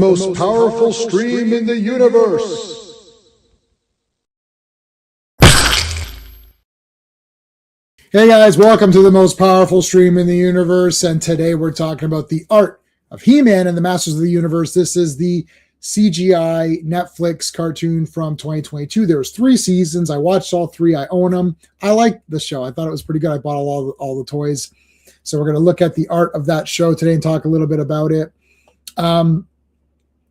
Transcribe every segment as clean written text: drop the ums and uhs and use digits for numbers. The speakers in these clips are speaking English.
most powerful stream in the universe. Hey guys, welcome to the most powerful stream in the universe, and today we're talking about the art of He-Man and the Masters of the Universe. This is the CGI Netflix cartoon from 2022. There was 3 seasons. I watched all 3. I own them. I liked the show. I thought it was pretty good. I bought all the toys. So we're going to look at the art of that show today and talk a little bit about it.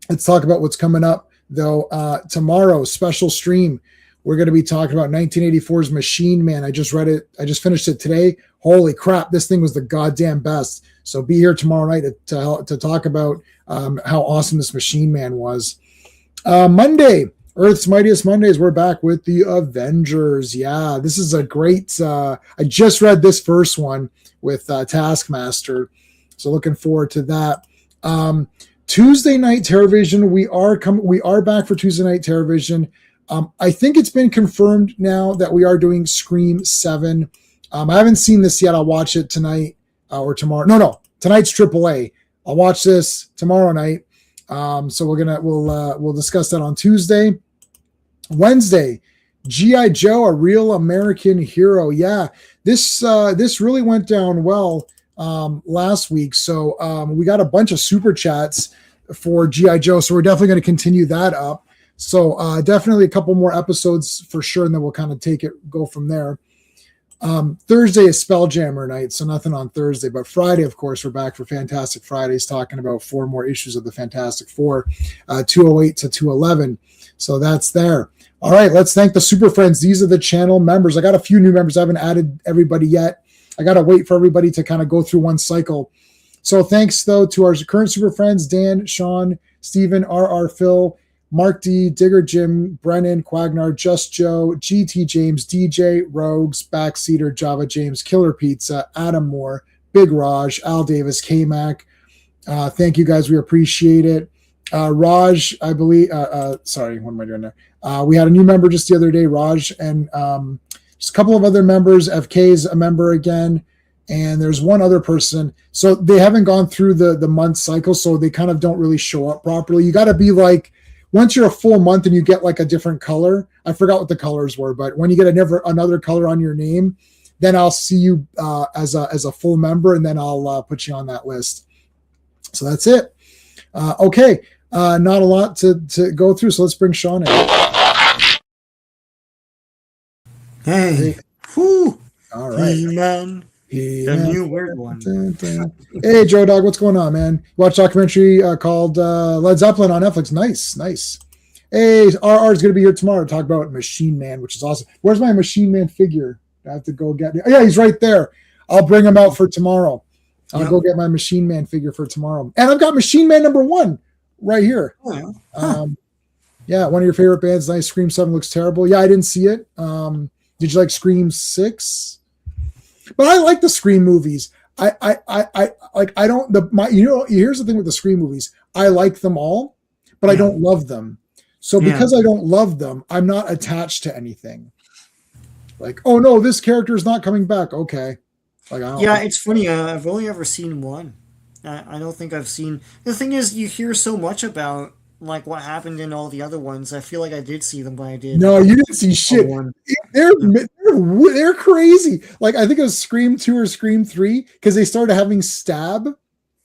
Let's talk about what's coming up, though. Tomorrow, special stream. We're going to be talking about 1984's Machine Man. I just read it. I just finished it today. Holy crap, this thing was the goddamn best. So be here tomorrow night to talk about how awesome this Machine Man was. Monday, Earth's Mightiest Mondays. We're back with the Avengers. Yeah, this is a great... I just read this first one with Taskmaster. So looking forward to that. Tuesday night television. We are back for Tuesday night television. I think it's been confirmed now that we are doing Scream 7. I haven't seen this yet. I'll watch it tonight or tomorrow. No. Tonight's AAA. I'll watch this tomorrow night. So we'll discuss that on Tuesday. Wednesday, G.I. Joe, a real American hero. Yeah, this really went down well last week. So we got a bunch of super chats for G.I. Joe. So we're definitely going to continue that up. So definitely a couple more episodes for sure, and then we'll kind of go from there. Thursday is Spelljammer night, so nothing on Thursday. But Friday, of course, we're back for Fantastic Fridays, talking about 4 more issues of the Fantastic Four, 208 to 211. So that's there. All right, let's thank the Super Friends. These are the channel members. I got a few new members. I haven't added everybody yet. I got to wait for everybody to kind of go through one cycle. So thanks, though, to our current Super Friends, Dan, Sean, Stephen, RR, Phil, Mark D, Digger Jim, Brennan, Quagnar, Just Joe, GT James, DJ, Rogues, Backseater, Java James, Killer Pizza, Adam Moore, Big Raj, Al Davis, K-Mac. Thank you guys. We appreciate it. Raj, I believe, sorry, what am I doing there? We had a new member just the other day, Raj, and just a couple of other members. FK is a member again. And there's one other person. So they haven't gone through the month cycle, so they kind of don't really show up properly. You got to be like, once you're a full month and you get like a different color, I forgot what the colors were, but when you get another color on your name, then I'll see you as a full member, and then I'll put you on that list. So that's it. Okay, not a lot to go through, so let's bring Sean in. Hey. Whew. All right. He-Man. The new weird one. Hey, Joe Dog, what's going on, man? You watch a documentary called Led Zeppelin on Netflix. Nice. Hey, RR is going to be here tomorrow to talk about Machine Man, which is awesome. Where's my Machine Man figure? I have to go get it. Oh, yeah, he's right there. I'll bring him out for tomorrow. I'll go get my Machine Man figure for tomorrow. And I've got Machine Man #1 right here. Oh, yeah. Yeah, one of your favorite bands. Nice. Scream 7 looks terrible. Yeah, I didn't see it. Did you like Scream 6? But I like the Scream movies. Here's the thing with the Scream movies. I like them all, but I don't love them. So because I don't love them, I'm not attached to anything. Like, oh no, this character is not coming back. Okay. Like, it's funny. I've only ever seen one. I don't think I've seen. The thing is, you hear so much about like what happened in all the other ones. I feel like I did see them, but I did. No, you didn't see shit. They're crazy. Like, I think it was Scream 2 or Scream 3 because they started having Stab.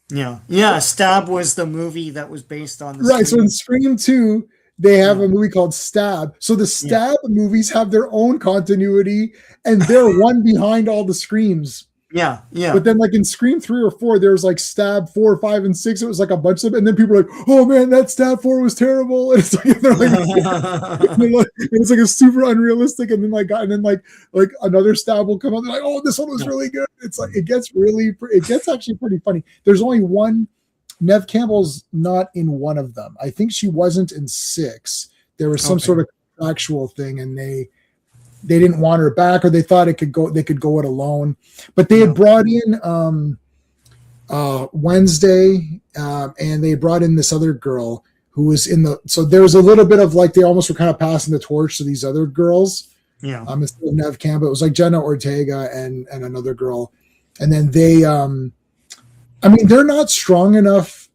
Yeah. Stab was the movie that was based on the right. So in Scream 2, they have a movie called Stab. So the Stab movies have their own continuity, and they're one behind all the Screams. Yeah. But then, like in Scream 3 or 4, there was like Stab 4, 5, and 6. It was like a bunch of them, and then people were like, "Oh man, that Stab 4 was terrible." And it's like, it's like a super unrealistic, and then like another Stab will come out, and they're like, "Oh, this one was really good." It's like it gets actually pretty funny. There's only one. Nev Campbell's not in one of them. I think she wasn't in 6. There was some sort of actual thing, and they didn't want her back, or they thought they could go it alone. But they had brought in Wednesday, and they brought in this other girl who was so there was a little bit of like they almost were kind of passing the torch to these other girls. Yeah. Instead of Nev Campbell, it was like Jenna Ortega and another girl. And then they they're not strong enough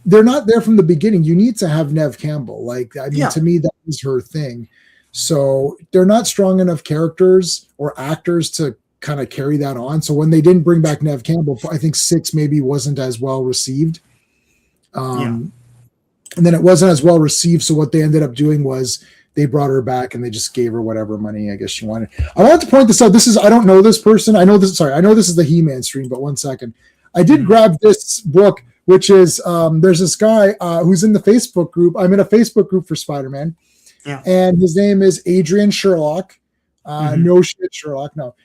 they're not there from the beginning. You need to have Nev Campbell. Like, I mean, Yeah. to me, that was her thing. So they're not strong enough characters or actors to kind of carry that on. So when they didn't bring back Nev Campbell, I think 6 maybe wasn't as well received. Yeah. And then it wasn't as well received. So what they ended up doing was they brought her back and they just gave her whatever money I guess she wanted. I wanted to point this out. I don't know this person. I know this is the He-Man stream, but one second. I did grab this book, which is there's this guy who's in the Facebook group. I'm in a Facebook group for Spider-Man. Yeah. And his name is Adrian Sherlock. No shit, Sherlock. No.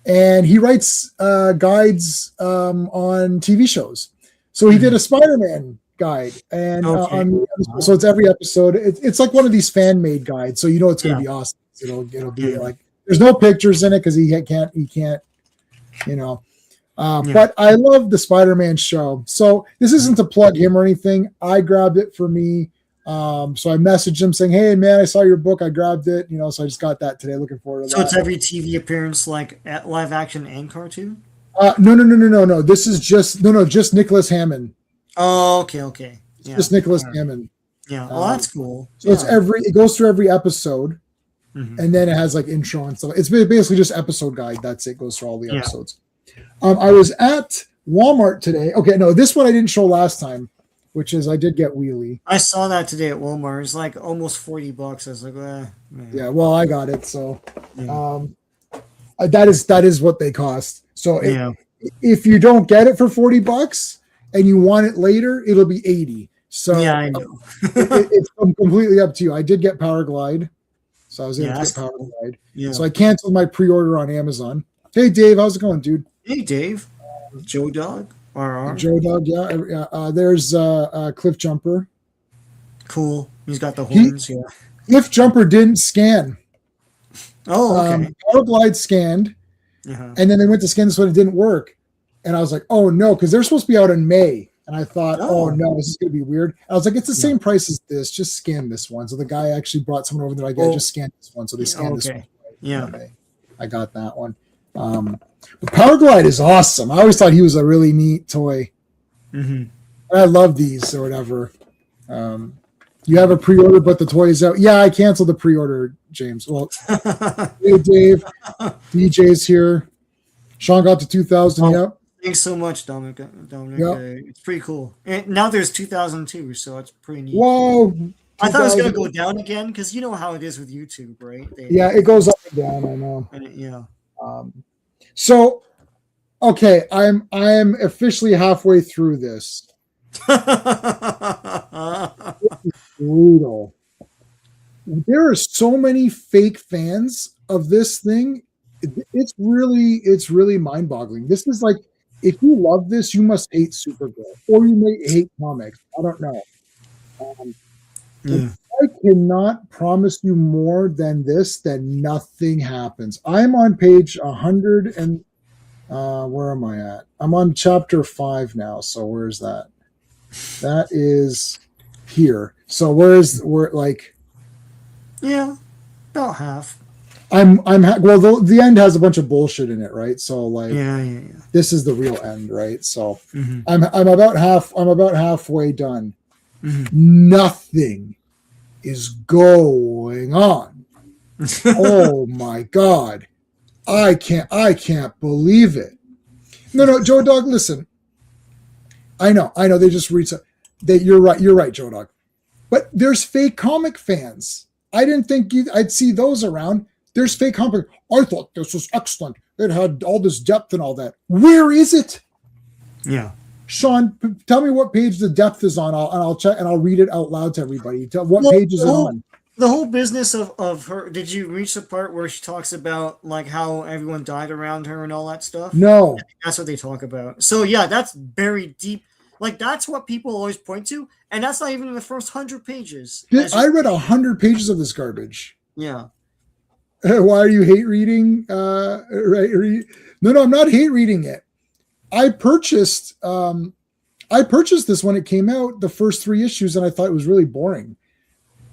And he writes guides on TV shows. So he did a Spider-Man guide, and so it's every episode. It's like one of these fan-made guides, so you know it's going to be awesome. It'll be like there's no pictures in it because he can't, you know. But I love the Spider-Man show. So this isn't to plug him or anything. I grabbed it for me. So I messaged him saying, "Hey man, I saw your book. I grabbed it. You know, so I just got that today. Looking forward to that." So it's every TV appearance, like at live action and cartoon. No. This is just just Nicholas Hammond. Oh, okay. Yeah. Just Nicholas Hammond. Yeah. Oh, that's cool. So it goes through every episode, and then it has like intro and stuff. It's basically just episode guide. That's it. Goes through all the episodes. I was at Walmart today. Okay, no, this one I didn't show last time, which is I did get Wheelie. I saw that today at Walmart. It's like almost $40. I was like, man. Yeah, well, I got it. So, that is what they cost. So if you don't get it for $40 and you want it later, it'll be 80. So yeah, I know. it's completely up to you. I did get Power Glide, so I was able to get Power Glide. Yeah. So I canceled my pre-order on Amazon. Hey Dave, how's it going, dude? Hey Dave, Joe Dog, Joe Dog, yeah. There's Cliff Jumper. Cool. He's got the horns. Cliff Jumper didn't scan. Oh, okay. Power Glide scanned, and then they went to scan this one. It didn't work, and I was like, "Oh no," because they're supposed to be out in May. And I thought, oh no, this is going to be weird. I was like, it's the same price as this. Just scan this one. So the guy actually brought someone over there. I just scanned this one. So they scanned this one. Yeah. Okay. I got that one. But Power Glide is awesome. I always thought he was a really neat toy. I love these or whatever. You have a pre-order, but the toy is out. Yeah, I canceled the pre-order, James. Well, hey, Dave. DJ's here. Sean got to 2,000. Yep. Thanks so much, Dominic. Yep. It's pretty cool. And now there's 2002, so it's pretty neat. Whoa! I thought it was gonna go down again because you know how it is with YouTube, right? It goes up and down. I know. Yeah. So, okay, I am officially halfway through this. This is brutal. There are so many fake fans of this thing. It's really mind-boggling. This is like, if you love this, you must hate Supergirl, or you may hate comics. I don't know. I cannot promise you more than this, that nothing happens. I'm on page 100 and where am I at? I'm on chapter 5 now. So where's that? That is here. So yeah, about half. The end has a bunch of bullshit in it, right? So this is the real end, right? So I'm about halfway done. Nothing is going on. Oh my god, I can't believe it. No, Joe Dog, listen. I know. They just read. You're right, Joe Dog. But there's fake comic fans. I didn't think I'd see those around. There's fake comic. I thought this was excellent. It had all this depth and all that. Where is it? Yeah. Sean, tell me what page the depth is on. I'll check and I'll read it out loud to everybody. What page is it on? The whole business of her. Did you reach the part where she talks about like how everyone died around her and all that stuff? No. That's what they talk about. So yeah, that's very deep. Like that's what people always point to, and that's not even in the first 100 pages. I read 100 pages of this garbage. Yeah. Why are you hate reading? Right? No, I'm not hate reading it. I purchased this when it came out, the first 3 issues, and I thought it was really boring.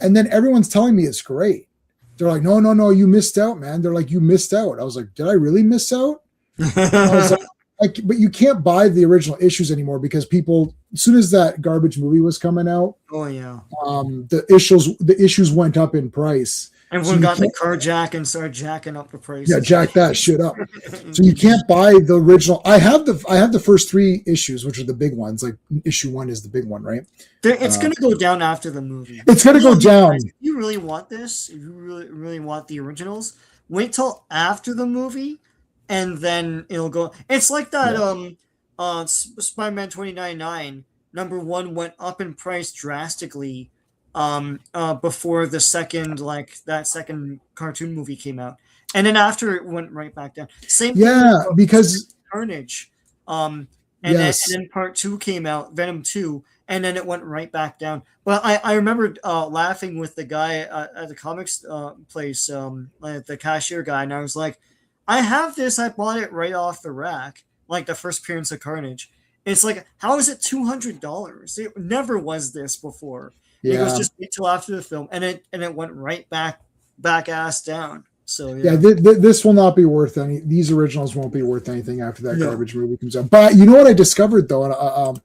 And then everyone's telling me it's great. They're like, no, you missed out, man. They're like, you missed out. I was like, did I really miss out? I like, but you can't buy the original issues anymore because people, as soon as that garbage movie was coming out, Oh yeah. The issues went up in price. So Everyone you got the can't, carjack and started jacking up the yeah, prices. jack that shit up. So you can't buy the original. I have the first 3 issues, which are the big ones. Like issue 1 is the big one, right? It's gonna go down after the movie. It's gonna go down. Guys, if you really want this, if you really want the originals, wait till after the movie, and then it'll go. It's like that. Yeah. Spider-Man 2099 #1 went up in price drastically. Before the second that second cartoon movie came out, and then after it went right back down. Same thing Yeah, with because Carnage. yes, And then part 2 came out, Venom 2, and then it went right back down. But I remember laughing with the guy at the comics place, like the cashier guy, and I was like, I have this. I bought it right off the rack, like the first appearance of Carnage. It's like, how is it $200? It never was this before. And he goes, yeah, just wait till after the film, and it went right back ass down. So yeah. yeah, This will not be worth any. These originals won't be worth anything after that no, garbage movie comes out. But you know what I discovered though, and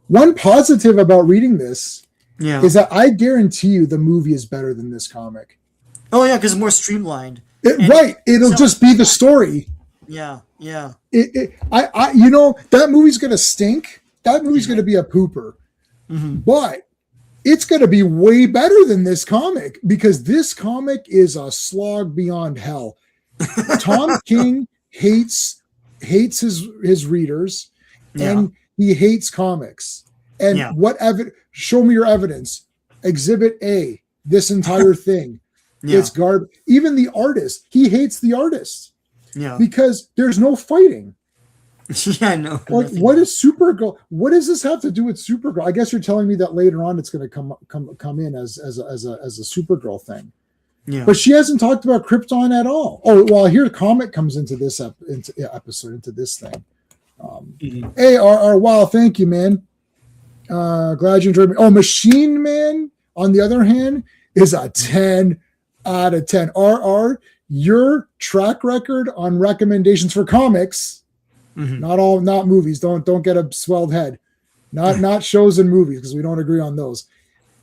one positive about reading this yeah. is that I guarantee you the movie is better than this comic. Oh yeah, because it's more streamlined. And Right? It'll just be the story. yeah, yeah. That movie's gonna stink. That movie's gonna be a pooper. Mm-hmm. But it's going to be way better than this comic because this comic is a slog beyond hell. Tom King hates his readers, Yeah, and he hates comics. And yeah, show me your evidence. Exhibit A, this entire thing. yeah, It's garbage. Even the artist, he hates the artist yeah. because there's no fighting. Yeah, I know. Like, what is Supergirl? What does this have to do with Supergirl? I guess you're telling me that later on it's going to come in as a Supergirl thing. Yeah. But she hasn't talked about Krypton at all. Oh, well, here comic comes into this episode, into this thing. Hey, RR, wow, thank you, man. Glad you enjoyed me. Oh, Machine Man, on the other hand, is a 10 out of 10. RR, your track record on recommendations for comics. Not movies. Don't get a swelled head. Not shows and movies because we don't agree on those.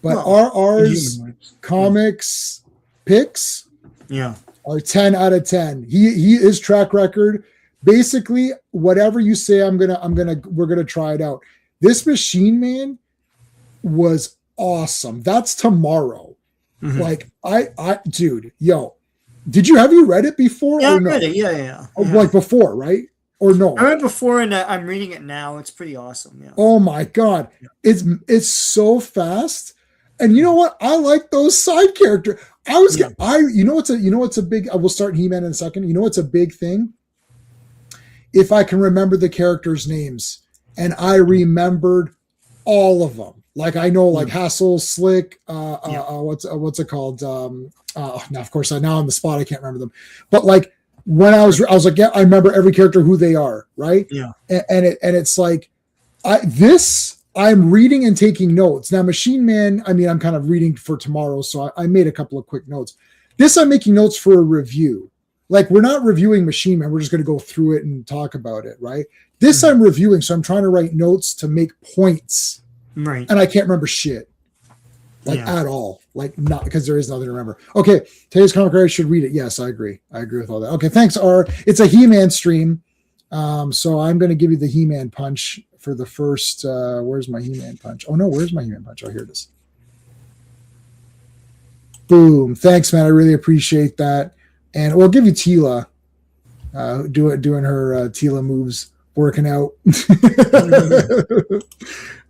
But RR's comics picks Yeah. are 10 out of 10. His track record, basically whatever you say, we're gonna try it out. This Machine Man was awesome. That's tomorrow. Like dude, yo, have you read it before? Yeah, or I no? read it. Yeah. Like before, right? Or no? I read it before, and I'm reading it now. It's pretty awesome. Yeah. Oh my god, it's so fast. And you know what? I like those side characters. What's a big. I will start He-Man in a second. You know what's a big thing? If I can remember the characters' names, and I remembered all of them. Like I know, like Hassel, Slick. What's it called? Now of course now on the spot I can't remember them. But like when I was like, yeah, I remember every character who they are, right? Yeah. And it's like I'm reading and taking notes. Now, Machine Man, I mean, I'm kind of reading for tomorrow, so I made a couple of quick notes. This I'm making notes for a review. Like, we're not reviewing Machine Man. We're just going to go through it and talk about it, right? This I'm reviewing, so I'm trying to write notes to make points. Right. And I can't remember shit. At all. Like, not because there is nothing to remember. Okay, today's comic I should read it. Yes, I agree. I agree with all that. Okay, thanks, R. It's a He-Man stream. So I'm going to give you the He-Man punch for the first. Where's my He-Man punch? Oh no, where's my He-Man punch? Oh, here it is. Boom! Thanks, man. I really appreciate that. And we'll give you Tila doing her Tila moves, working out.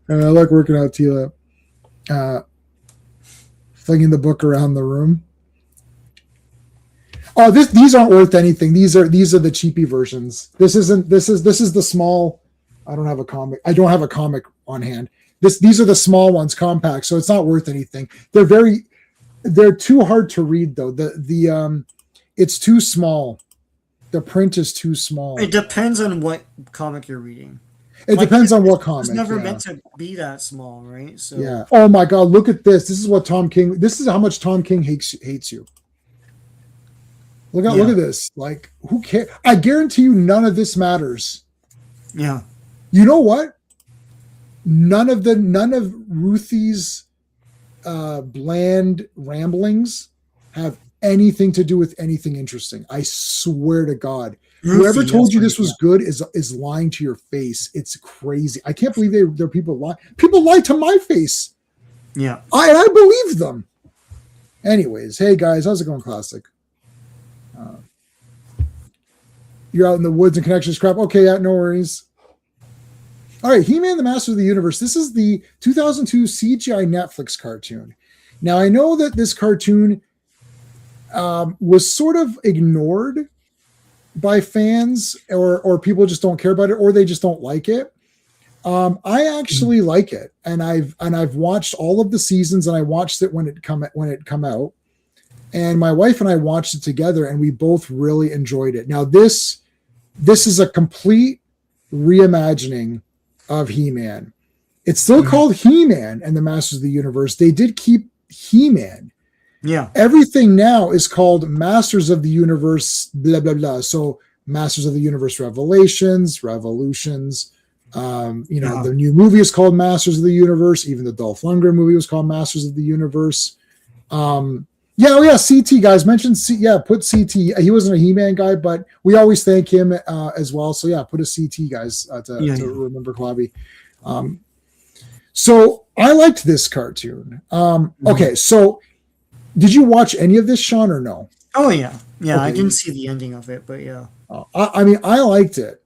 I like working out Tila. Flinging the book around the room. Oh, these aren't worth anything. These are the cheapy versions. This is the small. I don't have a comic. I don't have a comic on hand. These are the small ones, compact. So it's not worth anything. They're too hard to read though. It's too small. The print is too small. It depends on what comic you're reading. It depends on what comic. It's never meant to be that small, right? So yeah. Oh my God! Look at this. This is what Tom King. This is how much Tom King hates you. Look at this. Like, who cares? I guarantee you, none of this matters. Yeah. You know what? None of Ruthie's bland ramblings have anything to do with anything interesting. I swear to God. Whoever Ruthie, told that's you right. this was good is lying to your face. It's crazy. I can't believe there are people lie. People lie to my face. Yeah. I believe them. Anyways, hey guys, how's it going, Classic? You're out in the woods and connections crap. Okay, yeah, no worries. All right, He-Man the Master of the Universe. This is the 2002 CGI Netflix cartoon. Now, I know that this cartoon was sort of ignored by fans, or people just don't care about it, or they just don't like it. I actually like it, and I've watched all of the seasons, and I watched it when it come out. And my wife and I watched it together, and we both really enjoyed it. Now, this is a complete reimagining of He-Man. It's still called He-Man and the Masters of the Universe. They did keep He-Man. Yeah. Everything now is called Masters of the Universe, blah, blah, blah. So Masters of the Universe Revelations, Revolutions. The new movie is called Masters of the Universe. Even the Dolph Lundgren movie was called Masters of the Universe. CT guys mentioned put CT. He wasn't a He-Man guy, but we always thank him as well. So yeah, put a CT guys to remember Clabby. So I liked this cartoon. Okay, so did you watch any of this, Sean, or no? Oh yeah, yeah. Okay. I didn't see the ending of it, but yeah, I mean, I liked it.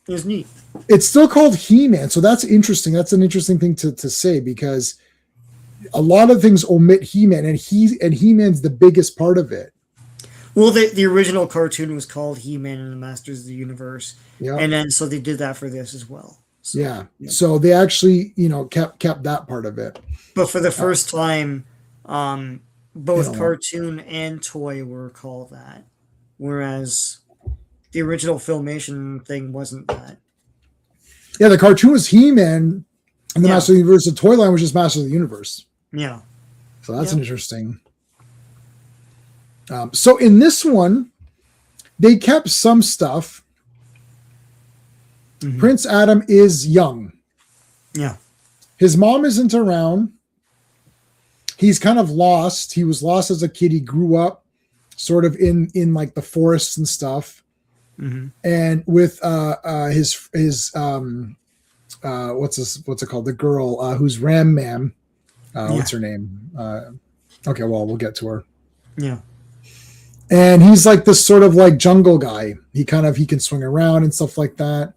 it was neat. It's still called He-Man, so that's interesting. That's an interesting thing to say, because a lot of things omit He-Man, and He-Man's the biggest part of it. Well, the original cartoon was called He-Man and the Masters of the Universe, and then so they did that for this as well. So, yeah. So they actually, kept that part of it. But for the first time, both cartoon and toy were called that, whereas the original Filmation thing wasn't that. Yeah, the cartoon was He-Man and the Master of the Universe. The toy line was just Master of the Universe. Yeah. So that's interesting. So in this one, they kept some stuff. Prince Adam is young. Yeah. His mom isn't around. He's kind of lost. He was lost as a kid. He grew up sort of in like the forests and stuff. And with his what's it called? The girl who's Ram Mam. What's her name? Okay, well, we'll get to her. Yeah. And he's like this sort of like jungle guy. He can swing around and stuff like that.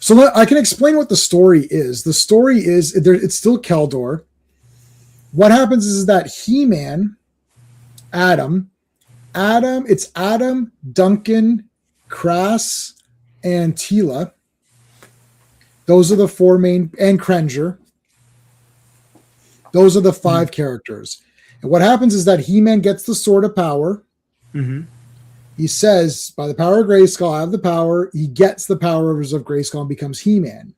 So I can explain what the story is. The story is it's still Keldor. What happens is that He-Man, it's Adam, Duncan, Crass, and Tila. Those are the four main, and Krenger. Those are the five characters. And what happens is that He-Man gets the Sword of Power. He says, by the power of Grayskull, I have the power. He gets the powers of Grayskull and becomes He-Man.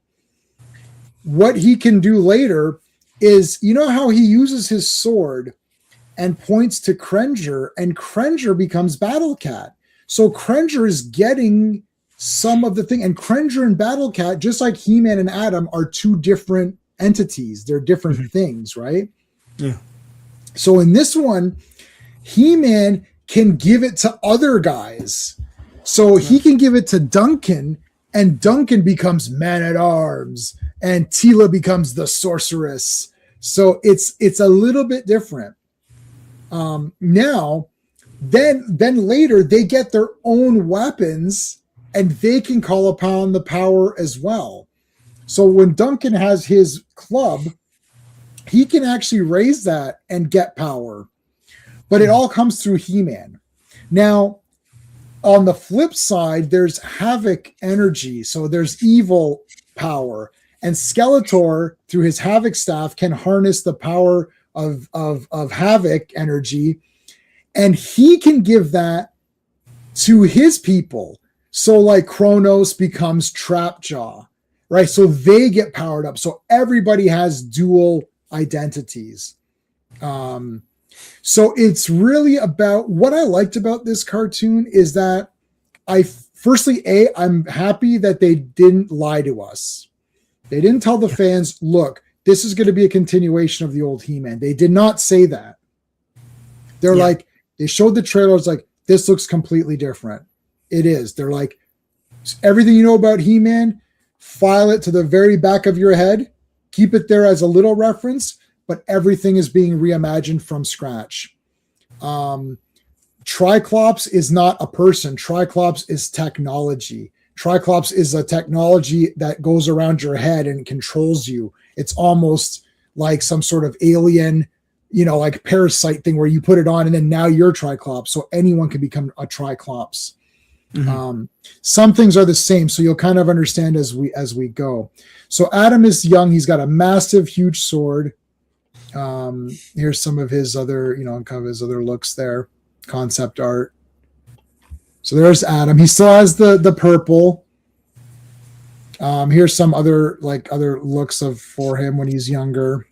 What he can do later is, how he uses his sword and points to Krenger, and Krenger becomes Battle Cat. So Krenger is getting some of the thing, and Krenger and Battle Cat, just like He-Man and Adam, are two different entities. They're different things, right? Yeah. So in this one, He-Man can give it to other guys. So he can give it to Duncan, and Duncan becomes Man-at-Arms, and Tila becomes the Sorceress. So it's a little bit different. Now, then later they get their own weapons, and they can call upon the power as well. So when Duncan has his club, he can actually raise that and get power. But it all comes through He-Man. Now, on the flip side, there's Havoc energy. So there's evil power. And Skeletor, through his Havoc staff, can harness the power of Havoc energy. And he can give that to his people. So like Kronos becomes Trapjaw, right? So they get powered up. So everybody has dual identities. So it's really about what I liked about this cartoon is that I'm happy that they didn't lie to us. They didn't tell the fans, look, this is going to be a continuation of the old He-Man. They did not say that. They're like, they showed the trailers like, this looks completely different. It is. They're like, everything you know about He-Man, file it to the very back of your head, keep it there as a little reference, but everything is being reimagined from scratch. Triclops is not a person. Triclops is technology. Triclops is a technology that goes around your head and controls you. It's almost like some sort of alien, like parasite thing where you put it on and then now you're Triclops. So anyone can become a Triclops. Mm-hmm. Some things are the same, so you'll kind of understand as we go. So Adam is young. He's got a massive, huge sword. Here's some of his other, kind of his other looks there, concept art. So there's Adam. He still has the purple. Here's some other looks for him when he's younger.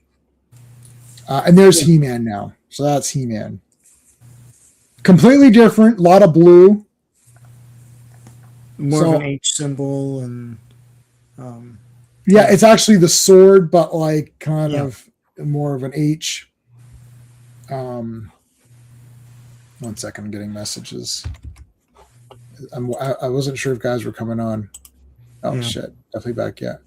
And there's He-Man now. So that's He-Man. Completely different. A lot of blue. More of an H symbol and. It's actually the sword, but like kind of more of an H. 1 second, I'm getting messages. I wasn't sure if guys were coming on. Oh shit, definitely back yet.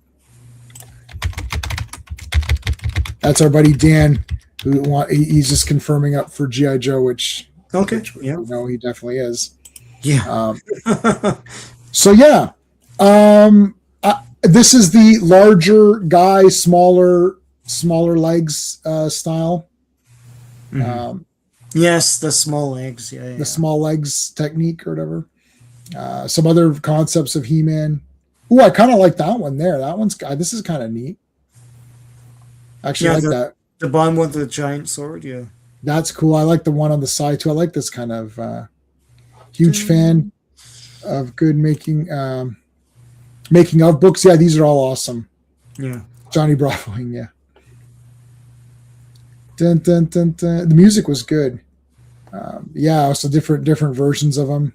That's our buddy Dan, he's just confirming up for G.I. Joe, which no, he definitely is. Yeah. So yeah, this is the larger guy, smaller legs style. Mm-hmm. Yes, the small legs. Yeah. The small legs technique or whatever. Some other concepts of He-Man. Ooh, I kind of like that one there. This is kind of neat. Actually, I like that. The one with the giant sword, yeah. That's cool. I like the one on the side too. I like this kind of huge fan of good making of books. Yeah, these are all awesome. Yeah. Johnny Bravoing, yeah. Dun, dun, dun, dun. The music was good. Also different versions of them.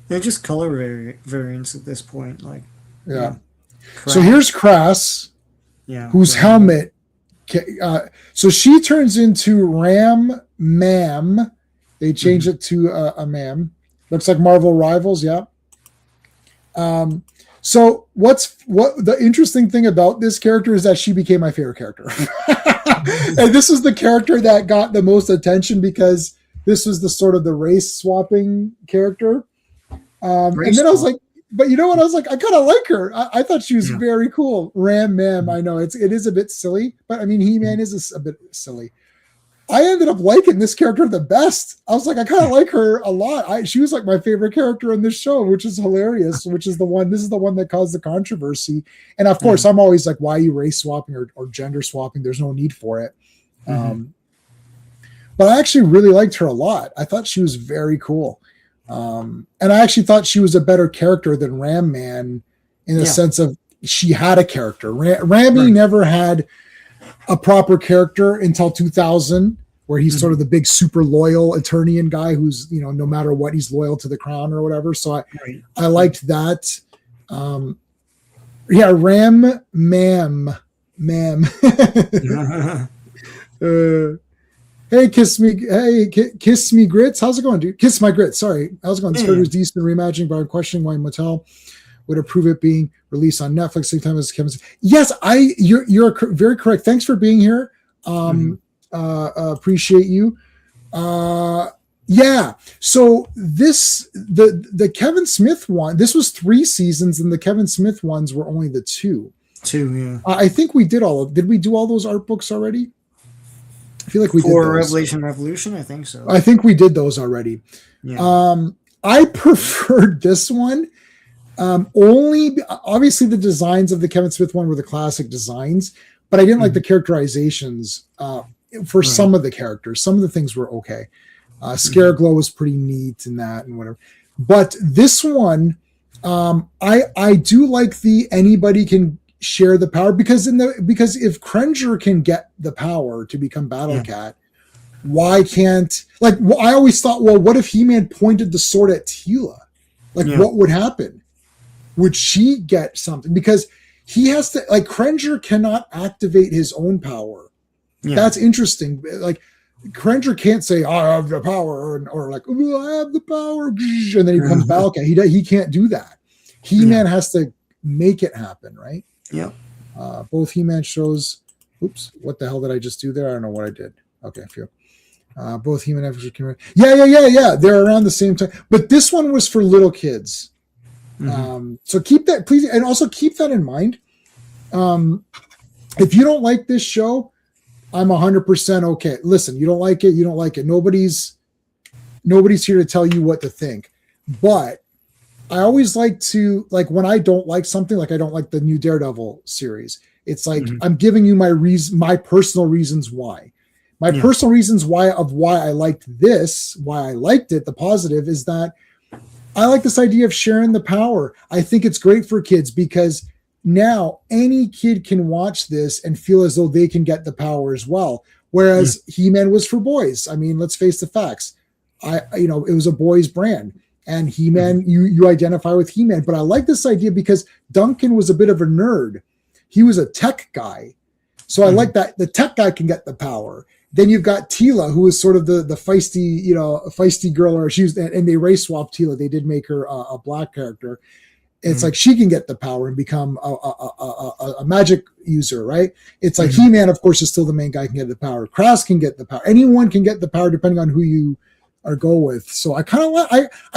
They're just color variants at this point, like. Yeah. So here's Crass. Yeah. Whose helmet. So she turns into Ram Mam. They changed it to a Mam. Looks like Marvel Rivals. Yeah. So what the interesting thing about this character is that she became my favorite character. And this is the character that got the most attention because this was the sort of the race swapping character. And then I was like, but you know what? I was like, I kind of like her. I thought she was very cool. Ram Mam. I know it is a bit silly, but I mean, He-Man is a bit silly. I ended up liking this character the best. I was like, I kind of like her a lot. She was like my favorite character in this show, which is hilarious, this is the one that caused the controversy. And of course, I'm always like, why are you race swapping or gender swapping? There's no need for it. But I actually really liked her a lot. I thought she was very cool. And I actually thought she was a better character than Ram Man in the sense of she had a character. Rammy never had a proper character until 2000, where he's sort of the big super loyal Eternian guy who's, no matter what, he's loyal to the crown or whatever. So I liked that. Ram Mam. Hey, kiss me grits. How's it going, dude? Kiss my grits. Sorry. How's it going? This character is decent reimagining, but I'm questioning why Mattel would approve it being released on Netflix same time as Kevin. Yes, you're very correct. Thanks for being here. Appreciate you. So the Kevin Smith one, this was 3 seasons, and the Kevin Smith ones were only the 2. I think we did did we do all those art books already? I feel like we did those. Revolution, I think so. I think we did those already. Yeah. I preferred this one. Only obviously the designs of the Kevin Smith one were the classic designs, but I didn't like the characterizations for some of the characters. Some of the things were okay. Scareglow was pretty neat in that and whatever. But this one, I do like the anybody can share the power because if Krenger can get the power to become Battle Cat, why can't, like, I always thought, well, what if He-Man pointed the sword at Teela? Like, what would happen? Would she get something? Because he has to, like, Krenger cannot activate his own power. Yeah. That's interesting. Like, Krenger can't say, I have the power, or like, oh, I have the power, and then he becomes Balkan. He can't do that. He-Man has to make it happen, right? Yeah. Both He-Man shows, oops, what the hell did I just do there? I don't know what I did. Okay, phew. Both He-Man episodes came. Yeah. They're around the same time. But this one was for little kids. So keep that, please, and also keep that in mind. If you don't like this show, I'm 100% okay. Listen, you don't like it, you don't like it. Nobody's here to tell you what to think. But I always like to, like, when I don't like something, like I don't like the new Daredevil series, it's like I'm giving you my personal reasons why. My personal reasons why I liked this, why I liked it, the positive is that I like this idea of sharing the power. I think it's great for kids because now any kid can watch this and feel as though they can get the power as well. Whereas He-Man was for boys. I mean, let's face the facts. It was a boys brand, and He-Man, you identify with He-Man. But I like this idea because Duncan was a bit of a nerd. He was a tech guy. So I like that the tech guy can get the power. Then you've got Teela, who is sort of the feisty girl, or she was, and they race swapped Teela. They did make her a black character. It's like she can get the power and become a magic user, right? It's like He-Man, of course, is still the main guy, can get the power. Kras can get the power. Anyone can get the power depending on who you are go with. So I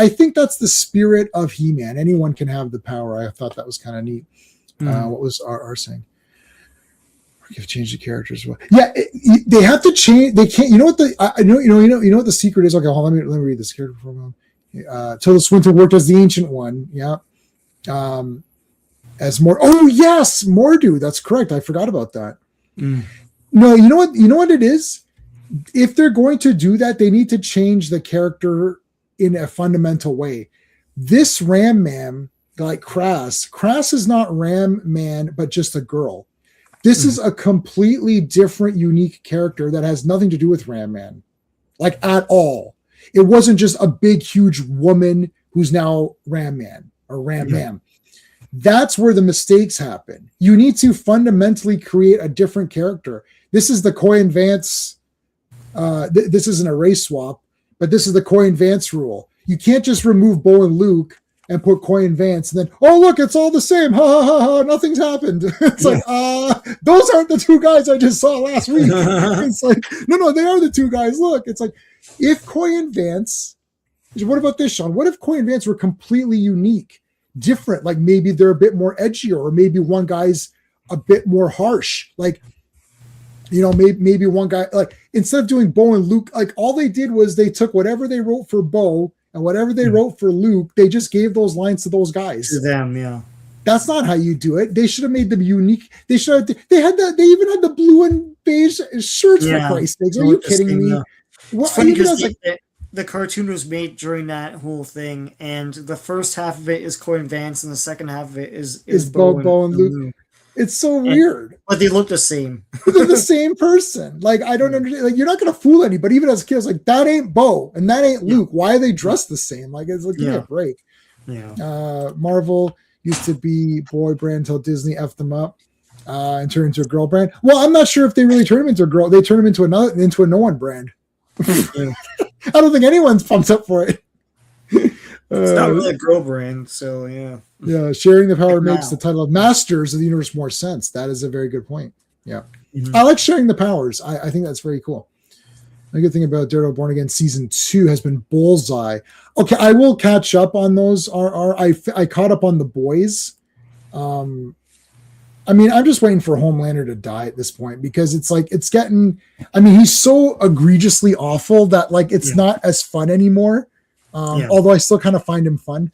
think that's the spirit of He-Man. Anyone can have the power. I thought that was kind of neat. What was R saying? You've changed the characters. Yeah, they have to change. They can't. You know what what the secret is. Okay, hold on. Let me read this character for a moment. Tilda Swinton worked as the Ancient One. Yeah. As more. Oh yes, Mordu. That's correct. I forgot about that. No, you know what? You know what it is. If they're going to do that, they need to change the character in a fundamental way. This Ram Man, like Kras is not Ram Man, but just a girl. This is a completely different, unique character that has nothing to do with Ram Man, like at all. It wasn't just a big, huge woman who's now Ram Man or Ram Man. That's where the mistakes happen. You need to fundamentally create a different character. This is the Coy and Vance. This isn't a race swap, but this is the Coy and Vance rule. You can't just remove Bo and Luke and put Coy and Vance, and then, oh, look, it's all the same. Ha, ha, ha, ha, nothing's happened. It's like, those aren't the two guys I just saw last week. It's like, no, they are the two guys. Look, it's like, if Coy and Vance, what about this, Sean? What if Coy and Vance were completely unique, different? Like maybe they're a bit more edgier, or maybe one guy's a bit more harsh. Like, maybe one guy, like, instead of doing Bo and Luke, like all they did was they took whatever they wrote for Bo and whatever they wrote for Luke, they just gave those lines to those guys. To them, yeah. That's not how you do it. They should have made them unique. They should have. They had that. They even had the blue and beige shirts for Christ's sakes. Are you kidding me? It's funny because the cartoon was made during that whole thing, and the first half of it is Coy and Vance, and the second half of it is Bo and Luke. It's so weird. But they look the same. They're the same person. Like, I don't understand. Like, you're not going to fool anybody. Even as kids, like, that ain't Bo and that ain't Luke. Why are they dressed the same? Like, it's like, give me a break. Yeah. Marvel used to be boy brand until Disney effed them up and turned into a girl brand. Well, I'm not sure if they really turned them into a girl. They turned them into a no one brand. I don't think anyone's pumped up for it. It's not really a girl brand, so yeah. Yeah, sharing the power makes the title of Masters of the Universe more sense. That is a very good point. Yeah. I like sharing the powers. I think that's very cool. The good thing about Daredevil Born Again Season 2 has been Bullseye. Okay, I will catch up on those. I caught up on the boys. I mean, I'm just waiting for Homelander to die at this point because it's like, it's getting, I mean, he's so egregiously awful that like, it's not as fun anymore. Although I still kind of find him fun,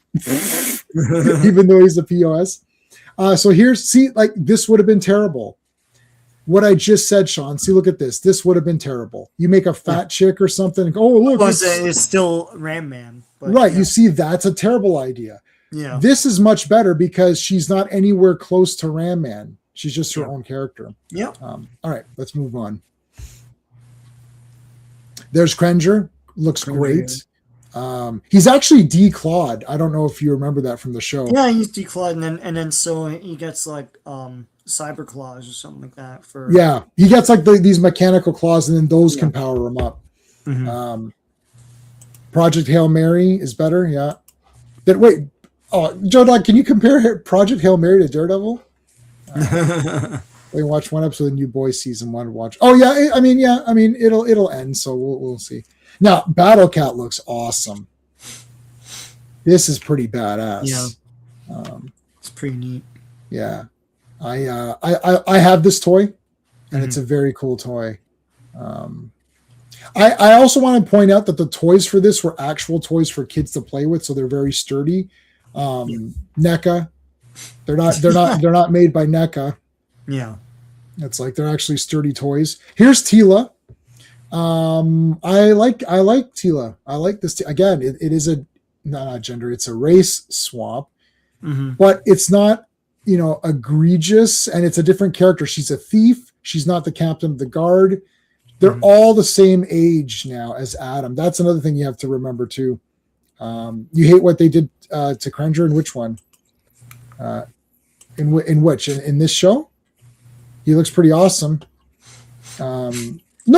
even though he's a POS. So this would have been terrible. What I just said, Sean, see, look at this. This would have been terrible. You make a fat chick or something. Oh, look. It's still Ram Man. Right. Yeah. You see, that's a terrible idea. Yeah. This is much better because she's not anywhere close to Ram Man. She's just her own character. Yeah. All right, let's move on. There's Krenger, looks Cringer, great. He's actually declawed. I don't know if you remember that from the show. yeah, he's declawed, and then so he gets like cyber claws or something like that for Yeah, he gets like these mechanical claws, and then those can yeah. power him up. Mhm. Project Hail Mary is better. Yeah. Wait. Oh, Joe Dog, can you compare Project Hail Mary to Daredevil? We watch one episode of New Boys season one. Watch. Oh yeah. I mean, it'll end. So we'll see. Now, Battle Cat looks awesome. This is pretty badass. Yeah. It's pretty neat. Yeah. I have this toy, and it's a very cool toy. I also want to point out that the toys for this were actual toys for kids to play with, so they're very sturdy. NECA, they're not made by NECA. Yeah, It's like they're actually sturdy toys. Here's Tila. I like Tila. I like this. Again, it is a not gender. It's a race swap, but it's not egregious, and it's a different character. She's a thief. She's not the captain of the guard. They're all the same age now as Adam. That's another thing you have to remember too. You hate what they did to Krenger in which one? In which? In this show? He looks pretty awesome. No,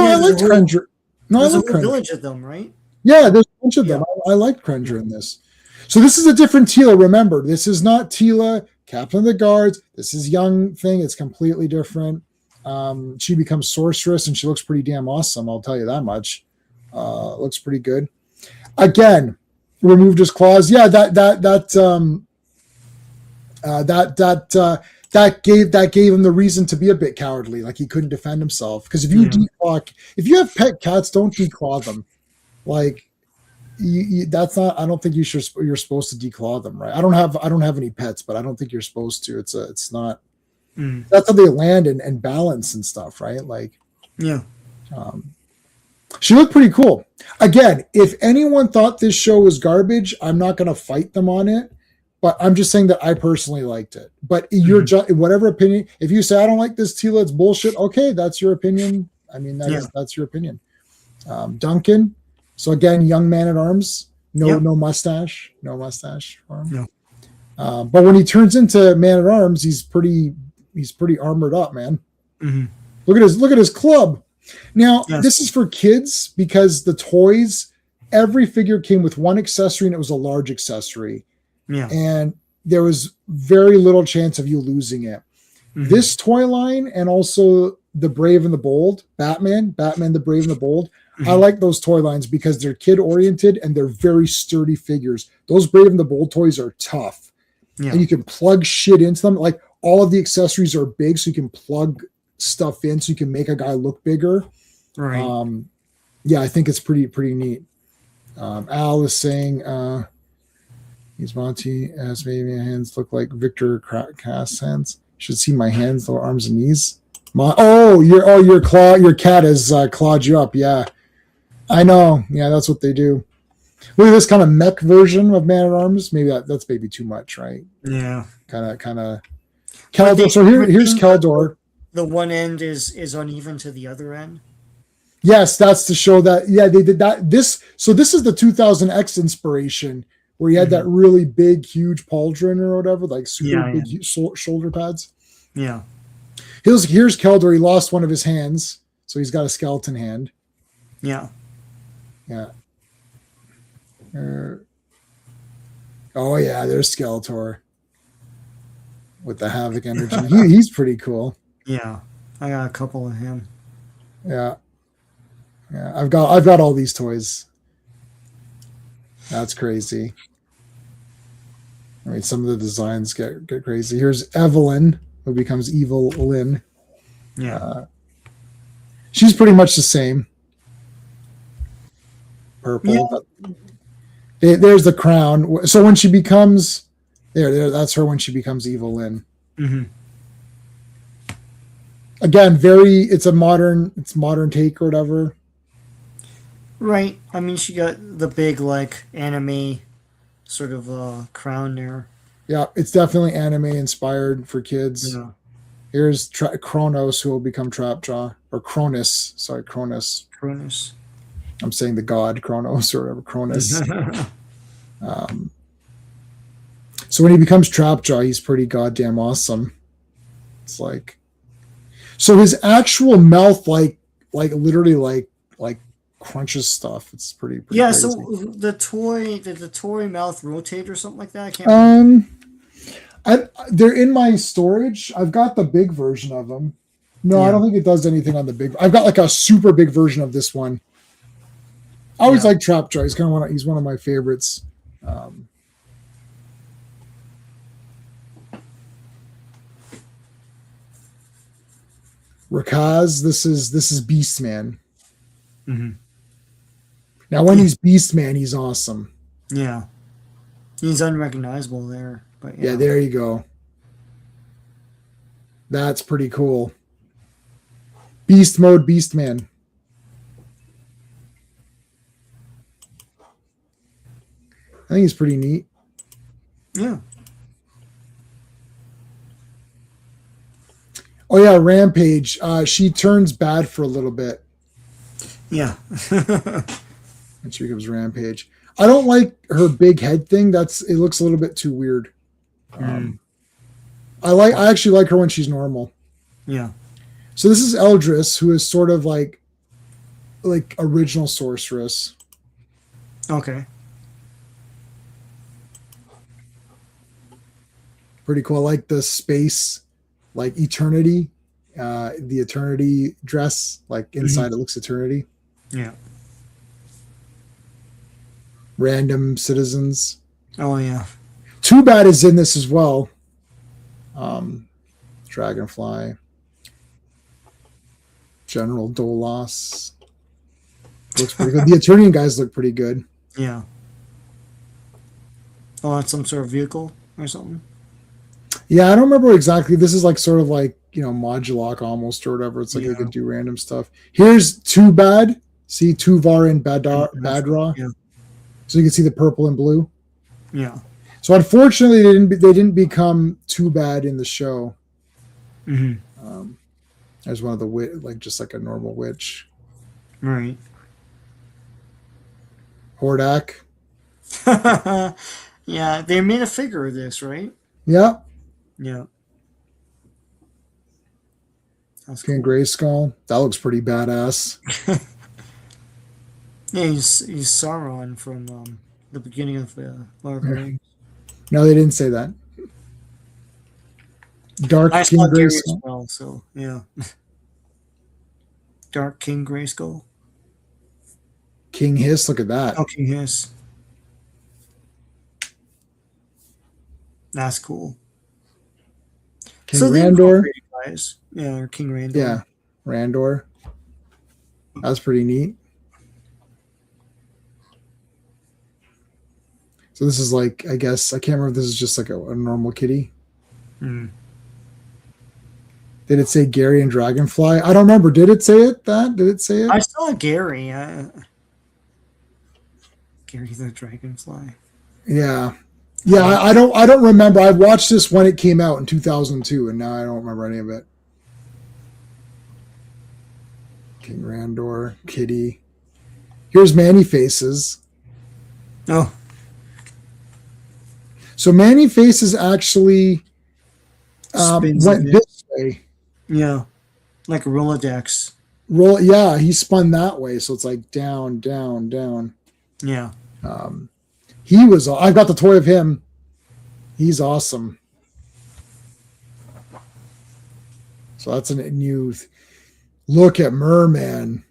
I liked Krenger. No, I like a village of them, right? Yeah, there's a bunch of them. I like Krenger in this. So this is a different Tila. Remember, this is not Tila, Captain of the Guards. This is young thing. It's completely different. She becomes sorceress, and she looks pretty damn awesome. I'll tell you that much. Looks pretty good. Again, removed his claws. Yeah, that gave him the reason to be a bit cowardly. Like he couldn't defend himself. Because if you have pet cats, don't declaw them. Like that's not. I don't think you're supposed to declaw them, right? I don't have any pets, but I don't think you're supposed to. It's not. That's how they land and balance and stuff, right? Like, yeah. She looked pretty cool. Again, if anyone thought this show was garbage, I'm not going to fight them on it. But I'm just saying that I personally liked it. But you're whatever opinion. If you say I don't like this Tila, it's bullshit. Okay, that's your opinion. I mean, that's your opinion. Duncan. So again, young man at arms. No mustache. No mustache for him. No. But when he turns into man at arms, he's pretty armored up, man. Look at his club. Now, this is for kids because the toys, every figure came with one accessory, and it was a large accessory. Yeah. And there was very little chance of you losing it. This toy line, and also the Brave and the Bold, Batman, the Brave and the Bold. I like those toy lines because they're kid oriented and they're very sturdy figures. Those Brave and the Bold toys are tough. Yeah. And you can plug shit into them. Like all of the accessories are big, so you can plug stuff in, so you can make a guy look bigger. Right. Yeah, I think it's pretty neat. Al is saying he's Monty as maybe my hands look like Victor Cass hands. Should see my hands, little arms and knees. Your cat has clawed you up. Yeah, I know. Yeah, that's what they do. Look at this kind of mech version of Man at Arms. Maybe that's maybe too much, right? Yeah. Kind of. Keldor. So here's Keldor. The one end is uneven to the other end. Yes, that's to show that. Yeah, they did that. This is the 2000X inspiration where he had that really big, huge pauldron or whatever, like super big shoulder pads. Yeah. Here's Keldor. He lost one of his hands, so he's got a skeleton hand. Yeah. Yeah. Oh yeah, there's Skeletor with the Havoc energy. He's pretty cool. Yeah, I got a couple of him. Yeah. I've got all these toys. That's crazy. I mean, some of the designs get crazy. Here's Evelyn, who becomes Evil Lynn. Yeah. She's pretty much the same. Purple. Yeah. There's the crown. So when she becomes that's her when she becomes Evil Lynn. Again, it's modern take or whatever. Right. I mean, she got the big like anime sort of crown there. Yeah, it's definitely anime inspired for kids. Yeah. Here's Kronos, who will become Trapjaw, or Cronus. Sorry, Cronus. I'm saying the god Kronos or whatever, Cronus. Um, so when he becomes Trapjaw, he's pretty goddamn awesome. It's like, so his actual mouth, like literally, like crunches stuff. It's pretty Yeah, crazy. so did the toy mouth rotate or something like that? I can't remember. They're in my storage. I've got the big version of them. No, I Yeah. don't think it does anything on the big. I've got like a super big version of this one. I always Yeah. like Trapjaw. He's one of my favorites. Rakaz, this is Beastman. Mm-hmm. Now, when he's Beastman, he's awesome. Yeah. He's unrecognizable there. But Yeah, there you go. That's pretty cool. Beast mode, Beastman. I think he's pretty neat. Yeah. Oh yeah, Rampage. She turns bad for a little bit, Yeah. and she becomes Rampage. I don't like her big head thing. It looks a little bit too weird. I actually like her when she's normal. Yeah. So this is Eldris, who is sort of like original sorceress. Okay. Pretty cool. I like the space, like eternity, the eternity dress. Like inside it looks eternity. Yeah. Random citizens. Oh yeah. Too Bad is in this as well. Dragonfly. General Dolos. Looks pretty good. The Eternian guys look pretty good. Yeah. Oh, that's some sort of vehicle or something. Yeah, I don't remember exactly. This is like sort of like, Modulok almost or whatever. It's like they could do random stuff. Here's Too Bad. See Tuvar and Badra. Yeah. So you can see the purple and blue. Yeah. So unfortunately, they didn't become Too Bad in the show. Mm-hmm. As one of the just like a normal witch. Right. Hordak. Yeah, they made a figure of this, right? Yeah. Yeah. That's King cool. Grayskull. That looks pretty badass. Yeah, he's Sauron from the beginning of Lord of the Rings. No, they didn't say that. Dark I King saw Gary as Grayskull. well, so yeah. Dark King Grayskull. King Hiss. Look at that. Oh, King Hiss. That's cool. King So they Randor. incorporated guys. Yeah, or King Randor. Yeah, Randor. That's pretty neat. So this is like, I guess, I can't remember if this is just like a normal kitty. Mm. Did it say Gary and Dragonfly? I don't remember. Did it say it? Did it say it? I saw Gary. Gary the Dragonfly. Yeah. Yeah, I don't remember. I watched this when it came out in 2002, and now I don't remember any of it. King Randor, Kitty. Here's Manny Faces. Oh. So Manny Faces actually Spins went it. this way. Yeah. Like a Rolodex. Yeah, he spun that way, so it's like down, down, down. Yeah. I've got the toy of him. He's awesome. So that's a new look at Merman.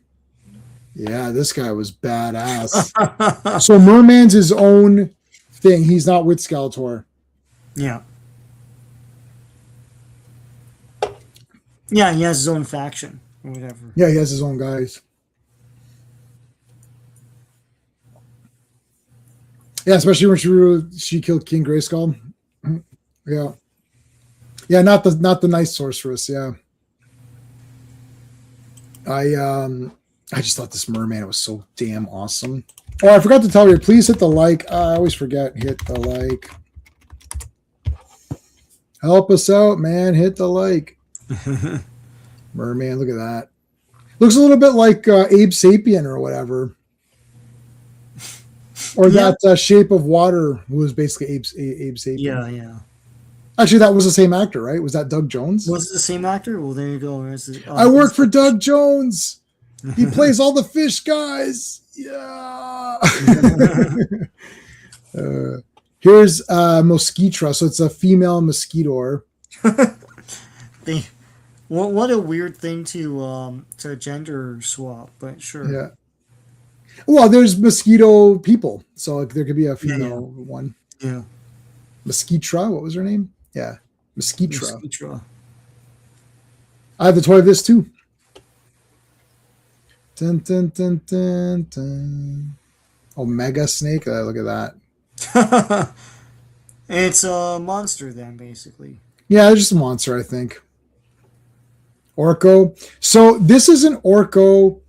Yeah, this guy was badass. So Merman's his own thing. He's not with Skeletor. Yeah. Yeah, he has his own faction or whatever. Yeah, he has his own guys. Yeah, especially when she killed King Grayskull. Yeah. Yeah, not the nice sorceress, yeah. I just thought this merman was so damn awesome. Oh, I forgot to tell you, please hit the like. I always forget, hit the like. Help us out, man. Hit the like. Merman, look at that. Looks a little bit like Abe Sapien or whatever. Or Yeah, that Shape of Water, who was basically Abe Sapien. yeah, yeah. Actually, that was the same actor, right? Was that Doug Jones? Was it the same actor? Well, there you go. I work for Doug Jones. He plays all the fish guys. Yeah. Here's Mosquitra. So it's a female mosquito. they, what a weird thing to gender swap, but sure. Yeah. Well, there's mosquito people, so like, there could be a Yeah, female yeah, one. yeah. Mosquitra. What was her name? Yeah, Mosquitra. Mosquito. I have the toy of this too. Dun, dun, dun, dun, dun. Omega Snake. Look at that. It's a monster then, basically. Yeah, it's just a monster, I think. Orko. So this isn't Orko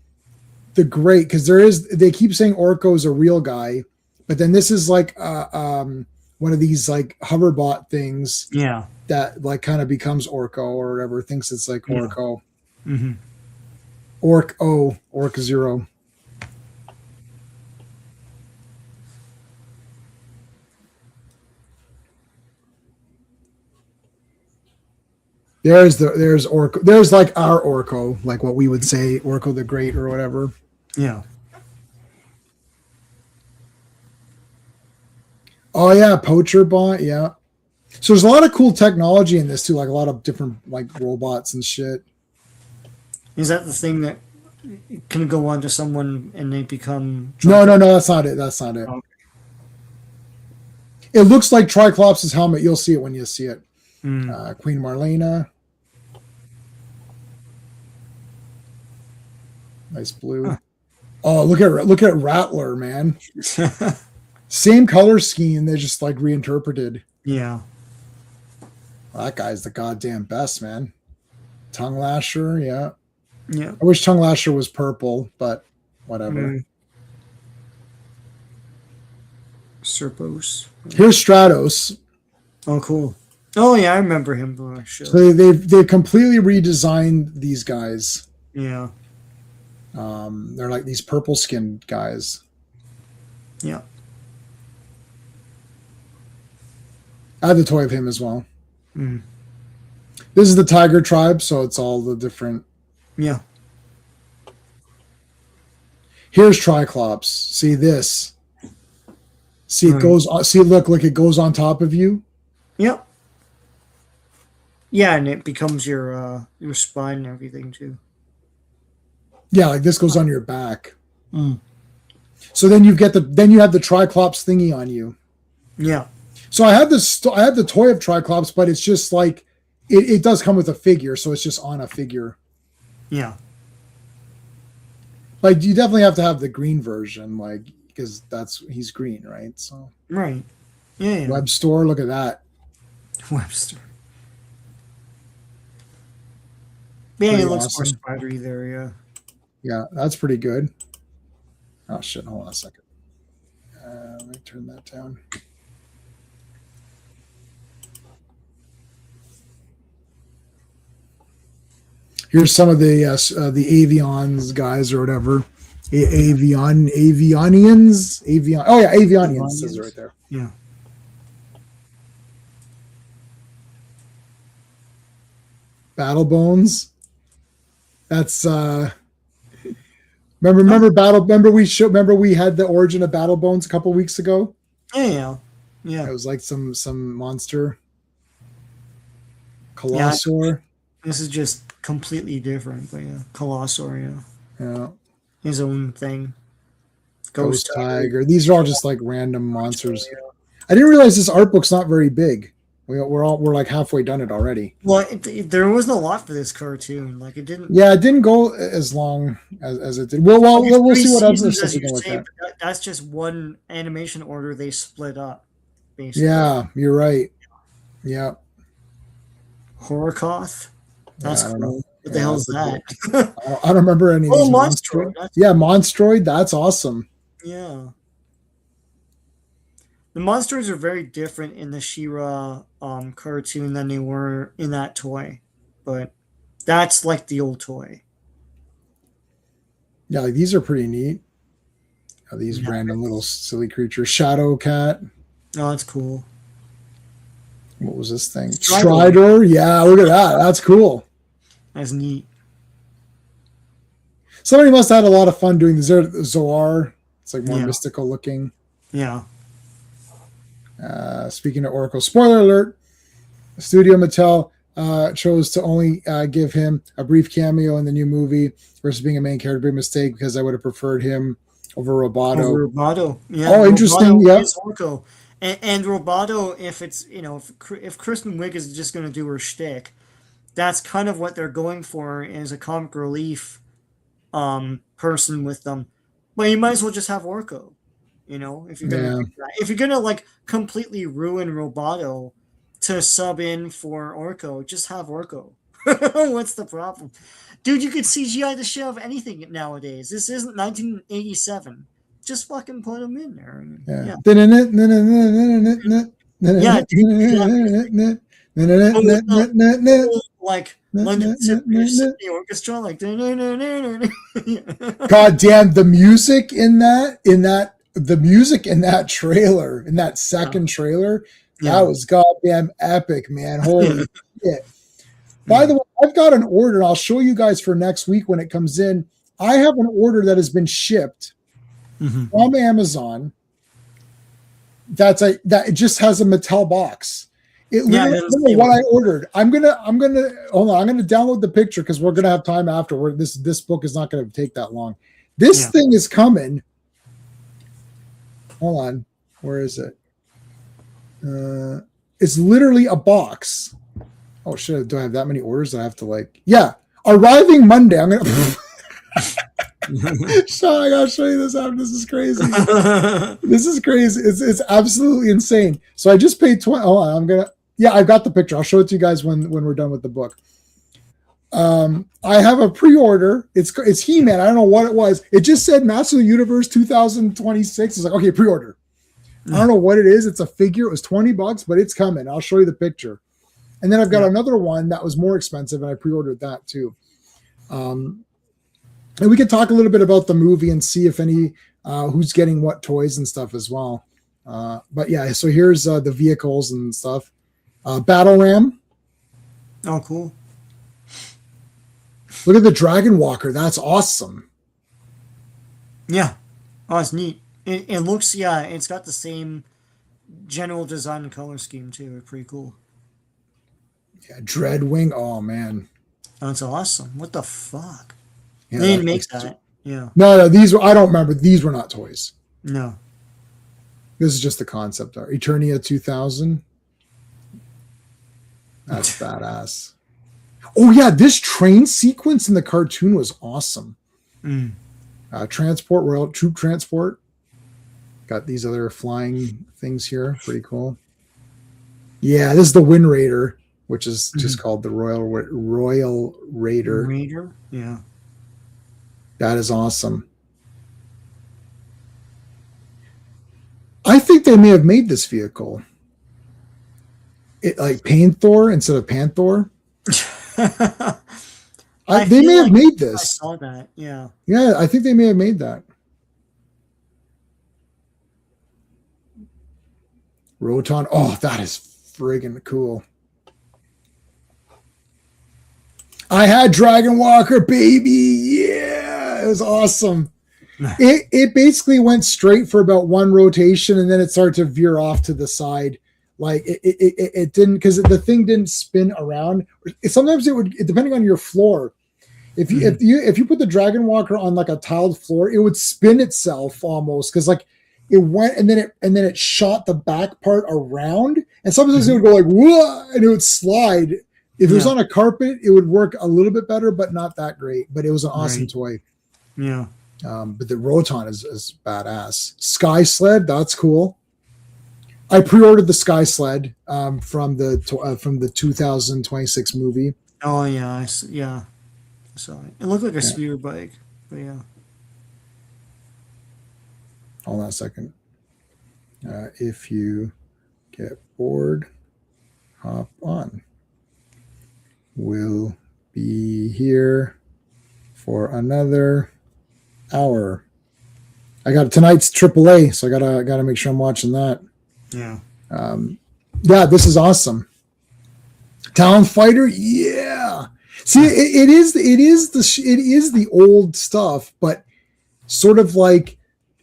the Great, because they keep saying Orko is a real guy, but then this is like one of these like hoverbot things Yeah. that like kind of becomes Orko or whatever, thinks it's like Yeah. Orko. Mm-hmm. Orc Zero. There's Orko. There's like our Orko, like what we would say Orko the Great or whatever. Yeah. Oh yeah, Poacher Bot. Yeah. So there's a lot of cool technology in this too, like a lot of different like robots and shit. Is that the thing that can go on to someone and they become? No, that's not it. That's not it. Okay. It looks like Triclops' helmet. You'll see it when you see it. Mm. Queen Marlena. Nice blue. Huh. Oh, look at Rattler, man. Same color scheme. They just like reinterpreted. Yeah. Well, that guy's the goddamn best, man. Tongue Lasher, yeah. Yeah. I wish Tongue Lasher was purple, but whatever. Mm. Serpos. Here's Stratos. Oh, cool. Oh yeah, I remember him. Oh, shit. So they've completely redesigned these guys. Yeah. They're like these purple skinned guys. Yeah. I have the toy of him as well. Mm. This is the Tiger Tribe, so it's all the different. Yeah. Here's Triclops. See this. See, it goes on. See, look, it goes on top of you. Yep. Yeah, and it becomes your spine and everything too. Yeah, like this goes on your back. Mm. So then you have the Triclops thingy on you. Yeah. So I have the toy of Triclops, but it's just like it does come with a figure, so it's just on a figure. Yeah. Like you definitely have to have the green version, like because he's green, right? So Right. Yeah. Web store, look at that. Webster. Yeah, Pretty he looks awesome. more spidery there. Yeah. Yeah, that's pretty good. Oh shit! Hold on a second. Let me turn that down. Here's some of the Avions guys or whatever. Avionians. Oh yeah, Avionians. Says it right there. Yeah. Battle Bones. That's remember we had the origin of Battle Bones a couple weeks ago. Yeah. Yeah. It was like some monster. Colossor. This is just completely different, but yeah, Colossor, Yeah. his own thing. Ghost Tiger. These are all just like random monsters. I didn't realize this art book's not very big. We're like halfway done it already. Well, there wasn't a lot for this cartoon. Like it didn't. Yeah, it didn't go as long as it did. We'll see what other stuff we can look at. That's just one animation order they split up. Basically. Yeah, you're right. Yeah. Horikoth. That's I don't cool. know. What the hell is that? I don't remember any of these. Monstroid. Yeah, Monstroid. That's awesome. Yeah. The monsters are very different in the She-Ra cartoon than they were in that toy, but that's like the old toy. Yeah, like these are pretty neat. These Yeah. random little silly creatures. Shadow Cat. Oh, that's cool. What was this thing? Strider. Strider. Yeah, look at that. That's cool. That's neat. Somebody must have had a lot of fun doing the Zoar. It's like more Yeah. mystical looking. Yeah. Speaking of Oracle, spoiler alert: Studio Mattel chose to only give him a brief cameo in the new movie versus being a main character. Big mistake, because I would have preferred him over Roboto. Over Roboto. Yeah. Oh, interesting. Roboto Yeah. is Orko. And Roboto, if it's, if Kristen Wiig is just going to do her shtick, that's kind of what they're going for as a comic relief person with them. But you might as well just have Orko. If you're gonna do that. If you're gonna like completely ruin Roboto to sub in for Orko, just have Orko. What's the problem? Dude, you could CGI the shit out of anything nowadays. This isn't 1987. Just fucking put them in there. Like London Symphony Orchestra, like God damn, the music in that trailer, in that second trailer, that was goddamn epic, man. Holy shit. By the way, I've got an order. I'll show you guys for next week when it comes in. I have an order that has been shipped from Amazon. That it just has a Mattel box. It literally, I don't know what I ordered. I'm gonna hold on. I'm gonna download the picture because we're gonna have time afterward. This book is not gonna take that long. This thing is coming. Hold on. Where is it? It's literally a box. Oh shit! Do I have that many orders? I have to arriving Monday. I'm gonna. Sean, I gotta show you this after. This is crazy. This is crazy. It's absolutely insane. So I just paid 20. Oh, I've got the picture. I'll show it to you guys when we're done with the book. I have a pre-order. It's He-Man. I don't know what it was. It just said Master of the Universe 2026. It's like, okay, pre-order. I don't know what it is. It's a figure. It was $20, but it's coming. I'll show you the picture. And then I've got another one that was more expensive, and I pre-ordered that too. And we can talk a little bit about the movie and see if any who's getting what toys and stuff as well. But yeah, so here's the vehicles and stuff. Battle Ram. Oh, cool. Look at the Dragon Walker. That's awesome. Yeah. Oh, it's neat. It looks, it's got the same general design and color scheme too. It's pretty cool. Yeah, Dreadwing. Oh, man. That's awesome. What the fuck? Yeah, they didn't make that. Yeah. No, these were, I don't remember. These were not toys. No. This is just the concept art. Eternia 2000. That's badass. Oh, yeah. This train sequence in the cartoon was awesome. Transport, Royal Troop Transport. Got these other flying things here. Pretty cool. Yeah, this is the Wind Raider, which is just called the Royal Raider. Raider? Yeah. That is awesome. I think they may have made this vehicle. It like Panthor instead of Panther. They may have made this. I saw that. Yeah. Yeah, I think they may have made that. Roton. Oh, that is friggin' cool. I had Dragon Walker, baby. Yeah, it was awesome. It basically went straight for about one rotation, and then it started to veer off to the side. Like it didn't, because the thing didn't spin around. Sometimes it would, depending on your floor. If you put the Dragon Walker on like a tiled floor, it would spin itself almost, because like it went and then it shot the back part around, and sometimes it would go like whoa, and it would slide. If it was on a carpet, it would work a little bit better, but not that great. But it was an awesome toy. Yeah. But the Roton is badass. Sky Sled, that's cool. I pre-ordered the Sky Sled from the 2026 movie. Oh yeah, yeah. So it looked like a speeder bike, but yeah. Hold on a second. If you get bored, hop on. We'll be here for another hour. I got tonight's AAA, so I gotta make sure I'm watching that. Yeah. Yeah, this is awesome. Town Fighter, yeah. See, it is the old stuff, but sort of like,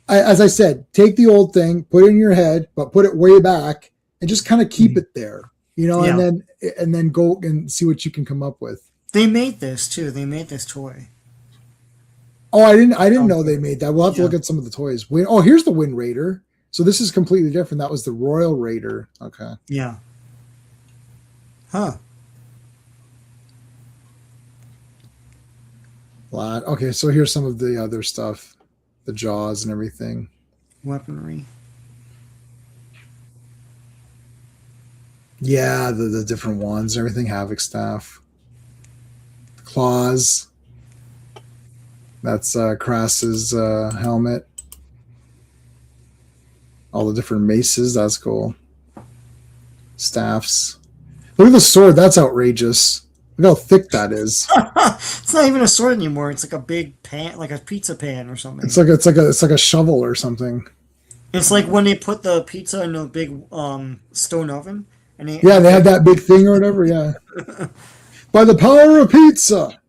as I said, take the old thing, put it in your head, but put it way back, and just kind of keep it there, Yeah. and then go and see what you can come up with. They made this too. They made this toy. Oh, I didn't know they made that. We'll have to Yeah. look at some of the toys. Oh, here's the Wind Raider. So this is completely different. That was the Royal Raider. Okay. Yeah. Huh. Okay, so here's some of the other stuff, the Jaws and everything. Weaponry. Yeah, the different ones, everything. Havoc staff, claws. That's Krass's helmet. All the different maces. That's cool. Staffs. Look at the sword. That's outrageous. Look how thick that is. It's not even a sword anymore. It's like a big pan, like a pizza pan or something. It's like a shovel or something. It's like when they put the pizza in a big stone oven, and they have that big thing or whatever. Yeah. By the power of pizza,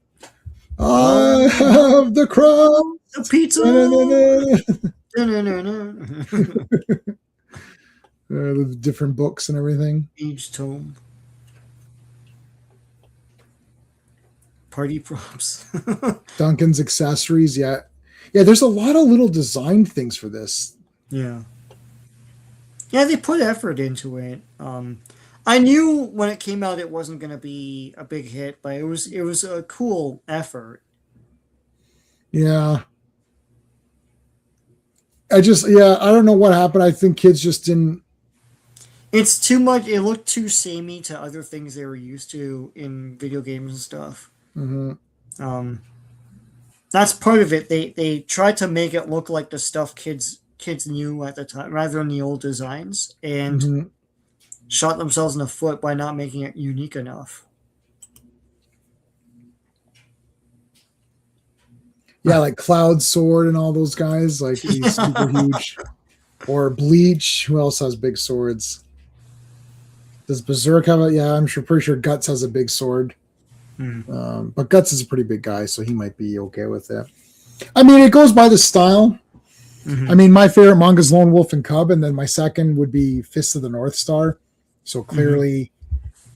I have the crown. The pizza. The different books and everything. Age tome. Party props. Duncan's accessories. Yeah. There's a lot of little design things for this. Yeah. Yeah, they put effort into it. I knew when it came out it wasn't going to be a big hit, but it was a cool effort. Yeah. I don't know what happened. I think kids just didn't. It's too much. It looked too samey to other things they were used to in video games and stuff. Mm-hmm. That's part of it. They tried to make it look like the stuff kids knew at the time, rather than the old designs, and shot themselves in the foot by not making it unique enough. Yeah, like Cloud Sword and all those guys, like he's super huge. Or Bleach. Who else has big swords? Does Berserk have it? Yeah, I'm pretty sure Guts has a big sword. But Guts is a pretty big guy, so he might be okay with it. I mean, it goes by the style. I mean, my favorite manga is Lone Wolf and Cub, and then my second would be Fist of the North Star. So clearly,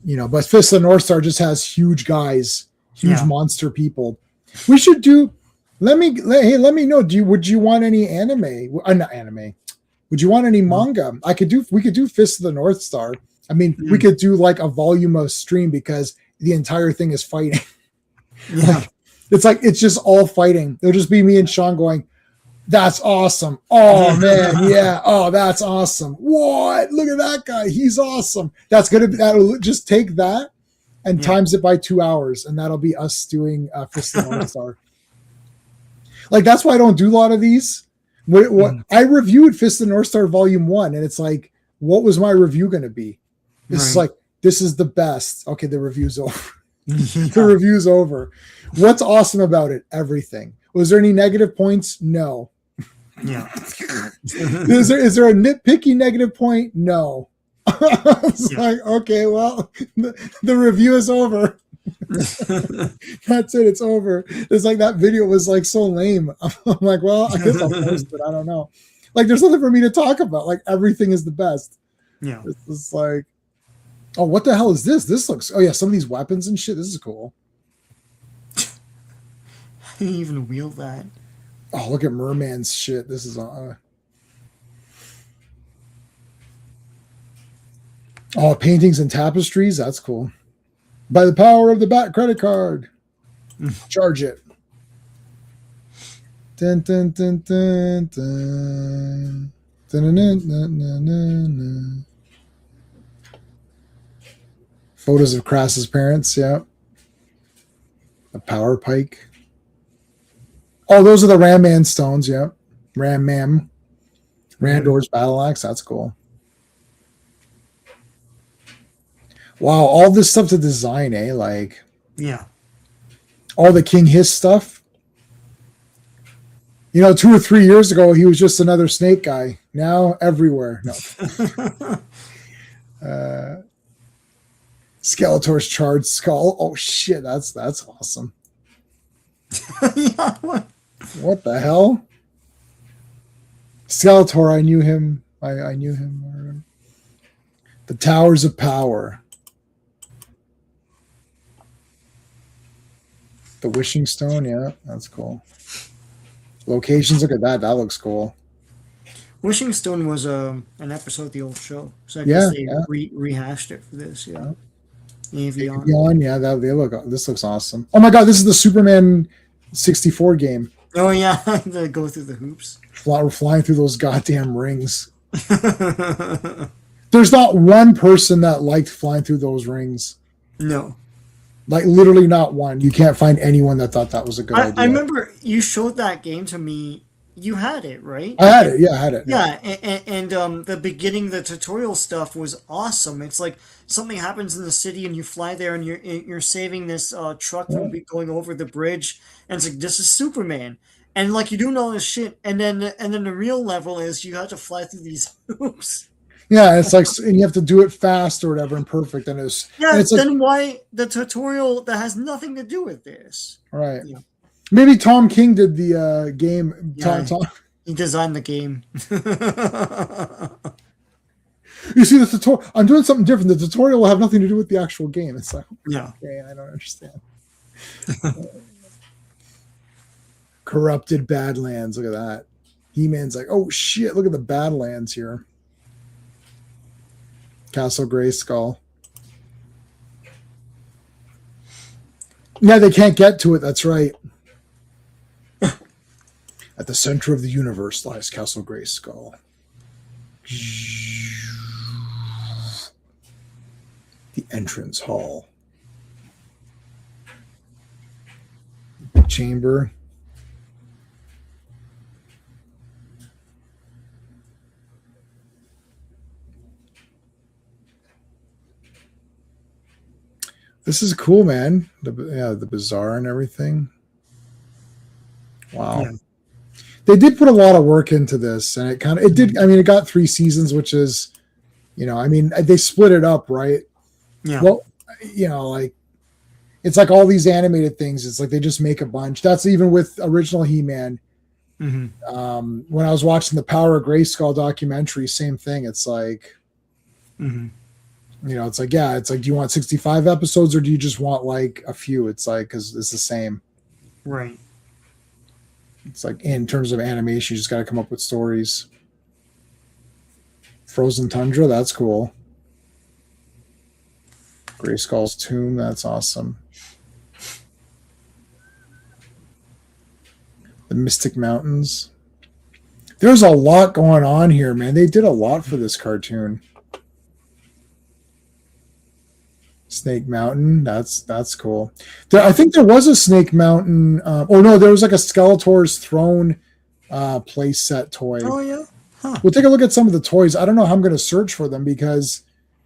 but Fist of the North Star just has huge guys, huge monster people. We should do. Let me know. Would you want any anime? Not anime. Would you want any manga? We could do Fist of the North Star. I mean, we could do like a volume of stream because the entire thing is fighting. Yeah. It's just all fighting. It'll just be me and Sean going, "That's awesome. Oh man, yeah. Oh, that's awesome. What? Look at that guy. He's awesome." That'll just take that and times it by 2 hours, and that'll be us doing Fist of the North Star. Like, that's why I don't do a lot of these. I reviewed Fist of the North Star Volume 1, and it's like, what was my review going to be? It's like, this is the best. Okay, the review's over. The review's over. What's awesome about it? Everything. Was there any negative points? No. Yeah. Is there a nitpicky negative point? No. It's like, okay, well, the review is over. That's it. It's over. It's like that video was like so lame. I'm like, well, I guess I'll post it. I don't know. Like, there's nothing for me to talk about. Like, everything is the best. Yeah. It's like, oh, what the hell is this? This looks. Oh yeah, some of these weapons and shit. This is cool. How do you even wield that? Oh, look at Merman's shit. This is oh, paintings and tapestries. That's cool. By the power of the Bat credit card, charge it. Dun, dun, dun, dun, dun. Dun, dun, dun, dun, dun, dun. Photos of Krass's parents. Yeah. A power pike. Oh, those are the Ram Man stones. Yeah. Ram Man. Randor's battle axe. That's cool. Wow, all this stuff to design, eh? Like, yeah, all the King Hiss stuff. You know, 2 or 3 years ago, he was just another snake guy. Now everywhere. No. Skeletor's charred skull. Oh shit, that's awesome. Yeah, what? What the hell? Skeletor, I knew him. I knew him. The Towers of Power. The Wishing Stone, yeah, that's cool. Locations, look at that. That looks cool. Wishing Stone was an episode of the old show, so I Yeah, guess they yeah. rehashed it for this. Yeah, Avion. Avion, yeah, that they look. This looks awesome. Oh my god, this is the Superman 64 game. Oh yeah, to go through the hoops. We're flying through those goddamn rings. There's not one person that liked flying through those rings. No. Like literally not one. You can't find anyone that thought that was a good idea. I remember you showed that game to me. You had it, right? I had it. Yeah, I had it. Yeah, and the beginning, the tutorial stuff was awesome. It's like something happens in the city, and you fly there, and you're saving this truck from going over the bridge, and it's like this is Superman, and like you're doing all this shit, and then the real level is you have to fly through these hoops. Yeah, it's like, and you have to do it fast or whatever and perfect. And it's Yeah, it's then why the tutorial that has nothing to do with this? right. Yeah. Maybe Tom King did the game. Yeah, he designed the game. You see the tutorial. I'm doing something different. The tutorial will have nothing to do with the actual game. It's like, Yeah. okay, I don't understand. Corrupted Badlands. Look at that. He-Man's like, oh shit! Look at the Badlands here. Castle Grayskull. Yeah, they can't get to it. That's right. At the center of the universe lies Castle Grayskull. The entrance hall. Chamber. This is cool, man. The bazaar and everything. Wow. Yeah. They did put a lot of work into this, and it did. I mean, it got 3 seasons, which is, I mean, they split it up, right? Yeah. Well, like it's like all these animated things. It's like they just make a bunch. That's even with original He-Man. Mm-hmm. When I was watching the Power of Grayskull documentary, same thing. It's like, it's like, yeah, it's like, do you want 65 episodes or do you just want like a few? It's like, because it's the same. Right. It's like in terms of animation, you just got to come up with stories. Frozen Tundra, that's cool. Grayskull's tomb, that's awesome. The Mystic Mountains. There's a lot going on here, man. They did a lot for this cartoon. Snake Mountain, that's cool. I think there was a Snake Mountain. There was like a Skeletor's Throne play set toy. Oh yeah. Huh. We'll take a look at some of the toys. I don't know how I'm going to search for them because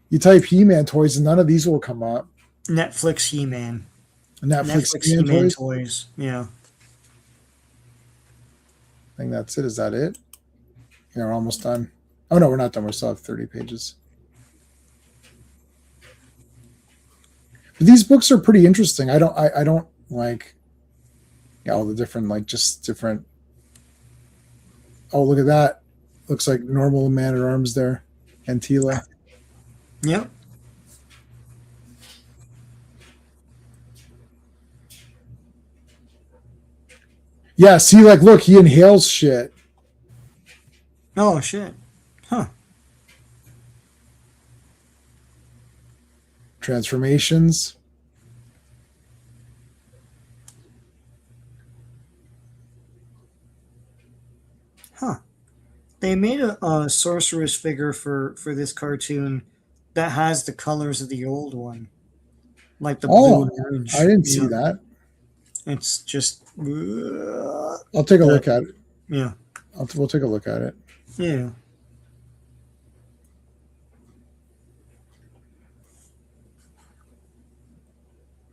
you type He-Man toys and none of these will come up. Netflix He-Man. Netflix He-Man toys. Yeah. I think that's it. Is that it? Yeah, we're almost done. Oh no, we're not done. We still have 30 pages. But these books are pretty interesting. I don't like all the different different. Oh, look at that! Looks like normal Man at Arms there, and Tila. Yep. Yeah, see, like, look, he inhales shit. Oh shit! Huh. Transformations. Huh. They made a sorceress figure for this cartoon that has the colors of the old one, like the blue and orange. I didn't see that. It's just. I'll take a look at it. Yeah. We'll take a look at it. Yeah.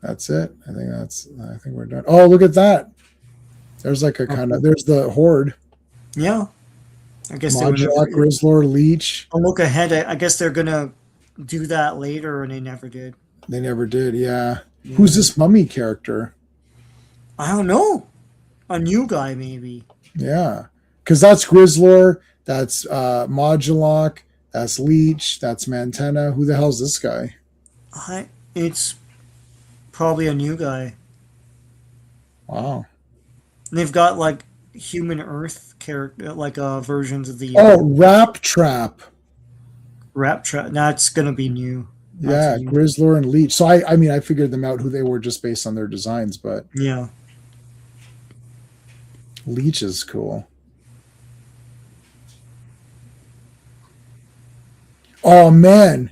That's it. I think we're done. Oh, look at that. There's like a kind of Okay. there's the Horde, Yeah, I guess they were never. Modulok, Grizzlor, Leech. I'll look ahead. I guess they're gonna do that later, and they never did. They never did. Yeah. Who's Yeah, this mummy character? I don't know. A new guy, maybe. Yeah, because that's Grizzlor, that's Modulok, that's Leech, that's Mantena. Who the hell's this guy? It's probably a new guy. Wow. And they've got like human Earth character, like versions of the Oh, Rap Trap. Rap Trap. That's gonna be new. That's Yeah, new. Grizzlor and Leech. So I mean, I figured them out who they were just based on their designs, but Yeah. Leech is cool. Oh man,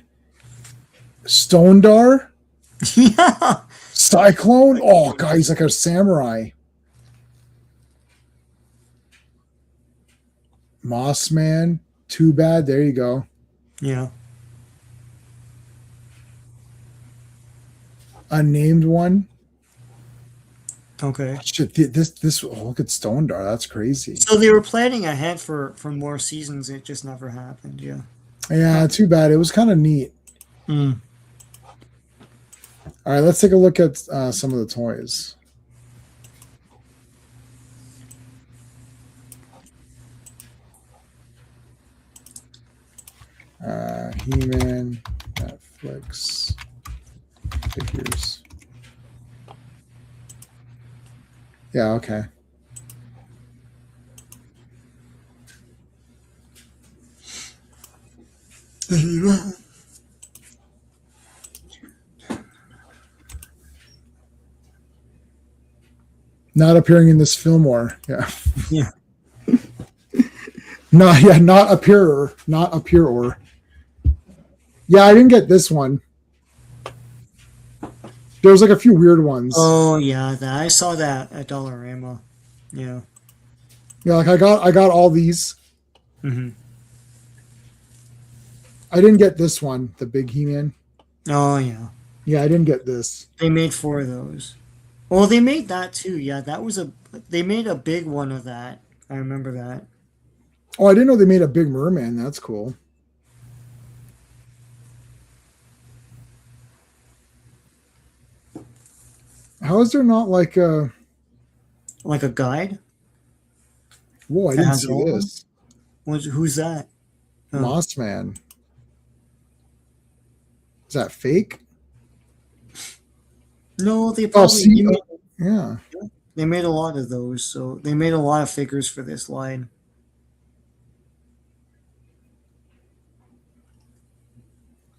Stondar, Yeah. Cyclone. Oh god, he's like a samurai. Mossman. Too bad. There you go. Yeah. Unnamed one. Okay. Shit, this. Oh, look at Stondar. That's crazy. So they were planning ahead for more seasons. It just never happened. Yeah. Yeah, too bad. It was kind of neat. Mm. All right, let's take a look at some of the toys. He-Man, Netflix, figures. Yeah, okay. Not appearing in this film or yeah. Yeah. Not appearer. Not appearer. Yeah, I didn't get this one. There was like a few weird ones. Oh yeah, I saw that at Dollarama. Yeah. Yeah, like I got all these. Hmm. I didn't get this one, the big He-Man. Oh yeah. Yeah, I didn't get this. They made four of those. Well, they made that too. Yeah, that was a. They made a big one of that. I remember that. Oh, I didn't know they made a big merman. That's cool. How is there not like a? Like a guide. Whoa, I That didn't has see all of them? this. Who's that? Oh. Moss Man. Is that fake? No, they Oh, probably see, yeah. they made a lot of those. So they made a lot of figures for this line.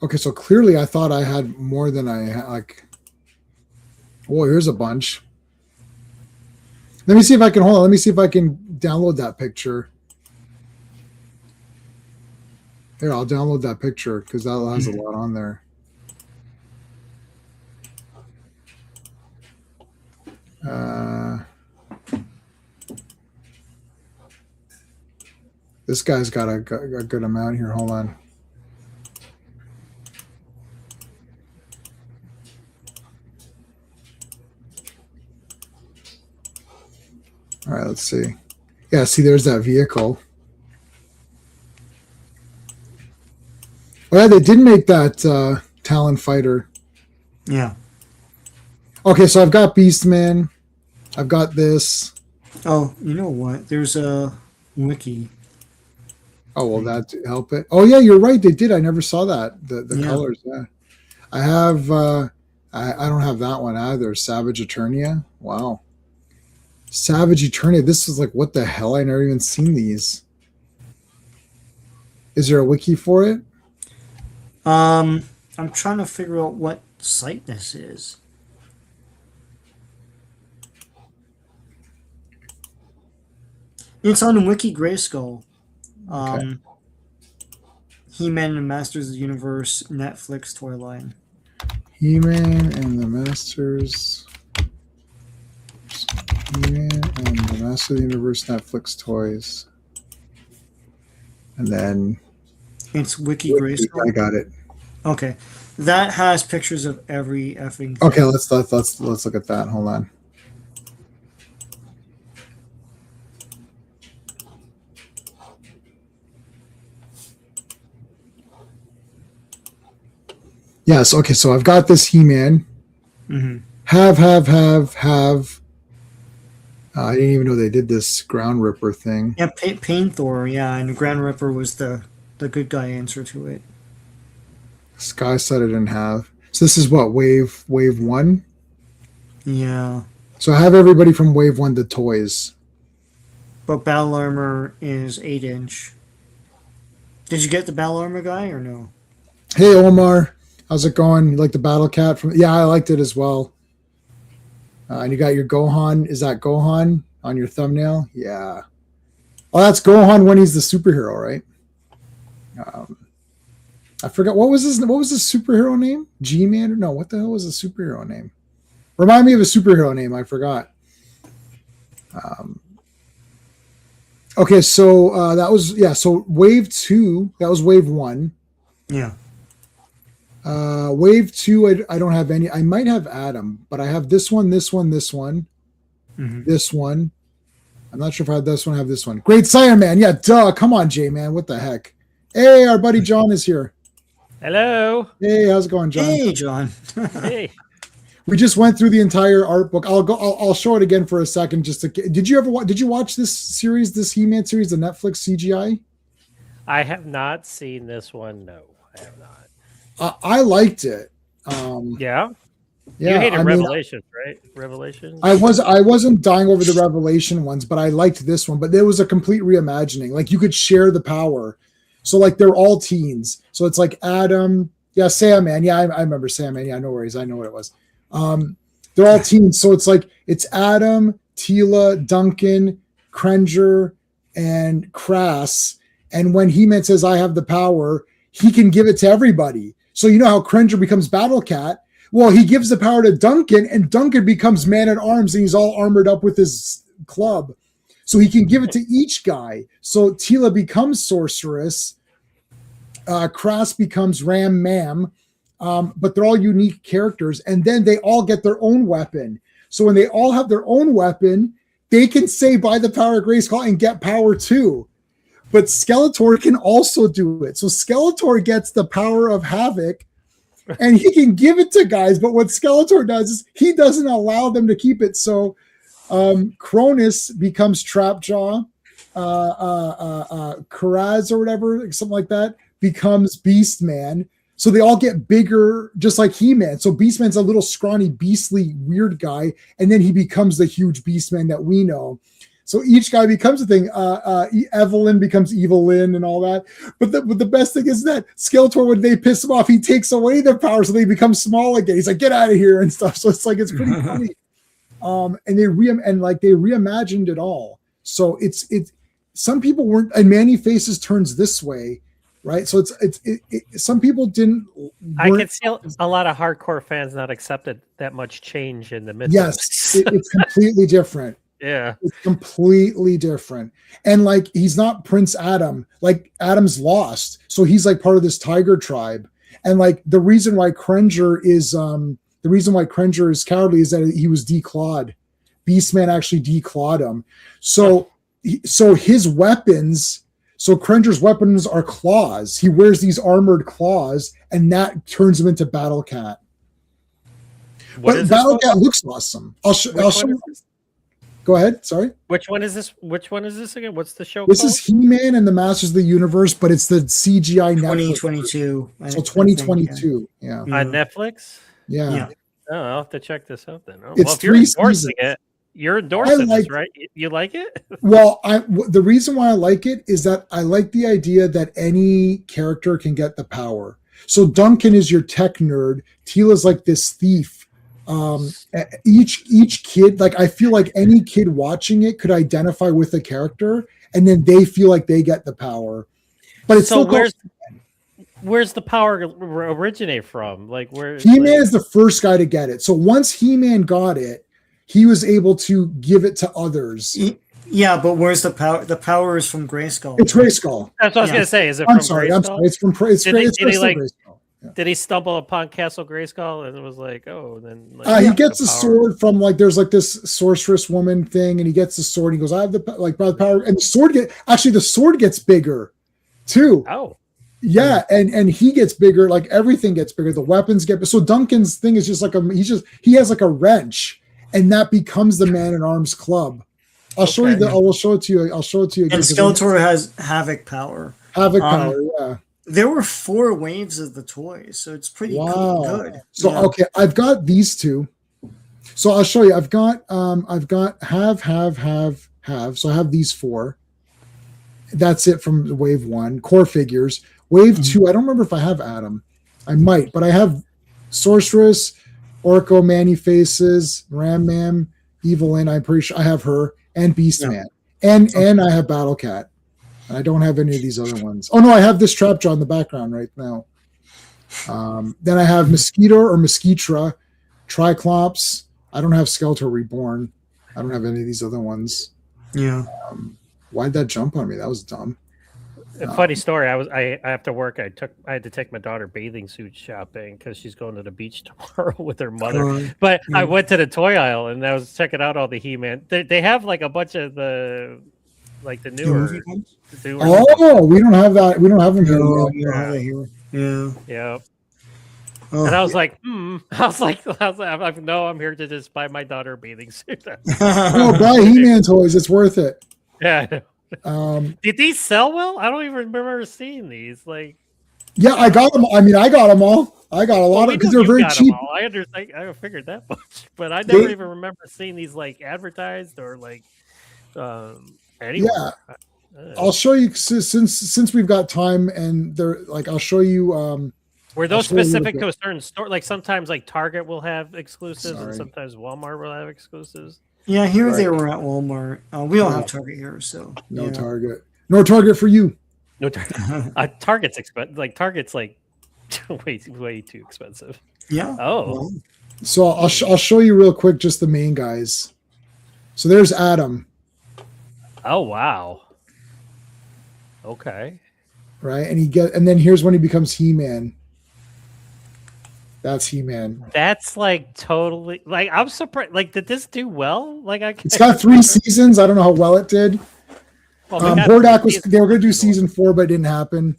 Okay, so clearly I thought I had more than I had. Like, oh, here's a bunch. Let me see if I can hold on. Let me see if I can download that picture. Here, I'll download that picture because that has a lot on there. This guy's got a good amount here. Hold on. All right, let's see. Yeah, see, there's that vehicle. Oh, yeah, they did make that Talon Fighter. Yeah. Okay, so I've got Beastman. I've got this. Oh, you know what? There's a wiki. Oh, will that help it? Oh, yeah, you're right. They did. I never saw that. The Yeah. colors, yeah. I have, I don't have that one either. Savage Eternia. Wow. Savage Eternia. This is like, what the hell? I never even seen these. Is there a wiki for it? I'm trying to figure out what site this is. It's on Wiki Grayskull. Okay. He-Man and Masters of the Universe Netflix toy line. He-Man and the Masters. He-Man and the Master of the Universe Netflix toys. And then It's Wiki Grayskull. I got it. Okay, that has pictures of every effing thing. Okay, let's look at that. Hold on. Yes. Okay. So I've got this He-Man. Mm-hmm. Have. I didn't even know they did this Ground Ripper thing. Yeah, Pain Thor. Yeah, and Grand Ripper was the good guy answer to it. Sky said I didn't have. So this is what wave 1. Yeah, So I have everybody from wave 1 to toys. but Battle Armor is 8-inch. Did you get the Battle Armor guy or no? Hey Omar, how's it going? You like the Battle Cat from? Yeah, I liked it as well. And you got your Gohan. Is that Gohan on your thumbnail? Yeah. Oh, that's Gohan when he's the superhero, right? I forgot what was his superhero name? G-Man? No, what the hell was the superhero name? Remind me of a superhero name. I forgot. Okay, so that was So wave 2, that was wave 1. Yeah. Wave 2, I don't have any. I might have Adam, but I have this one, this one, this one, this one. I'm not sure if I have this one. I have this one. Great Sire Man. Yeah, duh. Come on, J-Man. What the heck? Hey, our buddy John is here. Hello. Hey, how's it going, John? Hey, John. Hey. We just went through the entire art book. I'll show it again for a second. Did you watch this series, this He-Man series, the Netflix CGI? I have not seen this one. No, I have not. I liked it. Yeah. Yeah, You hated Revelations, right? Revelations. I wasn't dying over the Revelation ones, but I liked this one. But there was a complete reimagining. Like you could share the power. So like they're all teens. So it's like Adam. Yeah, Sandman. Yeah, I remember Sandman. Yeah, no worries. I know what it was. They're all teens. So it's like it's Adam, Tila, Duncan, Krenger, and Crass. And when He-Man says, I have the power, he can give it to everybody. So you know how Krenger becomes Battle Cat? Well, he gives the power to Duncan, and Duncan becomes Man-at-Arms, and he's all armored up with his club. So he can give it to each guy. So Tila becomes Sorceress. Crass becomes Ram Mam. But they're all unique characters. And then they all get their own weapon. So when they all have their own weapon, they can say, by the power of Grayskull, and get power too. But Skeletor can also do it. So Skeletor gets the power of Havoc, and he can give it to guys. But what Skeletor does is he doesn't allow them to keep it. So Cronus becomes Trapjaw. Karaz or whatever, something like that, becomes Beastman. So they all get bigger, just like He-Man. So Beastman's a little scrawny, beastly, weird guy, and then he becomes the huge Beastman that we know. So each guy becomes a thing. Evelyn becomes Evil Lyn and all that. But the best thing is that Skeletor, when they piss him off, he takes away their power, so they become small again. He's like, "Get out of here" and stuff. So it's like it's pretty funny. And they reimagined it all. So it's some people weren't, and Manny Faces turns this way, right? So it's some people didn't. I could see a lot of hardcore fans not accepted that much change in the mythos. Yes, it's completely different. Yeah, it's completely different. And like he's not Prince Adam. Like Adam's lost, so he's like part of this tiger tribe. And like the reason why Krenger is cowardly is that he was declawed. Beastman actually declawed him. So his weapons. So Krenger's weapons are claws. He wears these armored claws, and that turns him into Battle Cat. But Battle Cat looks awesome. I'll show you. Go ahead. Sorry. Which one is this? Which one is this again? What's the show This called? is He-Man and the Masters of the Universe, but it's the CGI 2022. So 2022. Yeah. On Netflix? Yeah. Oh, I'll have to check this out then. Oh, It's well, if you're 3 endorsing seasons. it, you're endorsing this, right? You like it? Well, the reason why I like it is that I like the idea that any character can get the power. So Duncan is your tech nerd. Tila's like this thief. Each kid, like I feel like any kid watching it could identify with the character, and then they feel like they get the power. But it's so still where's the power originate from? Like where He-Man is the first guy to get it. So once He-Man got it, he was able to give it to others. Yeah, but where's the power? The power is from Grayskull. It's Grayskull. That's what I was gonna say. Is it I'm from sorry. Grayskull? It's from Grayskull. Yeah. Did he stumble upon Castle Grayskull and it was like, oh, then like, he gets a sword from like there's like this sorceress woman thing, and he gets the sword. He goes, I have the power, and the sword gets bigger too. Oh, Yeah, and he gets bigger, like everything gets bigger. The weapons get so Duncan's thing is just like he has like a wrench, and that becomes the Man-at-Arms club. I'll show you I will show it to you. I'll show it to you again. And Skeletor has Havoc power. Havoc power, yeah. There were 4 waves of the toys, so it's pretty cool, good. So okay, I've got these two. So I'll show you. I've got have. So I have these 4. That's it from wave 1. Core figures. Wave 2, I don't remember if I have Adam. I might, but I have Sorceress, Orko, Manny Faces, Ram Man, Evelyn, I'm pretty sure I have her, and Beastman. And I have Battle Cat. And I don't have any of these other ones. Oh no, I have this Trapjaw in the background right now. Then I have Mosquito or Mosquitra, Triclops. I don't have Skeletor Reborn. I don't have any of these other ones. Yeah. Why'd that jump on me? That was dumb. A funny story. I after work I had to take my daughter bathing suit shopping because she's going to the beach tomorrow with her mother. But I went to the toy aisle and I was checking out all the He-Man. They have like a bunch of the newer. Oh, we don't have that. We don't have them here. Yeah. Oh, and I was like, no, I'm here to just buy my daughter a bathing suit. No, buy He-Man toys. It's worth it. Yeah. Did these sell well? I don't even remember seeing these. Like, yeah, I got them. I mean, I got them all. I got a lot of because they're very cheap. I understand. I figured that much, but I never even remember seeing these like advertised or like anywhere. Yeah, I'll show you since we've got time, and they're like I'll show you. Were those specific to a certain store? Like sometimes like Target will have exclusives, and sometimes Walmart will have exclusives. Yeah, here they were at Walmart. We don't have Target here, so no Target. No Target for you. No Target. Target's expensive. Like Target's like way too expensive. Yeah. Oh. Well. So I'll show you real quick just the main guys. So there's Adam. Oh wow. Okay. Right, and then here's when he becomes He-Man. That's He-Man. That's like totally like I'm surprised. Like, did this do well? Like, it's got 3 seasons. I don't know how well it did. Well, Hordak they were going to do season 4, but it didn't happen.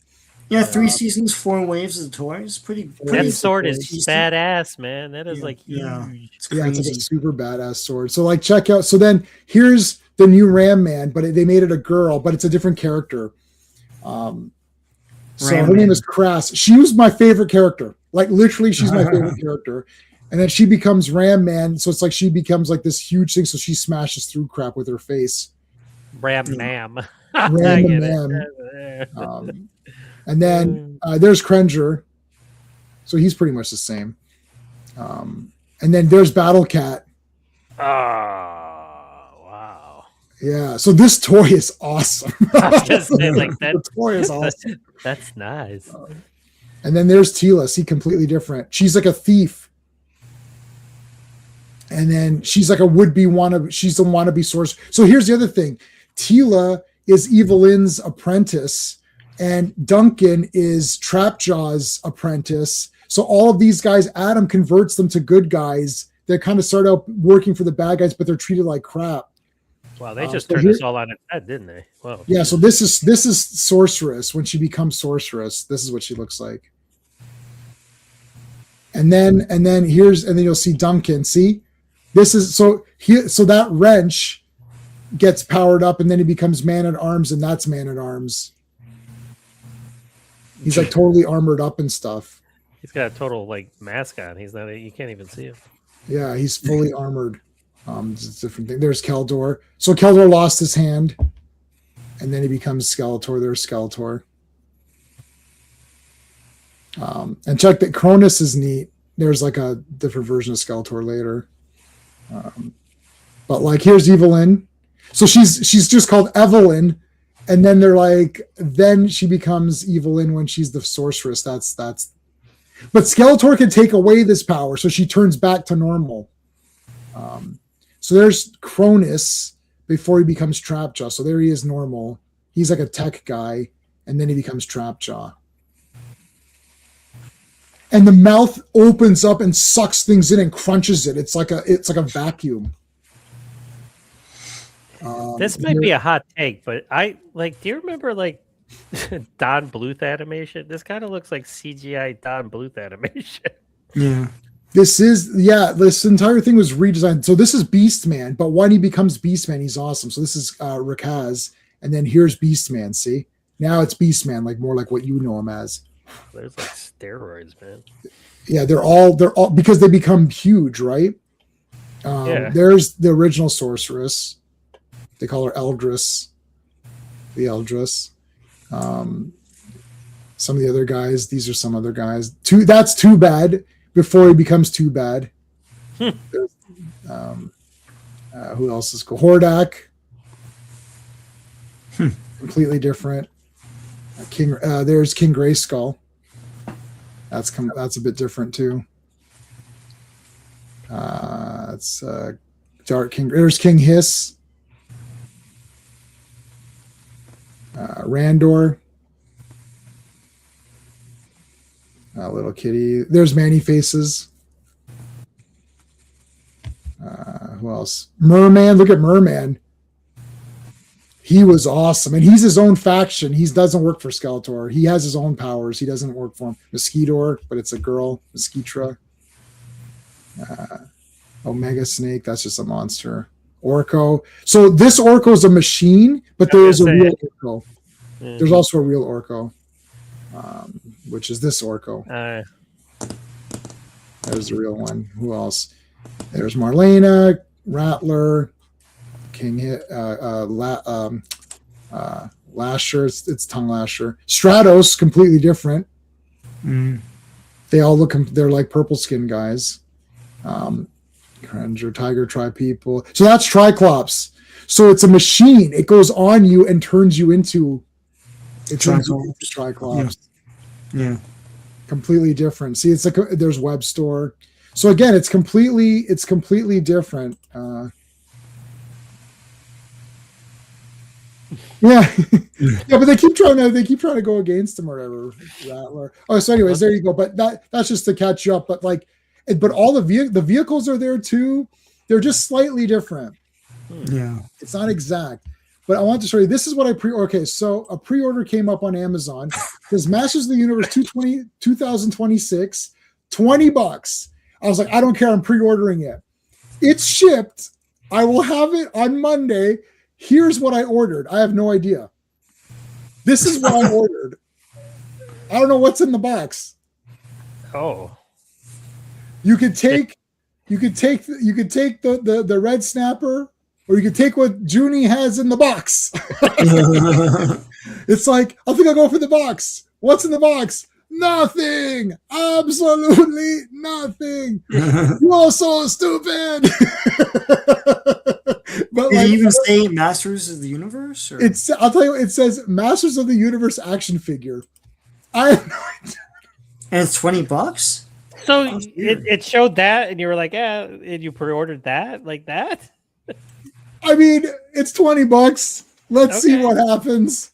Yeah, 3 seasons, 4 waves of toys. Pretty. That sword is badass, man. That is like huge. Yeah, it's like a super badass sword. So like, check out. So then here's the new Ram Man, but they made it a girl, but it's a different character. So her name is Crass. She was my favorite character. Like literally, she's my favorite character. And then she becomes Ram Man. So it's like she becomes like this huge thing. So she smashes through crap with her face. Ram Mam. And then there's Krenger. So he's pretty much the same. And then there's Battle Cat. Oh, wow. Yeah. So this toy is awesome. The toy is awesome. That's nice. And then there's Tila. See, completely different. She's like a thief. And then she's like a would-be she's a wannabe source. So here's the other thing. Tila is Evelyn's apprentice, and Duncan is Trapjaw's apprentice. So all of these guys, Adam converts them to good guys. They kind of start out working for the bad guys, but they're treated like crap. Wow, they just turned this all on its head, didn't they? Wow. Yeah, so this is Sorceress. When she becomes Sorceress, this is what she looks like. And then you'll see Duncan. See, this is so that wrench gets powered up, and then he becomes Man-at-Arms, and that's Man-at-Arms. He's like totally armored up and stuff. He's got a total like mask on. He's not. You can't even see him. Yeah, he's fully armored. It's a different thing. There's Keldor. So Keldor lost his hand, and then he becomes Skeletor. There's Skeletor. And check that Cronus is neat. There's like a different version of Skeletor later. But like here's Evelyn. So she's just called Evelyn, and then then she becomes Evelyn when she's the sorceress. That's but Skeletor can take away this power, so she turns back to normal. So there's Cronus before he becomes Trapjaw. So there he is normal. He's like a tech guy, and then he becomes Trapjaw. And the mouth opens up and sucks things in and crunches it. It's like a vacuum. This might be a hot take, but do you remember like Don Bluth animation. This kind of looks like CGI Don Bluth animation. Yeah. This entire thing was redesigned. So this is Beastman, but when he becomes Beastman, he's awesome. So this is Rakaz, and then here's Beastman. See, now it's Beastman, like more like what you know him as. There's like steroids, man. Yeah, they're all because they become huge, right? There's the original sorceress. They call her Eldris. The Eldris. Some of the other guys. These are some other guys. That's Too Bad before he becomes Too Bad. Who else is cool? Hordak. Completely different. There's King Grayskull. That's a bit different too. It's Dark King. There's King Hiss. Randor. Little kitty. There's Manny Faces. Who else? Merman. Look at Merman. He was awesome. And he's his own faction. He doesn't work for Skeletor. He has his own powers. He doesn't work for him. Mosquitor, but it's a girl. Mosquitra. Omega Snake. That's just a monster. Orko. So this Orko is a machine, but there is a real Orko. Mm-hmm. There's also a real Orko, which is this Orko. There's the real one. Who else? There's Marlena, Rattler, King Lasher. It's Tongue Lasher. Stratos, completely different. They all look. They're like purple skin guys. Ranger, Tiger, Tri-People. So that's Triclops. So it's a machine. It goes on you and turns you into Triclops. Yeah. Completely different. See, it's like there's Web Store. So again, it's completely different. Yeah, but they keep trying to go against him or whatever. Rattler. Oh, so anyways, there you go. But that's just to catch you up. But all the vehicles are there too. They're just slightly different. Yeah, it's not exact. But I want to show you. This is what I Okay, so a pre-order came up on Amazon. There's Masters of the Universe 2026, $20. I was like, I don't care. I'm pre-ordering it. It's shipped. I will have it on Monday. Here's what I ordered. I have no idea. This is what I ordered. I don't know what's in the box. Oh. You could take the red snapper, or you could take what Junie has in the box. It's like, I think I'll go for the box. What's in the box? Nothing. Absolutely nothing. You're so stupid. But did it even say Masters of the Universe? Or? I'll tell you, it says Masters of the Universe action figure. I have no idea. And it's $20. So it showed that, and you were like, "Yeah," and you pre-ordered that like that. I mean, it's $20. Let's see what happens.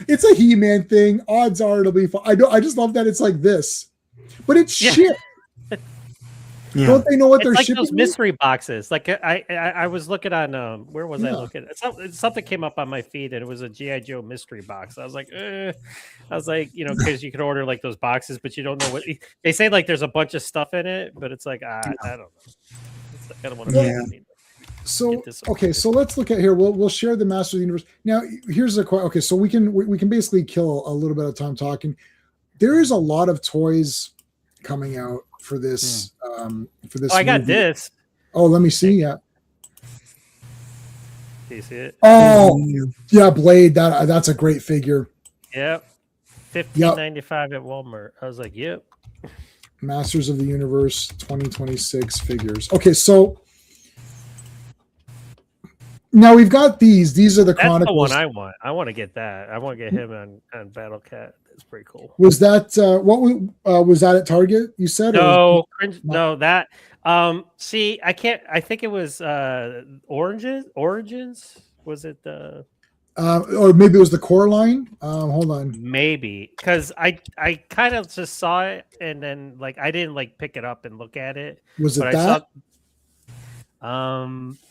It's a He-Man thing. Odds are it'll be fun. I just love that it's like this, but it's shit. Yeah. Don't they know what they're like shipping? Those mystery boxes. Like I was looking on where was I looking? Something came up on my feed, and it was a G.I. Joe mystery box. I was like, because you can order like those boxes, but you don't know what they say. Like there's a bunch of stuff in it, but it's like I don't know. It's like, I don't want to. So okay, so let's look at here. We'll share the Master of the Universe. Now here's a question. Okay, so we can basically kill a little bit of time talking. There is a lot of toys coming out for this. For this, I got this. Oh, let me see. Yeah. Do you see it? Oh, yeah, Blade. That's a great figure. Yep. $15.95 at Walmart. I was like, yep. Masters of the Universe 2026 figures. Okay, so now we've got these. These are the Chronicles. That's the one I want. I want to get that. I want to get him on Battle Cat. That's pretty cool. Was that was that at Target? You said no, no that. See, I can't. I think it was Origins. Was it the? Or maybe it was the core line. Hold on. Maybe because I kind of just saw it and then like I didn't like pick it up and look at it. Was it that?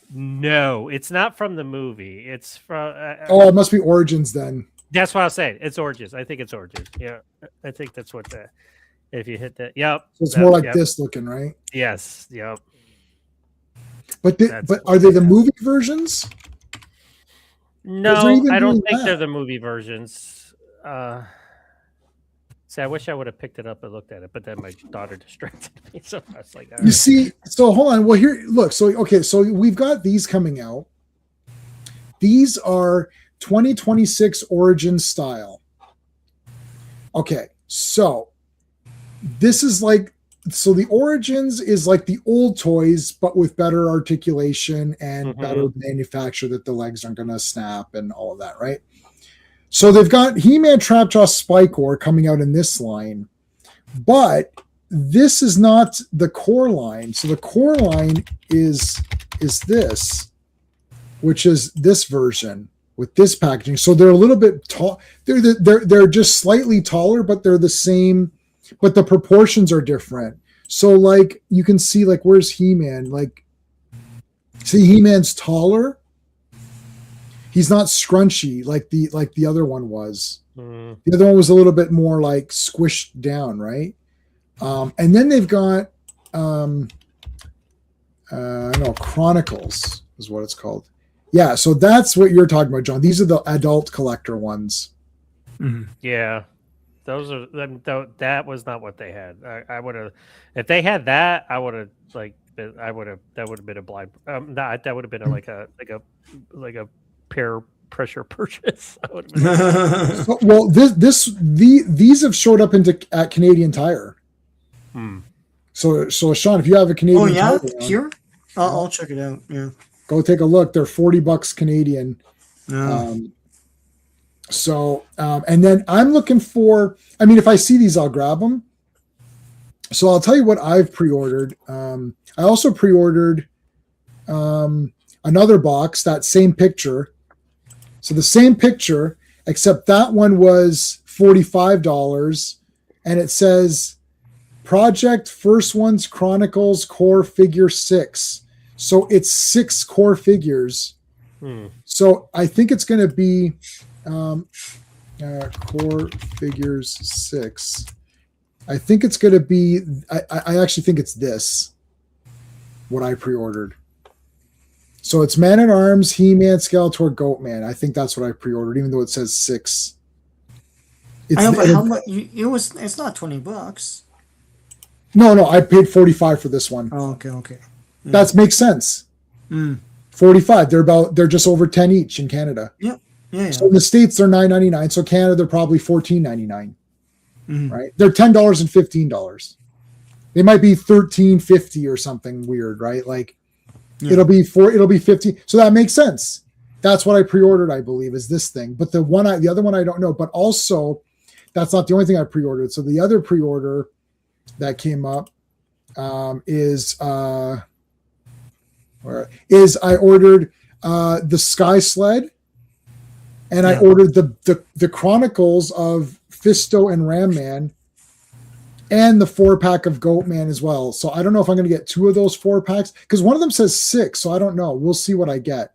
No, it's not from the movie. It's from. Oh, it must be Origins then. That's what I was saying. It's oranges. I think it's oranges. Yeah, I think that's what the. If you hit that, yep. So it's more like this looking, right? Yes. Yep. But are they the movie versions? No, I don't think they're the movie versions. See, I wish I would have picked it up and looked at it, but then my daughter distracted me. So I was like, all You right. see, so hold on. Well, here, look. So okay, so we've got these coming out. These are 2026 Origin style. Okay, so this is like, so the Origins is like the old toys, but with better articulation and better manufacture, that the legs aren't going to snap and all of that, right? So they've got He-Man Trapjaw Spike-Or coming out in this line, but this is not the core line. So the core line is this, which is this version with this packaging. So they're a little bit tall. They're just slightly taller, but they're the same, but the proportions are different. So like you can see, like, where's He-Man? Like, see, He-Man's taller. He's not scrunchy like the other one was. The other one was a little bit more like squished down, right? And then they've got Chronicles is what it's called. Yeah, so that's what you're talking about, John. These are the adult collector ones. Yeah, those are them. That was not what they had. I would have, if they had that, I would have that would have been a blind. That would have been like a peer pressure purchase. Well, these have showed up at Canadian Tire. So Sean, if you have a Canadian, Tire here, I'll check it out. Yeah, go take a look. They're $40 Canadian. And then I'm looking for. I mean, if I see these, I'll grab them. So I'll tell you what I've pre-ordered. I also pre-ordered another box, that same picture. So the same picture, except that one was $45, and it says Project First Ones Chronicles Core Figure 6. So it's 6 core figures. So I think it's going to be Core Figures 6. I think it's going to be, I actually think it's this, what I pre-ordered. So it's Man-at-Arms, He-Man, Skeletor, Goatman. I think that's what I pre-ordered, even though it says 6. I know, but how much? It's not $20. No, I paid $45 for this one. Oh, okay. Yeah. That makes sense. $45. They're just over 10 each in Canada. Yeah. So in the States they're $9.99. So Canada they're probably $14.99. Right? They're $10 and $15. They might be $13.50 or something weird, right? Like. Yeah. It'll be 50. So that makes sense. That's what I pre-ordered, I believe, is this thing. But the other one I don't know. But also, that's not the only thing I pre-ordered. So the other pre-order that came up is I ordered the Sky Sled, and I ordered the Chronicles of Fisto and Ram Man, and the 4-pack of Goatman as well. So I don't know if I'm going to get 2 of those 4-packs, because one of them says 6. So I don't know. We'll see what I get.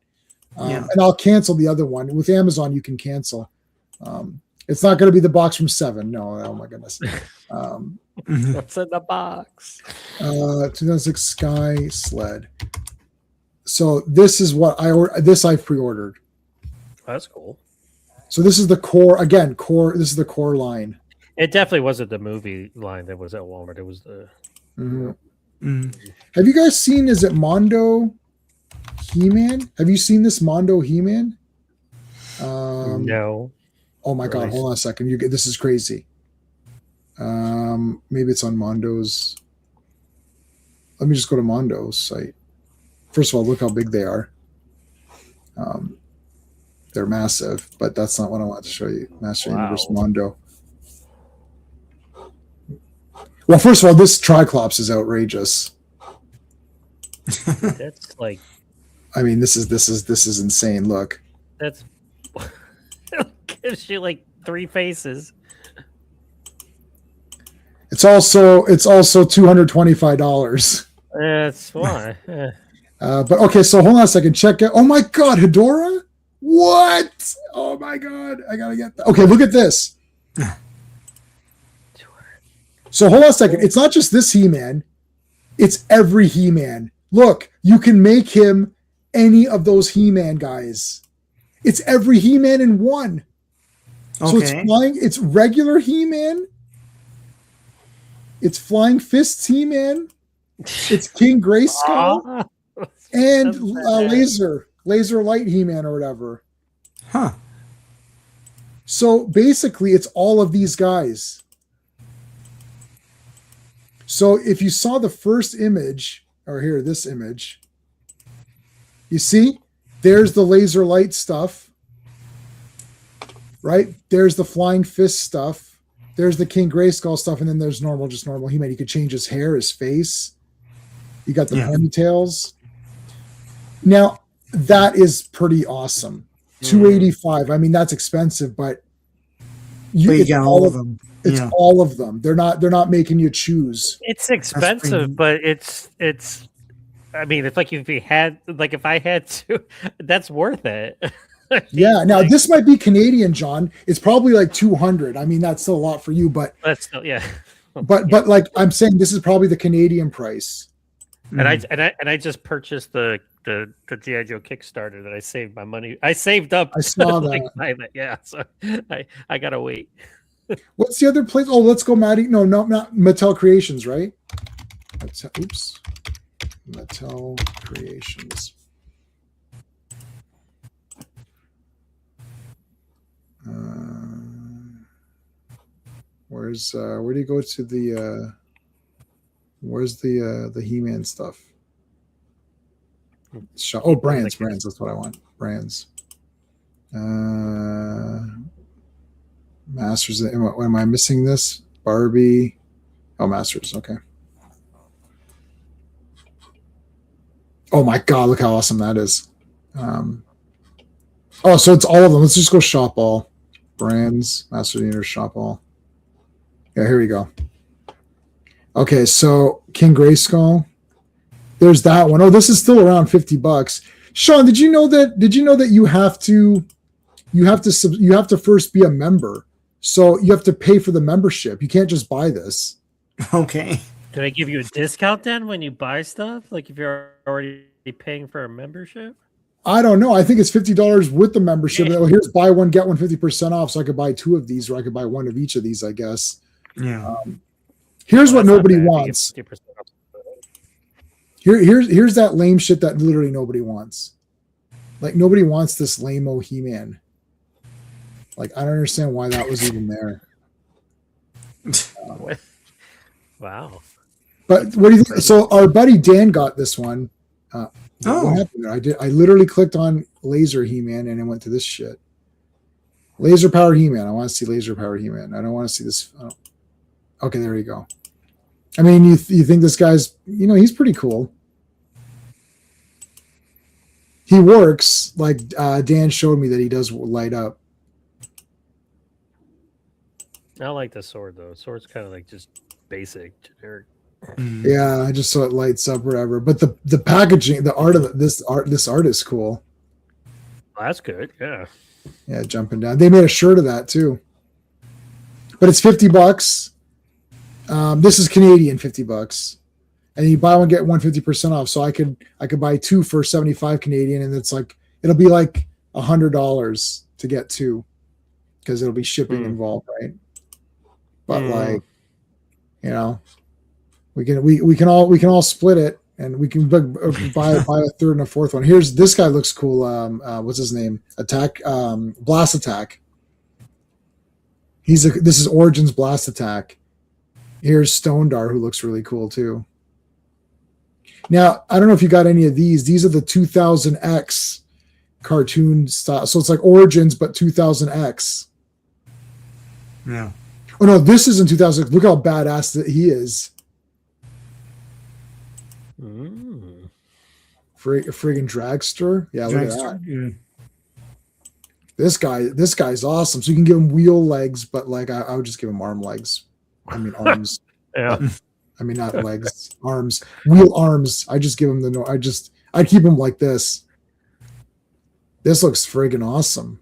And I'll cancel the other one. With Amazon, you can cancel. It's not going to be the box from 7. No, oh my goodness. What's in the box? 2006 Sky Sled. So this is what I've pre-ordered. That's cool. So this is the core. Again, core. This is the core line. It definitely wasn't the movie line that was at Walmart. It was the. Have you guys seen? Is it Mondo He-Man? Have you seen this Mondo He-Man? No. Oh my God! Hold on a second. This is crazy. Maybe it's on Mondo's. Let me just go to Mondo's site. First of all, look how big they are. They're massive, but that's not what I want to show you. Master Universe Mondo. Well, first of all, this Triclops is outrageous. That's like. I mean, this is insane. Look. That's. Gives you like 3 faces. It's also $225. That's why. But okay, so hold on a second. Check out. Oh my God, Hedora! What? Oh my god! I gotta get that. Okay, look at this. So hold on a second. It's not just this He-Man. It's every He-Man. Look, you can make him any of those He-Man guys. It's every He-Man in one. So it's flying. It's regular He-Man. It's Flying Fists He-Man. It's King Grayskull and Laser Light He-Man or whatever. Huh. So basically, it's all of these guys. So if you saw the first image, or here, this image, you see, there's the laser light stuff, right? There's the Flying Fist stuff. There's the King Grayskull stuff, and then there's just normal He-Man. You could change his hair, his face. You got the ponytails. Now, that is pretty awesome. $285. I mean, that's expensive, but you got all of them. It's all of them. They're not making you choose. It's expensive, but it's. I mean, it's like if I had to, that's worth it. Yeah. Now this might be Canadian, John. It's probably like 200. I mean, that's still a lot for you, but that's still But like I'm saying, this is probably the Canadian price. And I just purchased the G.I. Joe Kickstarter that I saved my money. I saved up. I saw that. Yeah. So I gotta wait. What's the other place? Oh, let's go, Maddie. No, not Mattel Creations, right? Oops. Mattel Creations. Where do you go to the where's the He-Man stuff? Oh, brands. That's what I want. Brands. Masters. Am I missing this? Barbie. Oh, Masters. Okay. Oh my God! Look how awesome that is. Oh, so it's all of them. Let's just go shop all. Brands. Masters of the Universe. Shop all. Yeah, here we go. Okay, so King Grayskull. There's that one. Oh, this is still around $50. Sean, did you know that you have to first be a member? So you have to pay for the membership. You can't just buy this. Okay. Do they give you a discount then when you buy stuff? Like if you're already paying for a membership? I don't know. I think it's $50 with the membership. Oh, here's buy one, get one 50% off. So I could buy two of these, or I could buy one of each of these, I guess. Yeah. Here's what nobody wants. Here's that lame shit that literally nobody wants. Like nobody wants this lame-o He-Man. Like I don't understand why that was even there. Wow. But what do you think? So our buddy Dan got this one. What happened there? I literally clicked on Laser He-Man and it went to this shit. Laser Power He-Man. I want to see Laser Power He-Man. I don't want to see this. Okay, there you go. I mean, you think this guy's, he's pretty cool. He works like Dan showed me that he does light up. I like the sword though. Sword's kind of like just basic, generic. Yeah, I just saw it lights up wherever. But the packaging, the art of this art is cool. Well, that's good. Yeah. Yeah, jumping down. They made a shirt of that too. But it's $50. This is Canadian $50. And you buy one get one 50% off. So I could buy two for 75 Canadian, and it'll be like $100 to get two because it'll be shipping involved, right? But we can all split it, and we can buy a third and a fourth one. Here's this guy looks cool. What's his name? Blast Attack. This is Origins Blast Attack. Here's Stondar, who looks really cool too. Now, I don't know if you got any of these. These are the 2000X cartoon style. So it's like Origins, but 2000X. Yeah. Oh no, this isn't 2000. Look how badass that he is. Friggin' dragster. Yeah, look at that. Yeah. This guy's awesome. So you can give him wheel legs, but like I would just give him arm legs. I mean arms. Yeah. I mean not legs, arms. Wheel arms. I just give him I'd keep him like this. This looks friggin' awesome.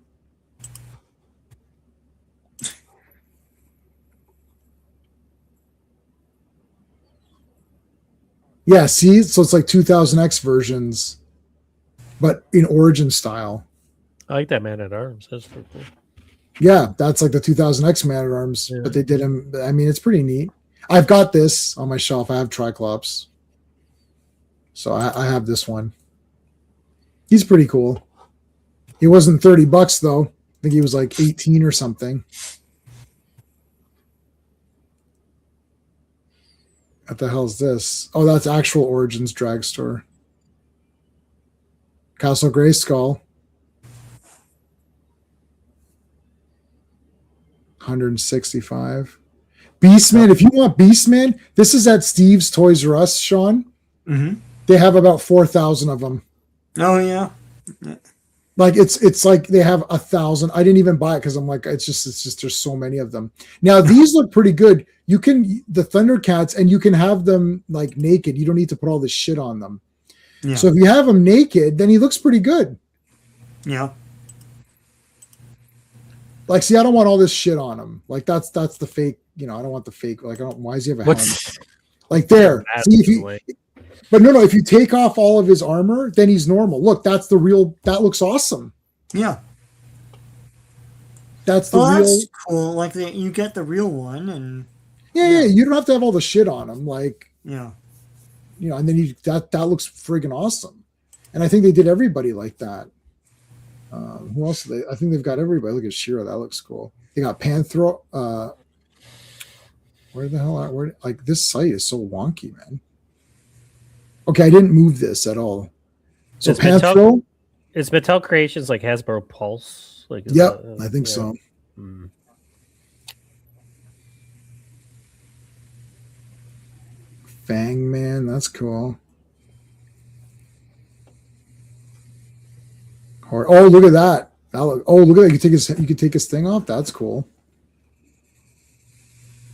Yeah, see, so it's like 2000X versions, but in Origin style. I like that Man at Arms. That's pretty cool. Yeah, that's like the 2000X Man at Arms, Yeah. but they did him. I mean, it's pretty neat. I've got this on my shelf. I have Triclops, so I have this one. He's pretty cool. He wasn't $30 though. I think he was like 18 or something. What the hell is this? Oh, that's actual Origins Dragstore. Castle Grayskull. 165. Beastman. If you want Beastman, this is at Steve's Toys R Us, Sean. Mm-hmm. They have about 4,000 of them. Oh yeah. Like it's like they have 1,000. I didn't even buy it because I'm like, it's just there's so many of them. Now these look pretty good. You can the Thundercats, and you can have them like naked. You don't need to put all this shit on them. Yeah. So if you have him naked, then he looks pretty good. Yeah. Like, see, I don't want all this shit on him. Like that's the fake. You know, I don't want the fake. Like, I don't. Why does he have a helmet? Like there. See if you. But no, if you take off all of his armor, then he's normal. Look, that's the real. That looks awesome. Yeah. That's the Well, real. that's cool. Like you get the real one, and Yeah, you don't have to have all the shit on him. Like, Yeah. you know, and then that looks friggin' awesome. And I think they did everybody like that. Who else? I think they've got everybody. Look at Shira. That looks cool. They got Panthro. Where the hell are? Where? Like this site is so wonky, man. Okay, I didn't move this at all. So It's Panthro. Is Mattel Creations like Hasbro Pulse? Like, Yep, I think so. Hmm. Fang Man, that's cool. Oh, look at that. Oh, look at that. You can take his thing off. That's cool.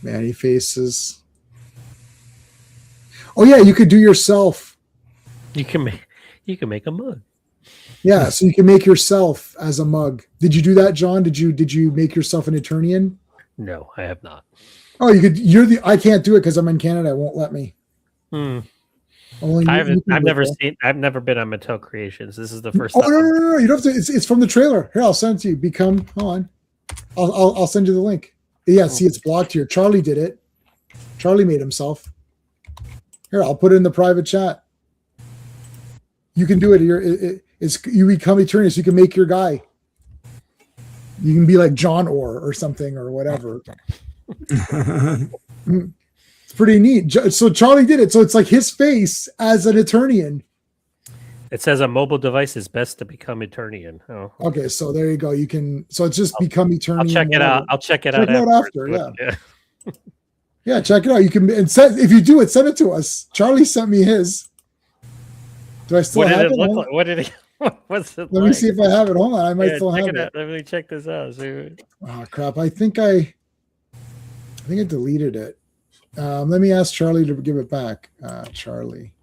Manny faces. Oh yeah, you could do yourself. You can make a mug. Yeah, so you can make yourself as a mug. Did you do that, John? Did you make yourself an Eternian? No, I have not. Oh, I can't do it because I'm in Canada. It won't let me. Only I've never been on Mattel Creations. This is the first Oh time. no. You don't have to. It's from the trailer. Here, I'll send it to you. Hold on. I'll send you the link. Yeah, see, it's blocked here. Charlie did it. Charlie made himself. Here, I'll put it in the private chat. You can do it. You become Eternius. You can make your guy. You can be like John or something or whatever. It's pretty neat. So Charlie did it. So it's like his face as an Eternian. It says a mobile device is best to become Eternian. Oh, Okay, so there you go. You can. So it's just become Eternian. I'll check it out. I'll check it out after. Yeah. Yeah, check it out. You can if you do it, send it to us. Charlie sent me his. Do I still What have did it it? look like? What did it? What's it Let me see if I have it. Hold on, I might still have it. Let me check this out. See. Oh crap! I think I deleted it. Let me ask Charlie to give it back. Charlie.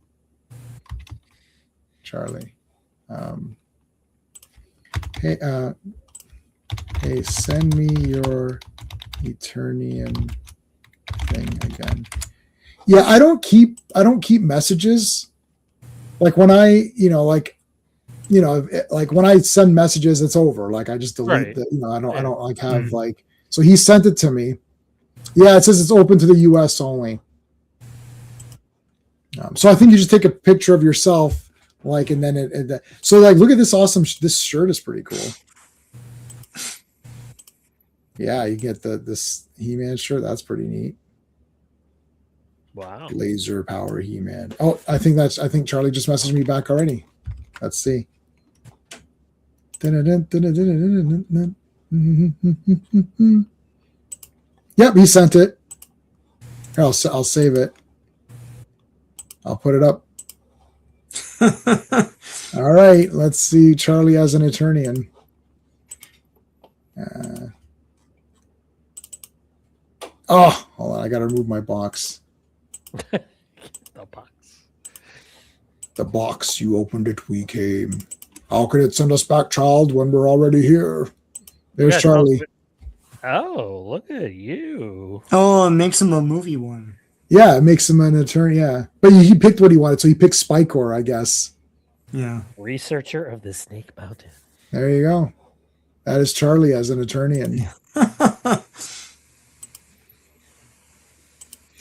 Hey, send me your Eternian thing again. Yeah, I don't keep messages. Like when like when I send messages, it's over. Like I just delete I don't like have like. So he sent it to me. Yeah, it says it's open to the U.S. only. So I think you just take a picture of yourself, like, and then so like, look at this awesome. This shirt is pretty cool. Yeah, you get this He-Man shirt. That's pretty neat. Wow. Laser power He-Man. Oh, I think Charlie just messaged me back already. Let's see. Yep, he sent it. Here, I'll save it. I'll put it up. All right, let's see Charlie as an Eternian. Hold on, I gotta remove my box. The box. The box, you opened it, we came. How could it send us back, child, when we're already here? There's Yeah, Charlie. Oh, look at you. Oh, it makes him a movie one. Yeah, it makes him an attorney. Yeah, but he picked what he wanted, so he picked Spycore, I guess. Yeah. Researcher of the Snake Mountain. There you go. That is Charlie as an attorney. And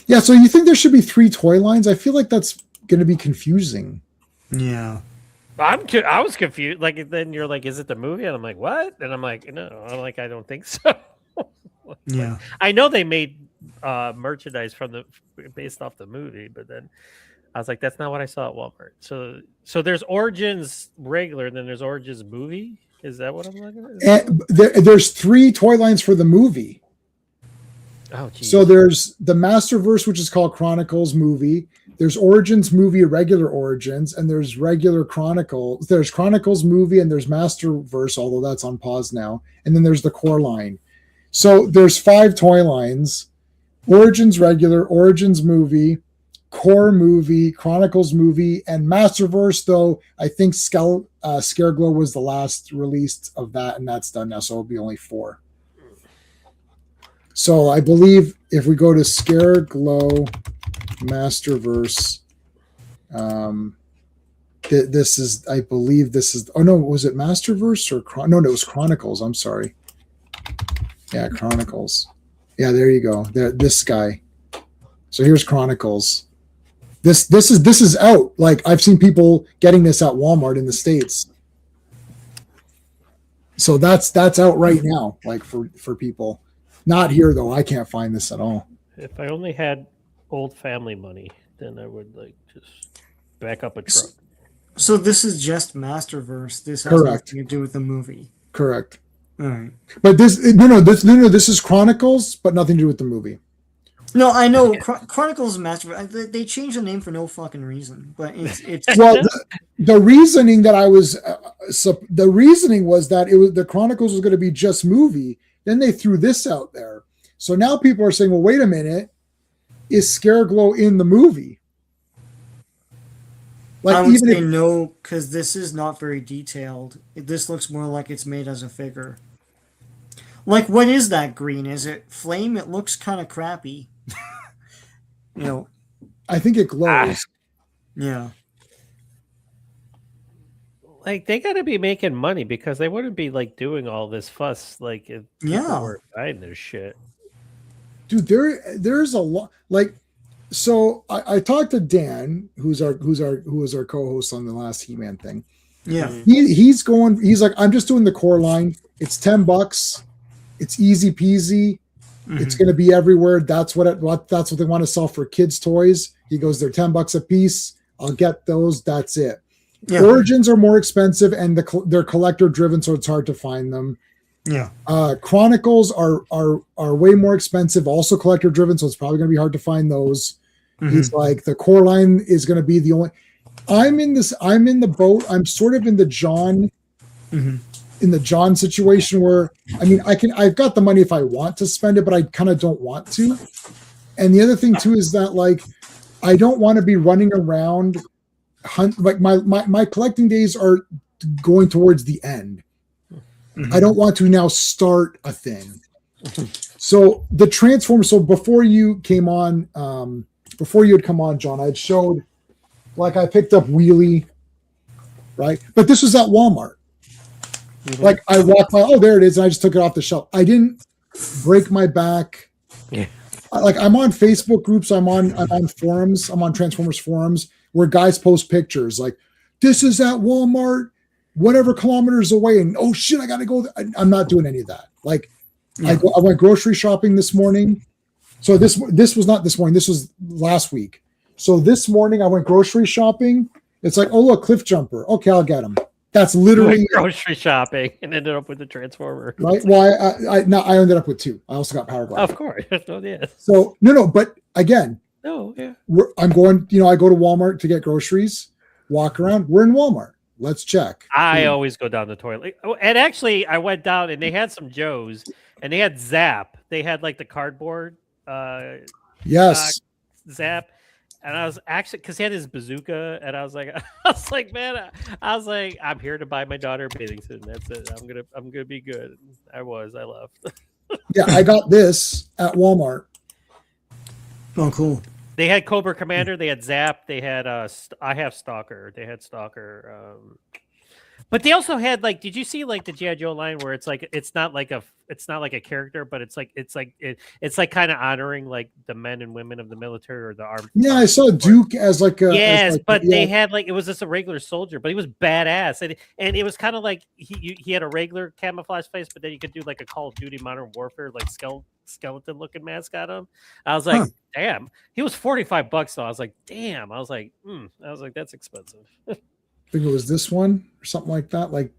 yeah, so you think there should be 3 toy lines? I feel like that's going to be confusing. Yeah. I was confused. Like then you're like, is it the movie? And I'm like, what? And I'm like, no. I'm like, I don't think so. Yeah. I know they made merchandise based off the movie, but then I was like, that's not what I saw at Walmart. So there's Origins regular, and then there's Origins movie. Is that what I'm looking at? And there's 3 toy lines for the movie. Oh, geez. So there's the Masterverse, which is called Chronicles movie. There's Origins movie, regular Origins, and there's regular Chronicles. There's Chronicles movie, and there's Masterverse, although that's on pause now. And then there's the core line. So there's 5 toy lines: Origins regular, Origins movie, core movie, Chronicles movie, and Masterverse. Though I think Scareglow was the last released of that, and that's done now, so it'll be only 4. So I believe if we go to Scareglow Masterverse, this is, I believe this is, oh no, was it Masterverse or no, it was Chronicles. I'm sorry. Yeah, Chronicles. Yeah, there you go. This guy. So here's Chronicles. This is out. Like I've seen people getting this at Walmart in the States. So that's out right now, like for people. Not here though. I can't find this at all. If I only had old family money, then I would like just back up a truck. So this is just Masterverse. This has Correct. nothing to do with the movie. Correct. All right. But this is Chronicles, but nothing to do with the movie. No, I know Chronicles of Masterverse. They changed the name for no fucking reason, but it's Well, the reasoning that I was the reasoning was that it was the Chronicles was going to be just movie. Then they threw this out there. So now people are saying, well, wait a minute, is Scareglow in the movie? I would say no, because this is not very detailed. This looks more like it's made as a figure. Like, what is that green? Is it flame? It looks kind of crappy. You know. I think it glows. Yeah. Like they got to be making money because they wouldn't be like doing all this fuss like if people were buying this shit. Dude, there's a lot. Like, so I talked to Dan, who was our co-host on the last He-Man thing. Yeah. He's like, I'm just doing the core line. It's $10. It's easy peasy. Mm-hmm. It's going to be everywhere. That's what they want to sell for kids' toys. He goes, they're $10 a piece. I'll get those. That's it. Yeah. Origins are more expensive and they're collector driven, so it's hard to find them. Yeah. Chronicles are way more expensive, also collector driven, so it's probably going to be hard to find those. Mm-hmm. He's like, the core line is going to be the only. I'm in the boat. I'm sort of in the John. Mm-hmm. In the John situation where, I mean, I've got the money if I want to spend it, but I kind of don't want to. And the other thing too is that like, I don't want to be running around like my collecting days are going towards the end. Mm-hmm. I don't want to now start a thing. So the Transformers. So before you came on, before you had come on, John, I'd showed, like I picked up Wheelie, right? But this was at Walmart. Mm-hmm. Like I walked by, oh, there it is, and I just took it off the shelf. I didn't break my back. Yeah. Like I'm on Facebook groups, I'm on forums, I'm on Transformers forums where guys post pictures like, this is at Walmart, whatever kilometers away, and oh shit, I gotta go. I'm not doing any of that. Like, yeah. I went grocery shopping this morning. So this was not this morning. This was last week. So this morning I went grocery shopping. It's like, oh look, Cliff Jumper. Okay, I'll get him. That's literally grocery shopping and ended up with the Transformer. Right. Well, I ended up with 2. I also got Power Glide. Of course. Oh, yeah. So no, but again, no, yeah. I'm going. I go to Walmart to get groceries. Walk around. We're in Walmart. Let's check. I always go down the toilet. And actually, I went down and they had some Joes and they had Zap. They had like the cardboard. Yes. Zap. And I was actually because he had his bazooka, and I was like, man, I was like, I'm here to buy my daughter a bathing suit, and that's it. I'm gonna be good. I left. Yeah, I got this at Walmart. Oh, cool. They had Cobra Commander, they had Zap, they had I have Stalker, they had Stalker. But they also had like, did you see like the GI Joe line where it's like it's not like a character, but it's like kind of honoring like the men and women of the military or the armed. Yeah, I saw Duke as like a Yes, as like, but yeah. they had like it was just a regular soldier, but he was badass, and it was kind of like he had a regular camouflage face, but then you could do like a Call of Duty Modern Warfare like skeleton looking mask on him. I was like, damn, he was $45 though. I was like, damn, I was like, that's expensive. I think it was this one or something like that. Like,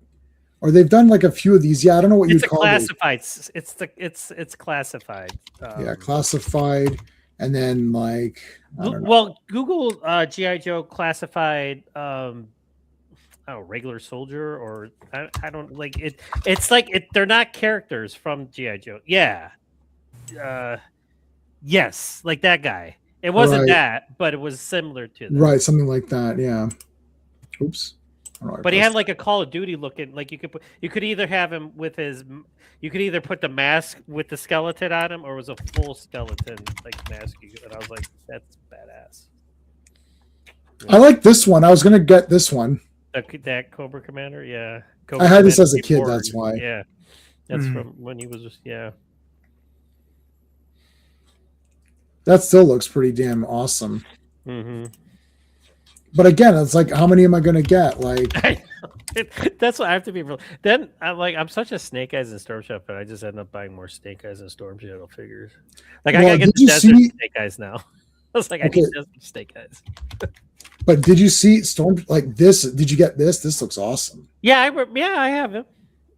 or they've done like a few of these. Yeah, I don't know what you'd call it. It's classified. Yeah, classified, and then like well, Google GI Joe classified. Regular soldier, or I don't like it. It's like they're not characters from GI Joe. Yeah, yes, like that guy. It wasn't that, but it was similar to that. Right, something like that. Yeah. Oops. But he had like a Call of Duty looking, like you could either have him with you could either put the mask with the skeleton on him, or it was a full skeleton like mask. And I was like, that's badass. I like this one. I was gonna get this one. That Cobra Commander, yeah. I had this as a kid. That's why. Yeah, that's from when he was just That still looks pretty damn awesome. Mm-hmm. But again, it's like, how many am I going to get? Like, that's what I have to be real. Then I'm such a Snake Eyes and Storm Shadow, but I just end up buying more Snake Eyes and Storm Shadow figures. Like, well, I gotta get the Desert Snake Eyes now. I was like, I need Desert Snake Eyes. But did you see Storm like this? Did you get this? This looks awesome. Yeah, I have him.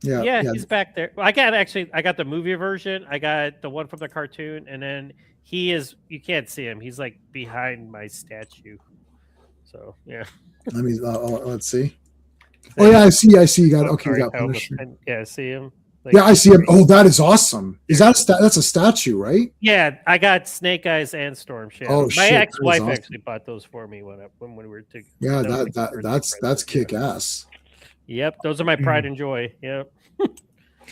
Yeah, he's back there. I got the movie version. I got the one from the cartoon, and then you can't see him. He's like behind my statue. So yeah. Let's see. Oh yeah, I see. You got You got Punisher. Yeah, I see him. Like, yeah, I see him. Oh, that is awesome. Is that that's a statue, right? Yeah, I got Snake Eyes and Storm Shadow. Oh, my ex-wife actually bought those for me when we were together. Yeah, that's kick ass. Yep, those are my pride and joy. Yep.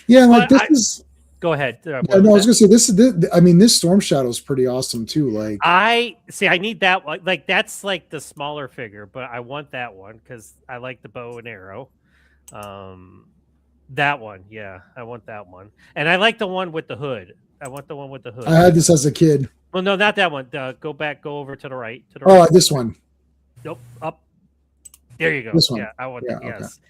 Yeah, like this is. Go ahead. No, I was gonna say this is. This Storm Shadow is pretty awesome too. Like I need that one. Like that's like the smaller figure, but I want that one because I like the bow and arrow. That one, yeah, I want that one, and I like the one with the hood. I want the one with the hood. I had this as a kid. Well, no, not that one. Go over to the right. Oh, this one. Nope, up. There you go. This one. Yeah, I want that. Yes,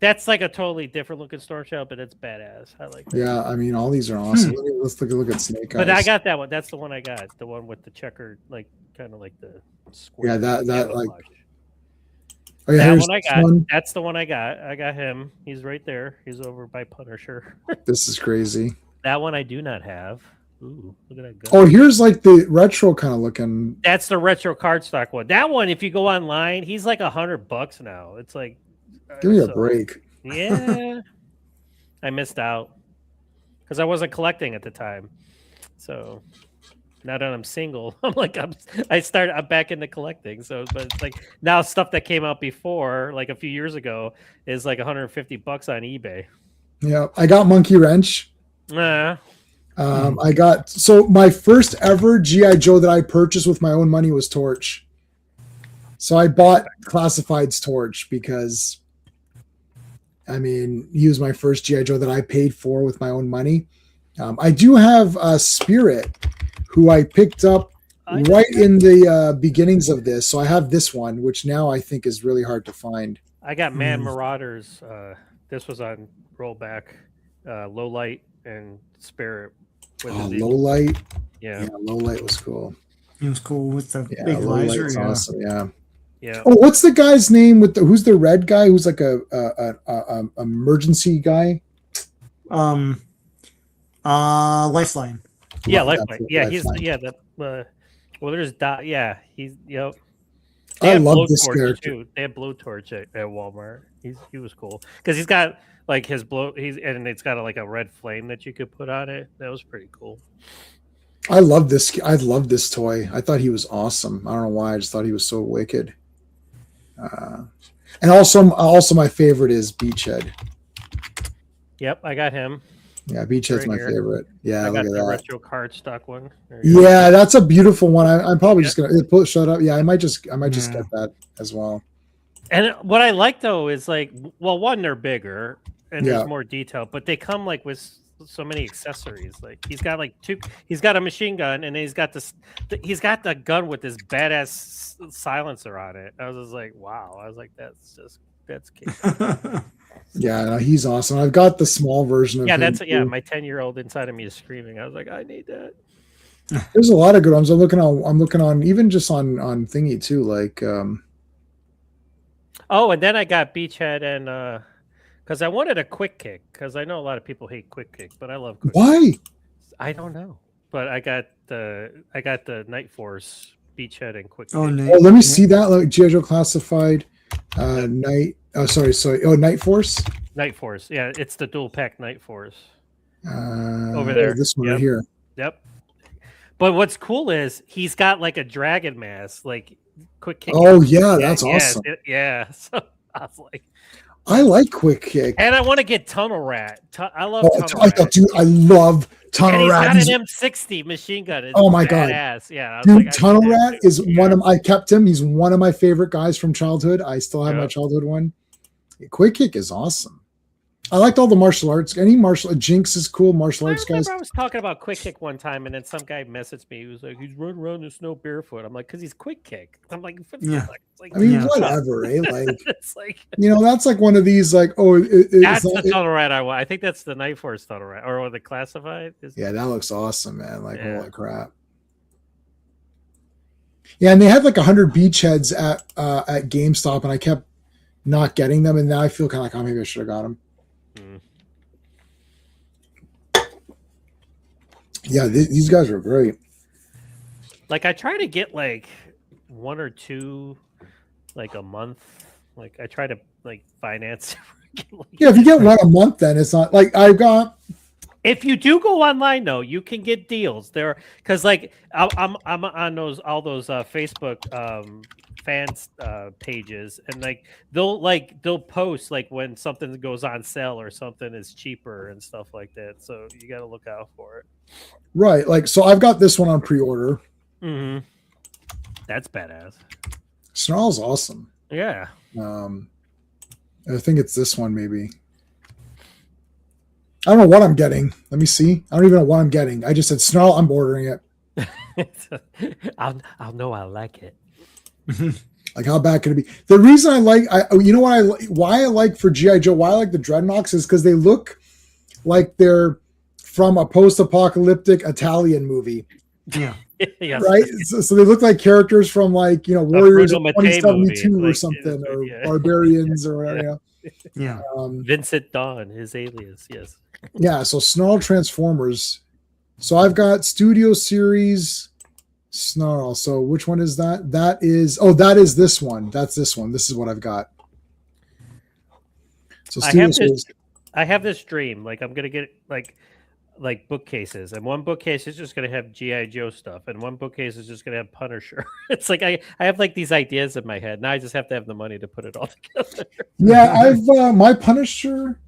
that's like a totally different looking Storm Shadow, but it's badass. I like that. Yeah, all these are awesome. Let's take a look at Snake Eyes. But I got that one. That's the one I got. The one with the checkered, like kind of like the square. Yeah, that like. Oh, yeah, that one I got. One. That's the one I got. I got him. He's right there. He's over by Punisher. This is crazy. That one I do not have. Ooh, look at that gun. Oh, here's like the retro kind of looking. That's the retro cardstock one. That one, if you go online, he's like $100 now. It's like. Give me a break. Yeah, I missed out because I wasn't collecting at the time. So now that I'm single, I'm back into collecting. So, but it's like now stuff that came out before, like a few years ago, is like $150 on eBay. Yeah, I got Monkey Wrench. I got my first ever GI Joe that I purchased with my own money was Torch. So I bought Classified's Torch because. He was my first GI Joe that I paid for with my own money. I do have Spirit, who I picked up right in the beginnings of this. So I have this one, which now I think is really hard to find. I got Man Marauders. This was on rollback. Low Light and Spirit. Low Light. Yeah, Low Light was cool. It was cool with the big visor. Yeah. Awesome. Yeah. Yeah. Oh, what's the guy's name with who's the red guy? Who's like a emergency guy? Lifeline. Yeah, Lifeline. Yeah, he's there's Dot. Yeah, he's yep. I love this character too. They have Blowtorch at Walmart. He was cool because he's got like his and it's got like a red flame that you could put on it. That was pretty cool. I love this. I love this toy. I thought he was awesome. I don't know why. I just thought he was so wicked. And also my favorite is Beachhead. Yep, I got him. Yeah, Beachhead's Right my here. favorite. Yeah, I look got at the that. retro card stock one. There you go. Yeah, that's a beautiful one. I'm probably just gonna shut up. Yeah, I might just get that as well. And what I like though is like, well, one, they're bigger and Yeah. there's more detail, but they come like with so many accessories. Like he's got like he's got a machine gun, and then he's got he's got the gun with this badass silencer on it. I was just like, wow. I was like, that's cute. Yeah, no, he's awesome. I've got the small version of him. My 10-year-old inside of me is screaming. I was like, I need that. There's a lot of good ones. I'm looking on even just on thingy too, like Oh, and then I got Beachhead and because I wanted a quick kick, because I know a lot of people hate quick kick, but I love quick why? kick. I don't know. But I got the Night Force Beachhead and quick kick. Oh, let me see that. Like G.I. Joe Classified Night. Oh, sorry. Oh, Night Force. Night Force. Yeah, it's the dual pack Night Force. Over there. This one right here. Yep. But what's cool is he's got like a dragon mask, like quick kick. Oh yeah, that's awesome. Yeah. So I was like, I like quick kick, and I want to get Tunnel Rat. I love Tunnel Rat. Dude, I love Tunnel Rat. Got an M60 machine gun. It's my god, yeah, dude! Like, Tunnel Rat is one of I kept him. He's one of my favorite guys from childhood. I still have my childhood one. Quick kick is awesome. I liked all the martial arts. Jinx is cool. Martial arts guys. I was talking about quick kick one time, and then some guy messaged me. He was like, "He's running around in the snow barefoot." I'm like, "Cause he's quick kick." I'm like, "Yeah." I mean, whatever, eh? Like, it's like that's like one of these, like, that's the Tunnel Rat I want. I think that's the Night Force Tunnel Rat, or the Classified. Yeah, that looks awesome, man. Like, holy crap. Yeah, and they had like 100 beachheads at GameStop, and I kept not getting them, and now I feel kind of like, oh, maybe I should have got them. Yeah, these guys are great. Like, I try to get like one or two, like a month. Like, I try to like finance. Yeah, if you get one a month, then it's not like I've got. If you do go online, though, you can get deals there, because like I'm on all those Facebook fans pages, and like they'll post like when something goes on sale or something is cheaper and stuff like that. So you got to look out for it. Right, like so I've got this one on pre-order. Mm-hmm. That's badass. Snarl's awesome. Yeah. I think it's this one maybe. I don't know what I'm getting. Let me see. I don't even know what I'm getting. I just said Snarl. I'm ordering it. I'll know I like it. Like, how bad could it be? The reason why I like for G.I. Joe, why I like the Dreadnoks is because they look like they're from a post-apocalyptic Italian movie. Yeah. Yes. Right? So they look like characters from like, Warriors of 2072 movie, or something, or Barbarians or whatever. Yeah. Vincent Dawn, his alias, yes. Yeah, so Snarl Transformers. So I've got Studio Series Snarl. So which one is that? That is this one. That's this one. This is what I've got. So I have this dream. Like, I'm gonna get like bookcases, and one bookcase is just gonna have G.I. Joe stuff, and one bookcase is just gonna have Punisher. It's like I have like these ideas in my head. Now I just have to have the money to put it all together. Yeah, I've my Punisher.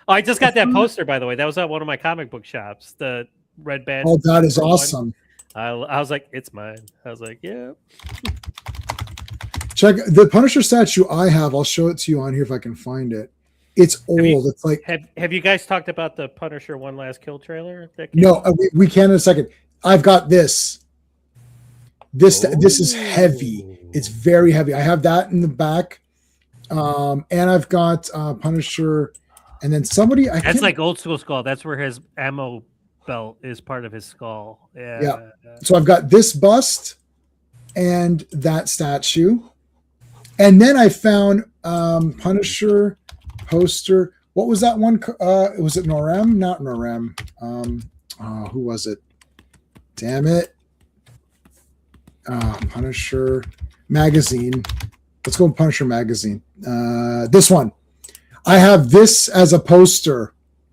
Oh, I just got that poster, by the way. That was at one of my comic book shops. The red band. Oh, that is awesome. I was like, it's mine. I was like, yeah. Check the Punisher statue I have. I'll show it to you on here if I can find it. It's old. It's like. Have you guys talked about the Punisher One Last Kill trailer? No, we can in a second. I've got this. This is heavy. It's very heavy. I have that in the back, and I've got Punisher, and then somebody. That's like old school skull. That's where his ammo belt is part of his skull. Yeah. So I've got this bust and that statue, and then I found Punisher poster. What was that one? Was it Norem? Not Norem. Who was it? Damn it. Punisher magazine. Let's go with Punisher magazine. This one. I have this as a poster.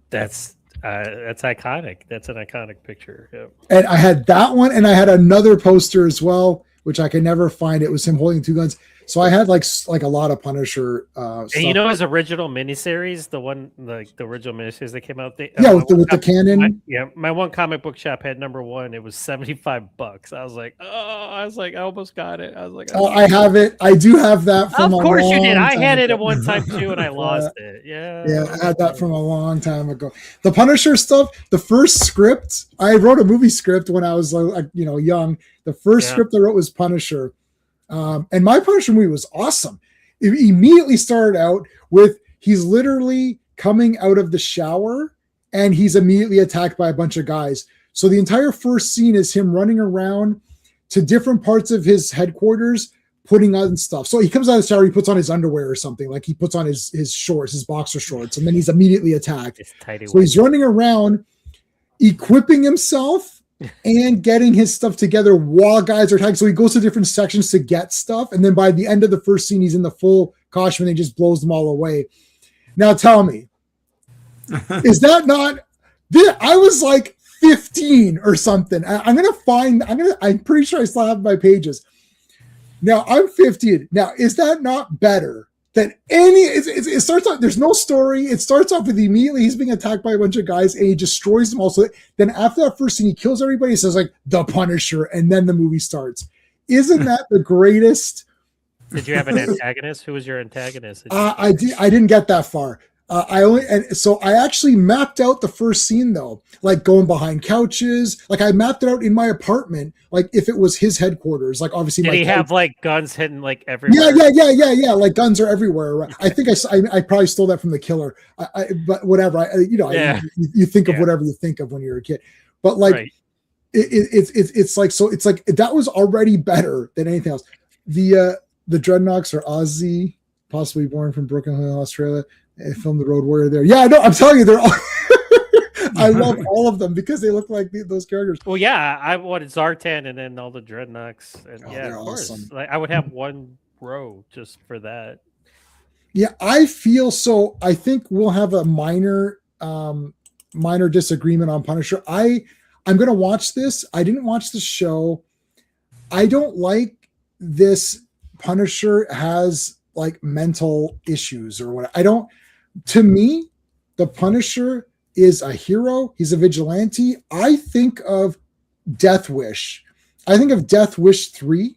That's That's iconic. That's an iconic picture. Yep. And I had that one, and I had another poster as well, which I can never find. It was him holding two guns. So I had like a lot of Punisher stuff. And you know his original miniseries, the original miniseries that came out. With the cannon. My one comic book shop had #1. It was $75. I was like, I almost got it. I was like, I have it. I do have that from. Of course you did. I had it at one time too, and I lost it. Yeah, I had that from a long time ago. The Punisher stuff. The first script I wrote a movie script when I was young. The first script I wrote was Punisher. And my Punisher movie was awesome. It immediately started out with he's literally coming out of the shower and he's immediately attacked by a bunch of guys. So the entire first scene is him running around to different parts of his headquarters, putting on stuff. So he comes out of the shower, he puts on his underwear or something, like he puts on his shorts, his boxer shorts, and then he's immediately attacked. So he's running around, equipping himself and getting his stuff together while guys are attacking. So he goes to different sections to get stuff. And then by the end of the first scene, he's in the full costume and he just blows them all away. Now tell me, is that not, I was like 15 or something. I'm pretty sure I still have my pages. Now I'm 15. Now, is that not better than it starts off, there's no story. It starts off with immediately he's being attacked by a bunch of guys and he destroys them all. So then after that first scene, he kills everybody. He says like the Punisher, and then the movie starts. Isn't that the greatest? Did you have an antagonist? Who was your antagonist? I didn't get that far. So I actually mapped out the first scene though, like going behind couches. Like I mapped it out in my apartment, like if it was his headquarters. Like obviously, did he have like guns hidden like everywhere? Yeah. Like guns are everywhere. I think I probably stole that from The Killer. But whatever. You think of whatever you think of when you're a kid. But like, right. It's like that was already better than anything else. The Dreadnoks are Aussie, possibly born from Brooklyn Hill, Australia. They filmed The Road Warrior there. Yeah, I know. I'm telling you, they're all. I love all of them because they look like those characters. Well, yeah, I wanted Zartan and then all the Dreadnoks, and of course, awesome. Like I would have one row just for that. Yeah, I feel so. I think we'll have a minor disagreement on Punisher. I'm gonna watch this. I didn't watch the show. I don't like this. Punisher has like mental issues or what. I don't. To me, the Punisher is a hero. He's a vigilante. I think of Death Wish. I think of Death Wish 3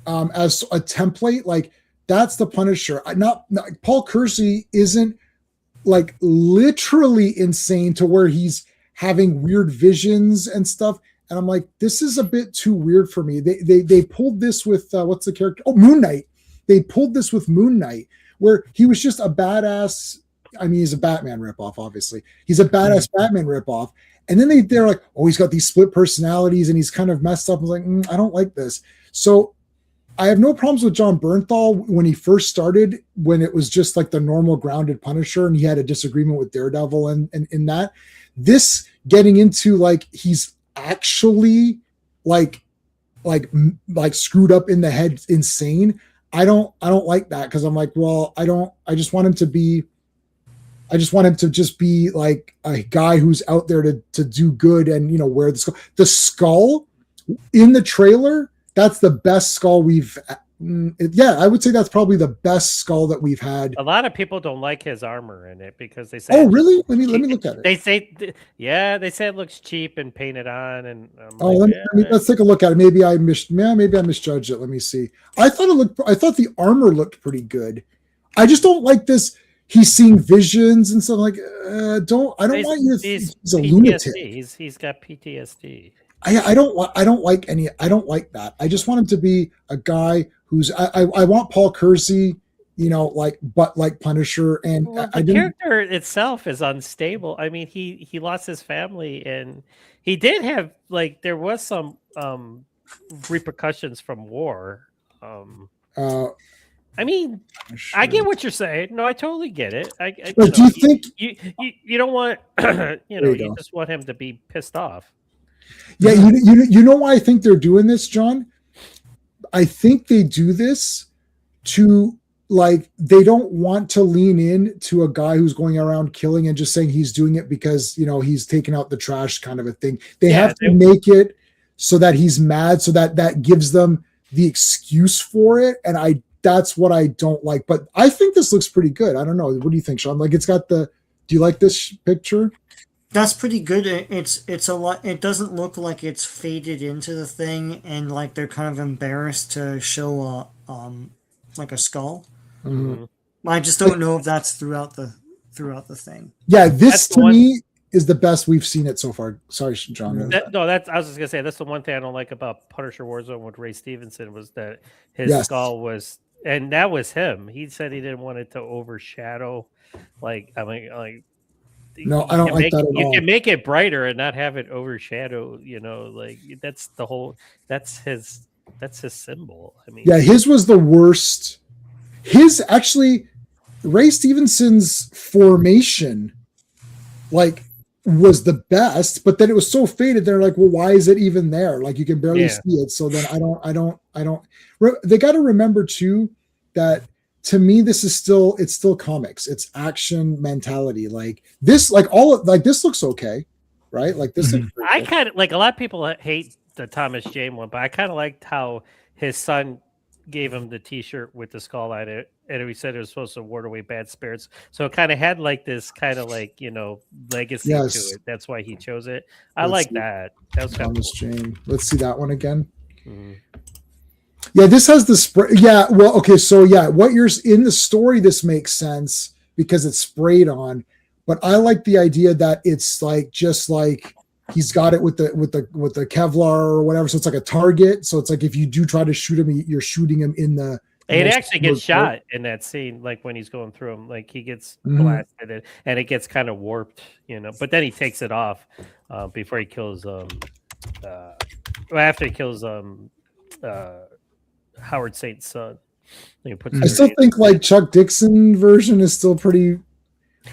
as a template. Like that's the Punisher. Not Paul Kersey isn't like literally insane to where he's having weird visions and stuff. And I'm like, this is a bit too weird for me. They pulled this with what's the character? Oh, Moon Knight. They pulled this with Moon Knight, where he was just a badass. I mean, he's a Batman ripoff, obviously. He's a badass Batman ripoff. And then they're like, oh, he's got these split personalities and he's kind of messed up. I was like, I don't like this. So I have no problems with John Bernthal when he first started, when it was just like the normal grounded Punisher and he had a disagreement with Daredevil and in that. This getting into like he's actually like screwed up in the head, insane. I don't like that because I'm like, well, I just want him to just be like a guy who's out there to do good and, wear the skull in the trailer. That's the best skull we've, I would say that's probably the best skull that we've had. A lot of people don't like his armor in it because they say, oh, really? Let me look at it. They say it looks cheap and painted on. And let's take a look at it. Maybe I misjudged it. Let me see. I thought the armor looked pretty good. I just don't like this. He's seeing visions and stuff like. I don't want you to. He's a lunatic. He's got PTSD. I don't like that. I just want him to be a guy who's. I want Paul Kersey, like Punisher, and the character itself is unstable. I mean, he lost his family, and he did have there was some repercussions from war. I mean, sure. I get what you're saying. No, I totally get it. But do you think you don't want you just want him to be pissed off? Yeah, you know why I think they're doing this, John? I think they do this to like they don't want to lean in to a guy who's going around killing and just saying he's doing it because, you know, he's taking out the trash kind of a thing. They have to make it so that he's mad, so that gives them the excuse for it. And that's what I don't like. But I think this looks pretty good. I don't know. What do you think, Sean? Like, it's got do you like this picture? That's pretty good. It's a lot. It doesn't look like it's faded into the thing, and like they're kind of embarrassed to show like a skull. Mm-hmm. I just don't know if that's throughout the thing. Yeah, this to me is the best we've seen it so far. Sorry, John. I was just gonna say that's the one thing I don't like about Punisher Warzone with Ray Stevenson was that his skull was, and that was him. He said he didn't want it to overshadow. No, I don't like that at all. You can make it brighter and not have it overshadow. You know, like that's his symbol. I mean, yeah, his was the worst. His actually, Ray Stevenson's formation, like, was the best, but then it was so faded. They're like, well, why is it even there? Like, you can barely see it. So then I don't. They got to remember too that, to me, it's still comics. It's action mentality. Like this, this looks okay, right? Like this. I kind of like, a lot of people hate the Thomas Jane one, but I kind of liked how his son gave him the T-shirt with the skull on it, and he said it was supposed to ward away bad spirits. So it kind of had like this kind of like, you know, legacy to it. That's why he chose it. I like that. That was Thomas cool. Jane. Let's see that one again. Mm-hmm. Yeah, this has the spray. Yeah, well, okay, so yeah, what you're in the story, this makes sense because it's sprayed on. But I like the idea that it's like just like he's got it with the Kevlar or whatever. So it's like a target. So it's like if you do try to shoot him, you're shooting him in the. It actually gets shot in that scene, like when he's going through him, like he gets blasted and it gets kind of warped, you know. But then he takes it off before he kills after he kills Howard Saint's son. I still think like Chuck Dixon version is still pretty.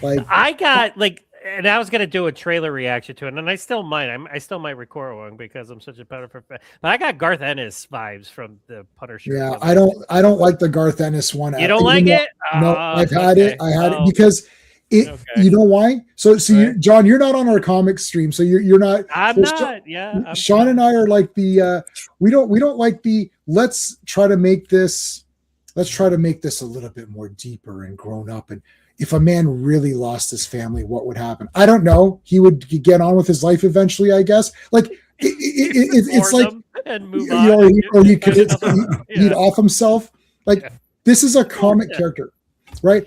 Like I got like, and I was gonna do a trailer reaction to it, and I still might. I still might record one because I'm such a Punisher fan. But I got Garth Ennis vibes from the Punisher. Yeah, I don't like the Garth Ennis one. You don't like it? No, I've had it. I had it because it. Okay. You know why? So right. John, you're not on our comic stream, so you're not. I'm not. Yeah. Sean and I are like the. We don't like the. Let's try to make this a little bit more deeper and grown up. And if a man really lost his family, what would happen? I don't know. He would get on with his life eventually, I guess. Like it's like, and move on. Or he could he'd off himself. Like this is a comic character, right?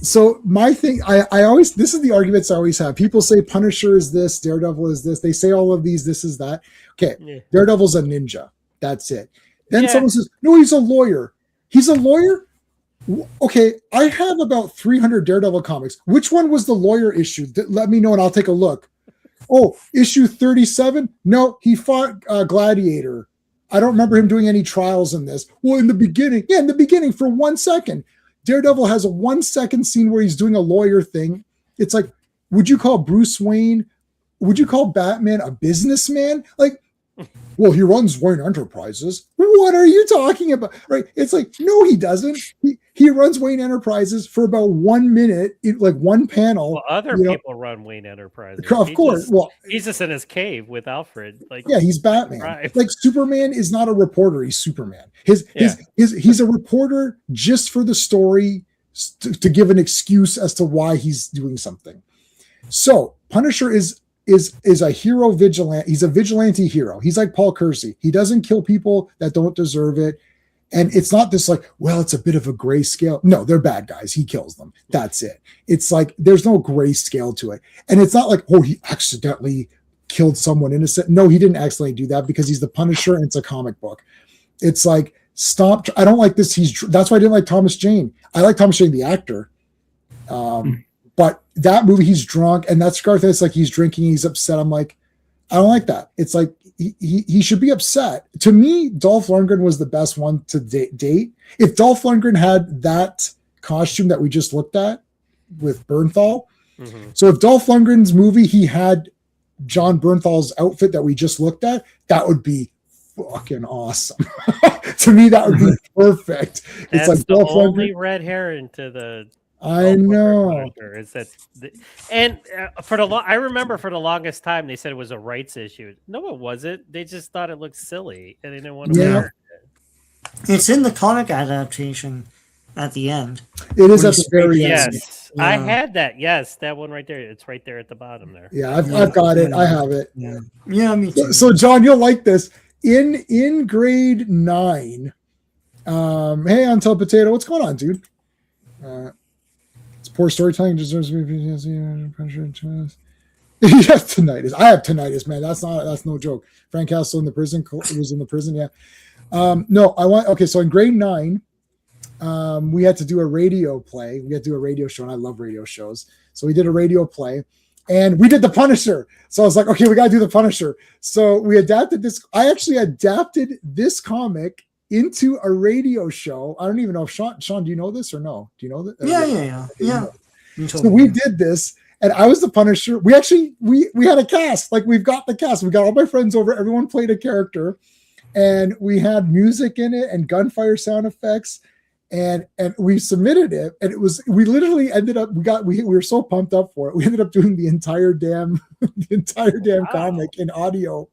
So my thing, I always, this is the arguments I always have. People say Punisher is this, Daredevil is this. They say all of these, this is that. Okay, Daredevil's a ninja. That's it. Then someone says, no, he's a lawyer. He's a lawyer? Okay, I have about 300 Daredevil comics. Which one was the lawyer issue? Let me know and I'll take a look. Oh, issue 37? No, he fought Gladiator. I don't remember him doing any trials in this. Well, in the beginning for 1 second. Daredevil has a 1 second scene where he's doing a lawyer thing. It's like, would you call Bruce Wayne, would you call Batman a businessman? Like, well, he runs Wayne Enterprises. What are you talking about? Right? It's like, no, he doesn't. He runs Wayne Enterprises for about 1 minute, like one panel. Well, other people run Wayne Enterprises. Of course. He's just in his cave with Alfred. Like, yeah, he's Batman. Right. Like Superman is not a reporter. He's Superman. He's a reporter just for the story to give an excuse as to why he's doing something. So Punisher is a hero vigilante. He's a vigilante hero. He's like Paul Kersey. He doesn't kill people that don't deserve it. And it's not this like, well, it's a bit of a gray scale. No, they're bad guys. He kills them. That's it. It's like, there's no gray scale to it. And it's not like, oh, he accidentally killed someone innocent. No, he didn't accidentally do that because he's the Punisher and it's a comic book. It's like, stop. I don't like this. That's why I didn't like Thomas Jane. I like Thomas Jane, the actor. But that movie, he's drunk, and that's Garth. It's like he's drinking, he's upset. I'm like, I don't like that. It's like he should be upset. To me, Dolph Lundgren was the best one to date. If Dolph Lundgren had that costume that we just looked at with Bernthal, so if Dolph Lundgren's movie he had John Bernthal's outfit that we just looked at, that would be fucking awesome. To me, that would be perfect. That's It's like the Dolph only Lundgren. red herring to the. I know. Is that, and I remember for the longest time they said it was a rights issue. No, it wasn't. They just thought it looked silly and they didn't want to Yeah. wear it. It's in the comic adaptation at the end. It is When at you the very speak- end. Yes, Yeah. I had that. Yes, that one right there. It's right there at the bottom there. Yeah, I've got it. I have it. Yeah, yeah, me too. So John, you'll like this. In grade 9, hey, Until Potato, what's going on, dude? It's poor storytelling deserves to be. You have tinnitus. I have tinnitus, man. That's no joke. Frank Castle in the prison was in the prison. Yeah. So in grade 9, we had to do a radio play. We had to do a radio show, and I love radio shows. So we did a radio play, and we did The Punisher. So I was like, okay, we got to do The Punisher. So we adapted this. I actually adapted this comic into a radio show. I don't even know if Sean, do you know this or no? Do you know that? Yeah. So we did this, and I was the Punisher. We actually we had a cast. Like, we've got the cast. We got all my friends over. Everyone played a character, and we had music in it and gunfire sound effects. And we submitted it, and we literally ended up we were so pumped up for it. We ended up doing the entire damn comic in audio.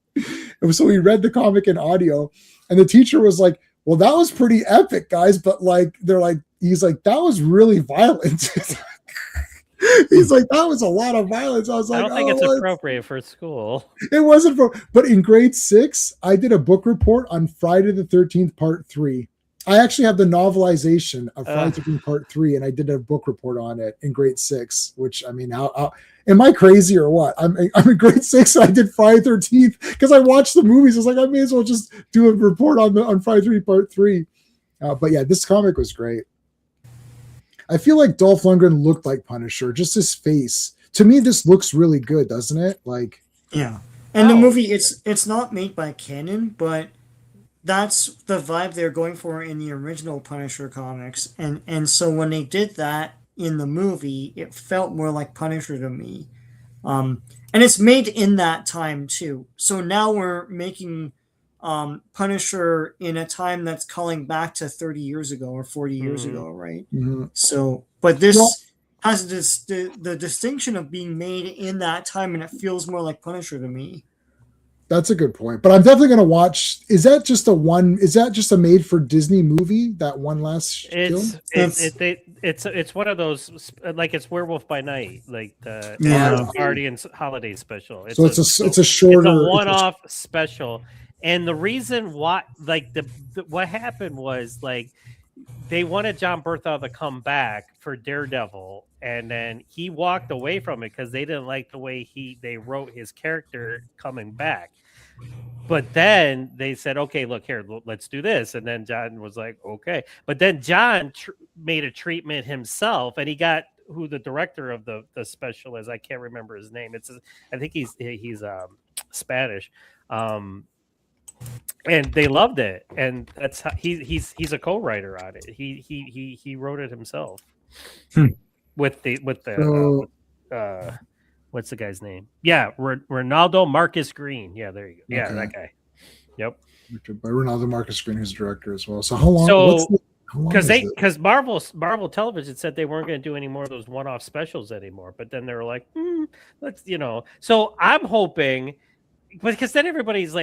And so we read the comic in audio, and the teacher was like, "Well, that was pretty epic, guys." But like, he's like, "That was really violent." He's like, "That was a lot of violence." I was like, I don't think it's appropriate for school. It wasn't but in grade 6, I did a book report on Friday the 13th, Part 3. I actually have the novelization of Friday the 13th, Part 3, and I did a book report on it in grade 6. Which, I mean, how am I crazy or what? I'm in grade 6, and I did Friday the 13th because I watched the movies. I was like, I may as well just do a report on Friday the 13th, Part 3. But yeah, this comic was great. I feel like Dolph Lundgren looked like Punisher, just his face. To me, this looks really good, doesn't it? Like, yeah. And the movie, it's not made by Canon, but that's the vibe they're going for in the original Punisher comics. And so when they did that in the movie, it felt more like Punisher to me. And it's made in that time too. So now we're making Punisher in a time that's calling back to 30 years ago or 40 years ago, right? mm-hmm. So, but this has the distinction of being made in that time, and it feels more like Punisher to me. That's a good point. But I'm definitely going to watch. Is that just a made for Disney movie? That one last film? It's one of those, like, it's Werewolf by Night, like the Guardians holiday special. It's a shorter, it's a one-off special. And the reason why, like, what happened was, like, they wanted John Berthold to come back for Daredevil, and then he walked away from it because they didn't like the way they wrote his character coming back. But then they said, okay, look here, let's do this. And then John was like, okay. But then John made a treatment himself, and he got who the director of the special is. I can't remember his name. I think he's Spanish. And they loved it, and that's how he's a co-writer on it. He wrote it himself with the what's the guy's name? Yeah, Ronaldo Marcus Green. Yeah, there you go. Yeah, that guy. Yep. By Ronaldo Marcus Green, who's director as well. So how long? So because Marvel Television said they weren't going to do any more of those one-off specials anymore, but then they were like, let's So I'm hoping. Because then everybody's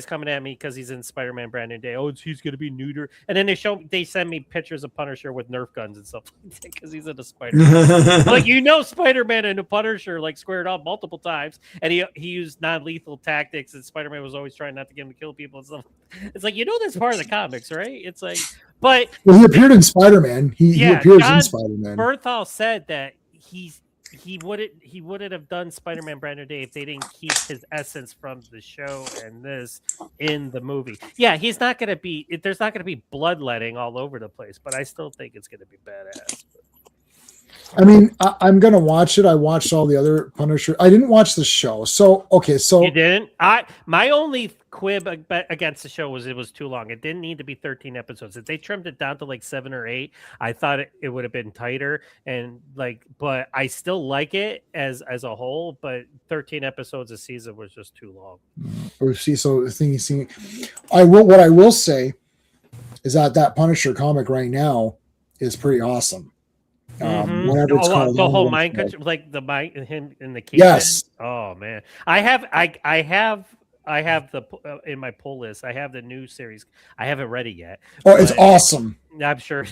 coming at me because he's in Spider-Man Brand New Day. Oh, he's going to be neuter. And then they send me pictures of Punisher with Nerf guns and stuff like that because he's in a Spider-Man. Like, Spider-Man and the Punisher like squared off multiple times, and he used non-lethal tactics, and Spider-Man was always trying not to get him to kill people and stuff. It's like, that's part of the comics, right? It's like, but he appeared in Spider-Man. He appears in Spider-Man. Berthal said that he wouldn't have done Spider-Man Brand New Day if they didn't keep his essence from the show and this in the movie. Yeah, there's not going to be bloodletting all over the place, but I still think it's going to be badass. I mean, I'm gonna watch it. I watched all the other Punisher. I didn't watch the show. So okay, so You didn't? My only quib against the show was it was too long. It didn't need to be 13 episodes. If they trimmed it down to like 7 or 8, I thought it would have been tighter. And like, but I still like it as a whole. But 13 episodes a season was just too long. or see, so the thing you see, what I will say is that Punisher comic right now is pretty awesome. Whatever it's called, the whole mind control, like the mind, him in the cage. Yes. Oh man, I have the in my pull list. I have the new series. I haven't read it yet. Oh, it's awesome. I'm sure.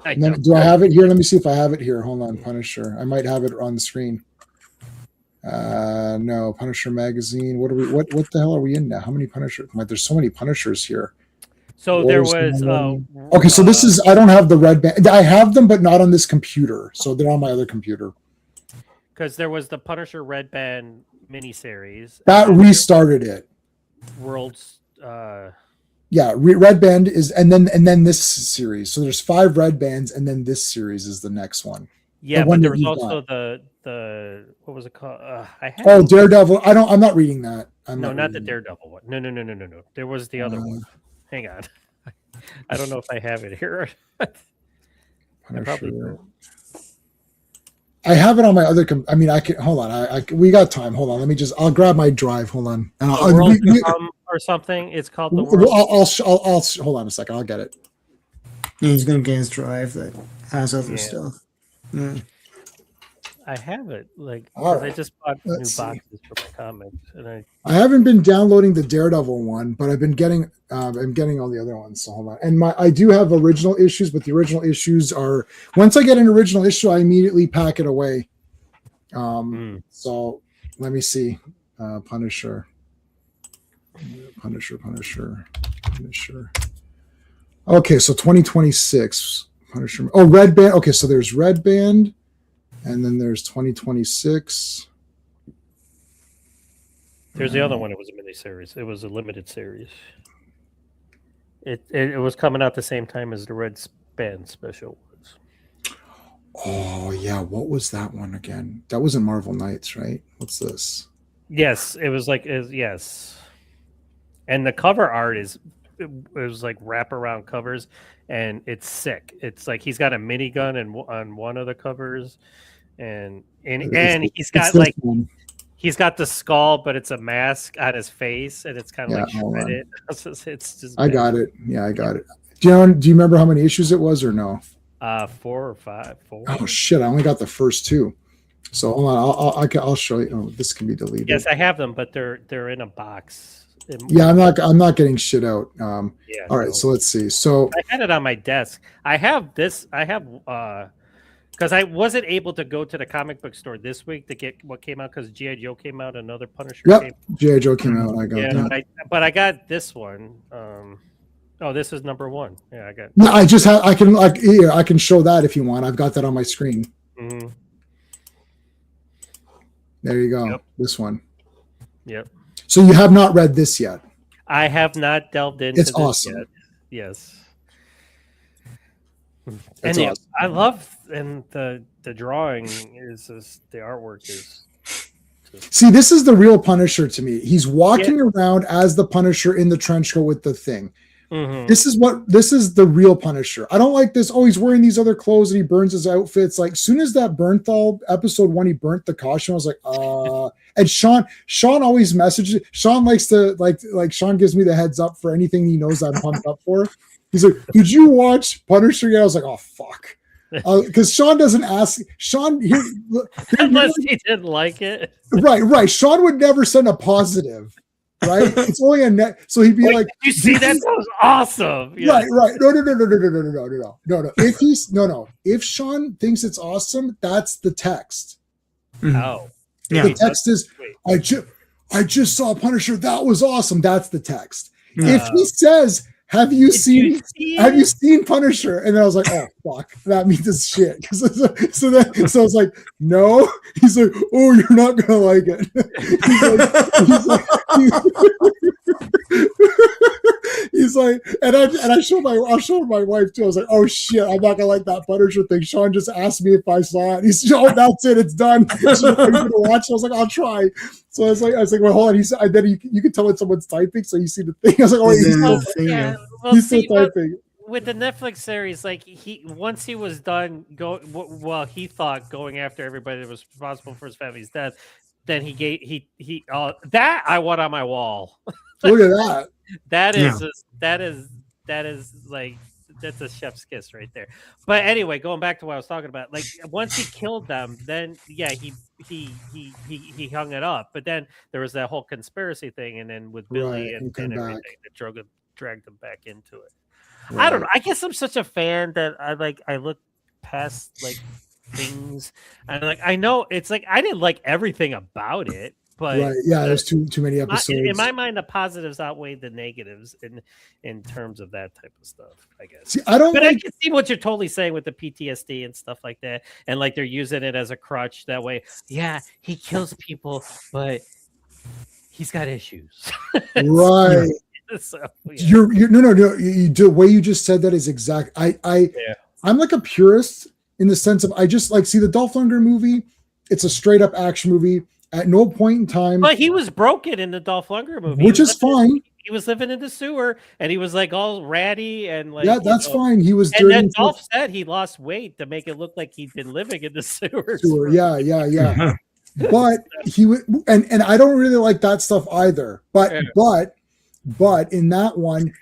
Do I have it here? Let me see if I have it here. Hold on, Punisher. I might have it on the screen. No, Punisher magazine. What the hell are we in now? How many Punishers? There's so many Punishers here. So there was okay, so this is, I don't have the red band. I have them, but not on this computer. So they're on my other computer. Because there was the Punisher Red Band miniseries that restarted it. Worlds. Red Band is, and then this series. So there's 5 red bands, and then this series is the next one. Yeah, but there was also the what was it called? Daredevil. I'm not reading that. Not the Daredevil one. No. There was the other one. Hang on. I don't know if I have it here. I probably do. I have it on my other. I mean, I can hold on. We got time. Hold on. I'll grab my drive. Hold on. Or something. It's called the World. I'll hold on a second. I'll get it. He's gonna get his drive that has other stuff. Yeah. I have it. Like right. I just bought new boxes for my comics, and I haven't been downloading the Daredevil one, but I've been getting I'm getting all the other ones. So hold on. And I do have original issues, but the original issues are, once I get an original issue, I immediately pack it away. So let me see. Punisher. Okay, so 2026 Punisher. Oh, Red Band. Okay, so there's Red Band. And then there's 2026. There's the other one. It was a miniseries. It was a limited series. It was coming out the same time as the Red Band special was. Oh yeah, what was that one again? That wasn't Marvel Knights, right? What's this? Yes, it was like yes. And the cover art it was like wraparound covers, and it's sick. It's like he's got a minigun on one of the covers. And he's got like he's got the skull, but it's a mask on his face, and it's kind of like shredded. It's just I got it. Yeah, I got it. Do you remember how many issues it was or no? 4 or 5. 4. Oh shit! I only got the first 2. So hold on, I'll show you. Oh, this can be deleted. Yes, I have them, but they're in a box. Yeah, I'm not getting shit out. All right, so let's see. So I had it on my desk. I have this. I have because I wasn't able to go to the comic book store this week to get what came out because G.I. Joe came out, another Punisher. Yep, G.I. Joe came out. I got that. But I got this one. This is number 1. Yeah, I got. No, I just have. I can show that if you want. I've got that on my screen. Mm-hmm. There you go. Yep. This one. Yep. So you have not read this yet? I have not delved into this awesome. Yet. Yes. That's awesome. I love the drawing is the artwork is. See, this is the real Punisher to me. He's walking around as the Punisher in the trench coat with the thing. Mm-hmm. This is the real Punisher. I don't like this. Oh, he's wearing these other clothes and he burns his outfits. Like, soon as that Bernthal episode 1, he burnt the costume, I was like, and Sean always messages. Sean likes to like Sean gives me the heads up for anything he knows I'm pumped up for. He's like, "Did you watch Punisher yet?" I was like, "Oh fuck," because Sean doesn't ask. Sean unless he didn't like it. Right. Sean would never send a positive. Right, it's only a net, so he'd be like, "You see that? That was awesome." Yeah. Right. No. If Sean thinks it's awesome, that's the text. Oh, yeah. The text is, I just saw Punisher. That was awesome. That's the text. If he says, Have you seen Punisher? And then I was like, oh fuck, that means it's shit. So I was like, no. He's like, oh, you're not gonna like it. He's like, and I'll show my wife too. I was like, oh shit, I'm not gonna like that Punisher thing. Sean just asked me if I saw it. He's oh, that's it, it's done. She's like, are you gonna watch? I was like, I'll try. So I was like, well, hold on. He said, and then you can tell when someone's typing, so you see the thing. I was like, oh, he's still typing. With the Netflix series, like once he was done he thought going after everybody that was responsible for his family's death, then he that I want on my wall. Look at that. That is like that's a chef's kiss right there. But anyway, going back to what I was talking about, like once he killed them, then yeah, he hung it up. But then there was that whole conspiracy thing, and then with Billy and everything that dragged him back into it. Right. I don't know. I guess I'm such a fan that I look past like things, and like I know it's like I didn't like everything about it. But right, yeah, there's too many episodes. In my mind, the positives outweigh the negatives in terms of that type of stuff. I guess. See, I can see what you're totally saying with the PTSD and stuff like that, and like they're using it as a crutch that way. Yeah, he kills people, but he's got issues. Right. So, yeah. No. The way you just said that is exact. I'm like a purist in the sense of I just like see the Dolph Lundgren movie. It's a straight up action movie. At no point in time. But he was broken in the Dolph Lundgren movie. Which is fine. He was living in the sewer and he was like all ratty and like. Yeah, that's fine. He was dirty. And then Dolph said he lost weight to make it look like he'd been living in the sewer. Yeah. But he would, and I don't really like that stuff either. But in that one,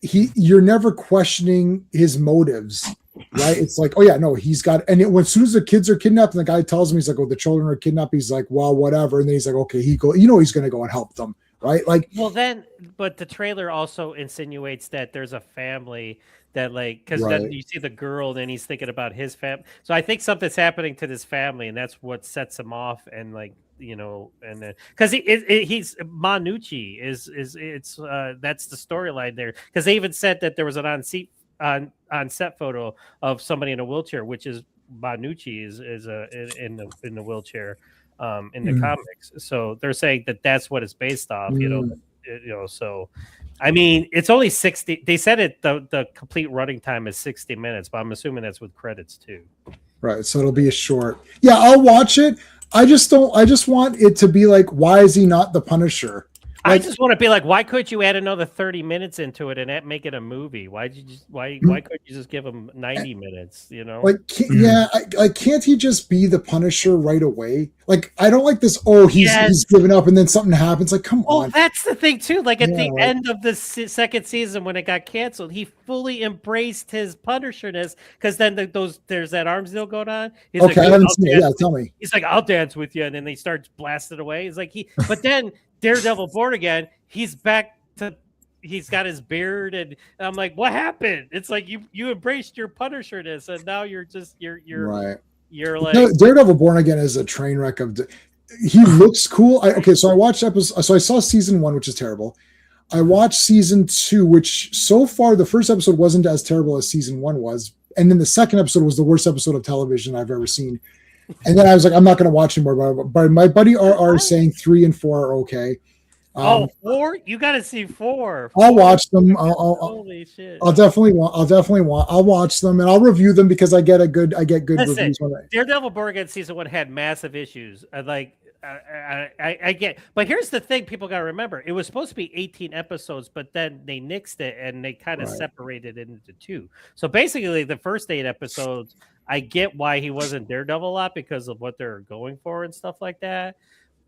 you're never questioning his motives. Right, it's like, oh yeah, no, he's got, and as soon as the kids are kidnapped, and the guy tells him, he's like, oh, the children are kidnapped. He's like, well, whatever, and then he's like, okay, he's going to go and help them, right? Like, well, then, but the trailer also insinuates that there's a family that, like, because then you see the girl, and then he's thinking about his family. So I think something's happening to this family, and that's what sets him off, and like, and then because he's Manucci is that's the storyline there, because they even said that there was an on set photo of somebody in a wheelchair, which is Manucci is in the wheelchair in the comics. So they're saying that that's what it's based off. So I mean, it's only 60. They said the complete running time is 60 minutes, but I'm assuming that's with credits too. Right. So it'll be a short. Yeah, I'll watch it. I just want it to be like, why is he not the Punisher? Like, I just want to be like, why couldn't you add another 30 minutes into it and make it a movie? Why couldn't you just give him 90 minutes? Can't he just be the Punisher right away? Like, I don't like this. Oh, he's given up, and then something happens. Like, come on. That's the thing too. Like at the end of the second season when it got canceled, he fully embraced his Punisherness, because then there's that arms deal going on. He's okay, I haven't seen it. Yeah, tell me. He's like, I'll dance with you, and then he starts blasting away. He's like but then. Daredevil Born Again, he's back to, he's got his beard, and I'm like, what happened? It's like you embraced your Punisherness, and now you're right. You're like, no, Daredevil Born Again is a train wreck of. He looks cool. So I watched so I saw season 1, which is terrible. I watched season 2, which so far the first episode wasn't as terrible as season 1 was, and then the second episode was the worst episode of television I've ever seen. And then I was like, I'm not going to watch anymore. But my buddy RR is saying 3 and 4 are okay. 4? You got to see 4. I'll watch them. Holy shit! I'll watch them, and I'll review them because I get good reviews on it. Daredevil Born Again season 1 had massive issues. I get, but here's the thing: people got to remember, it was supposed to be 18 episodes, but then they nixed it and they kind of separated it into 2. So basically, the first 8 episodes. I get why he wasn't Daredevil a lot because of what they're going for and stuff like that.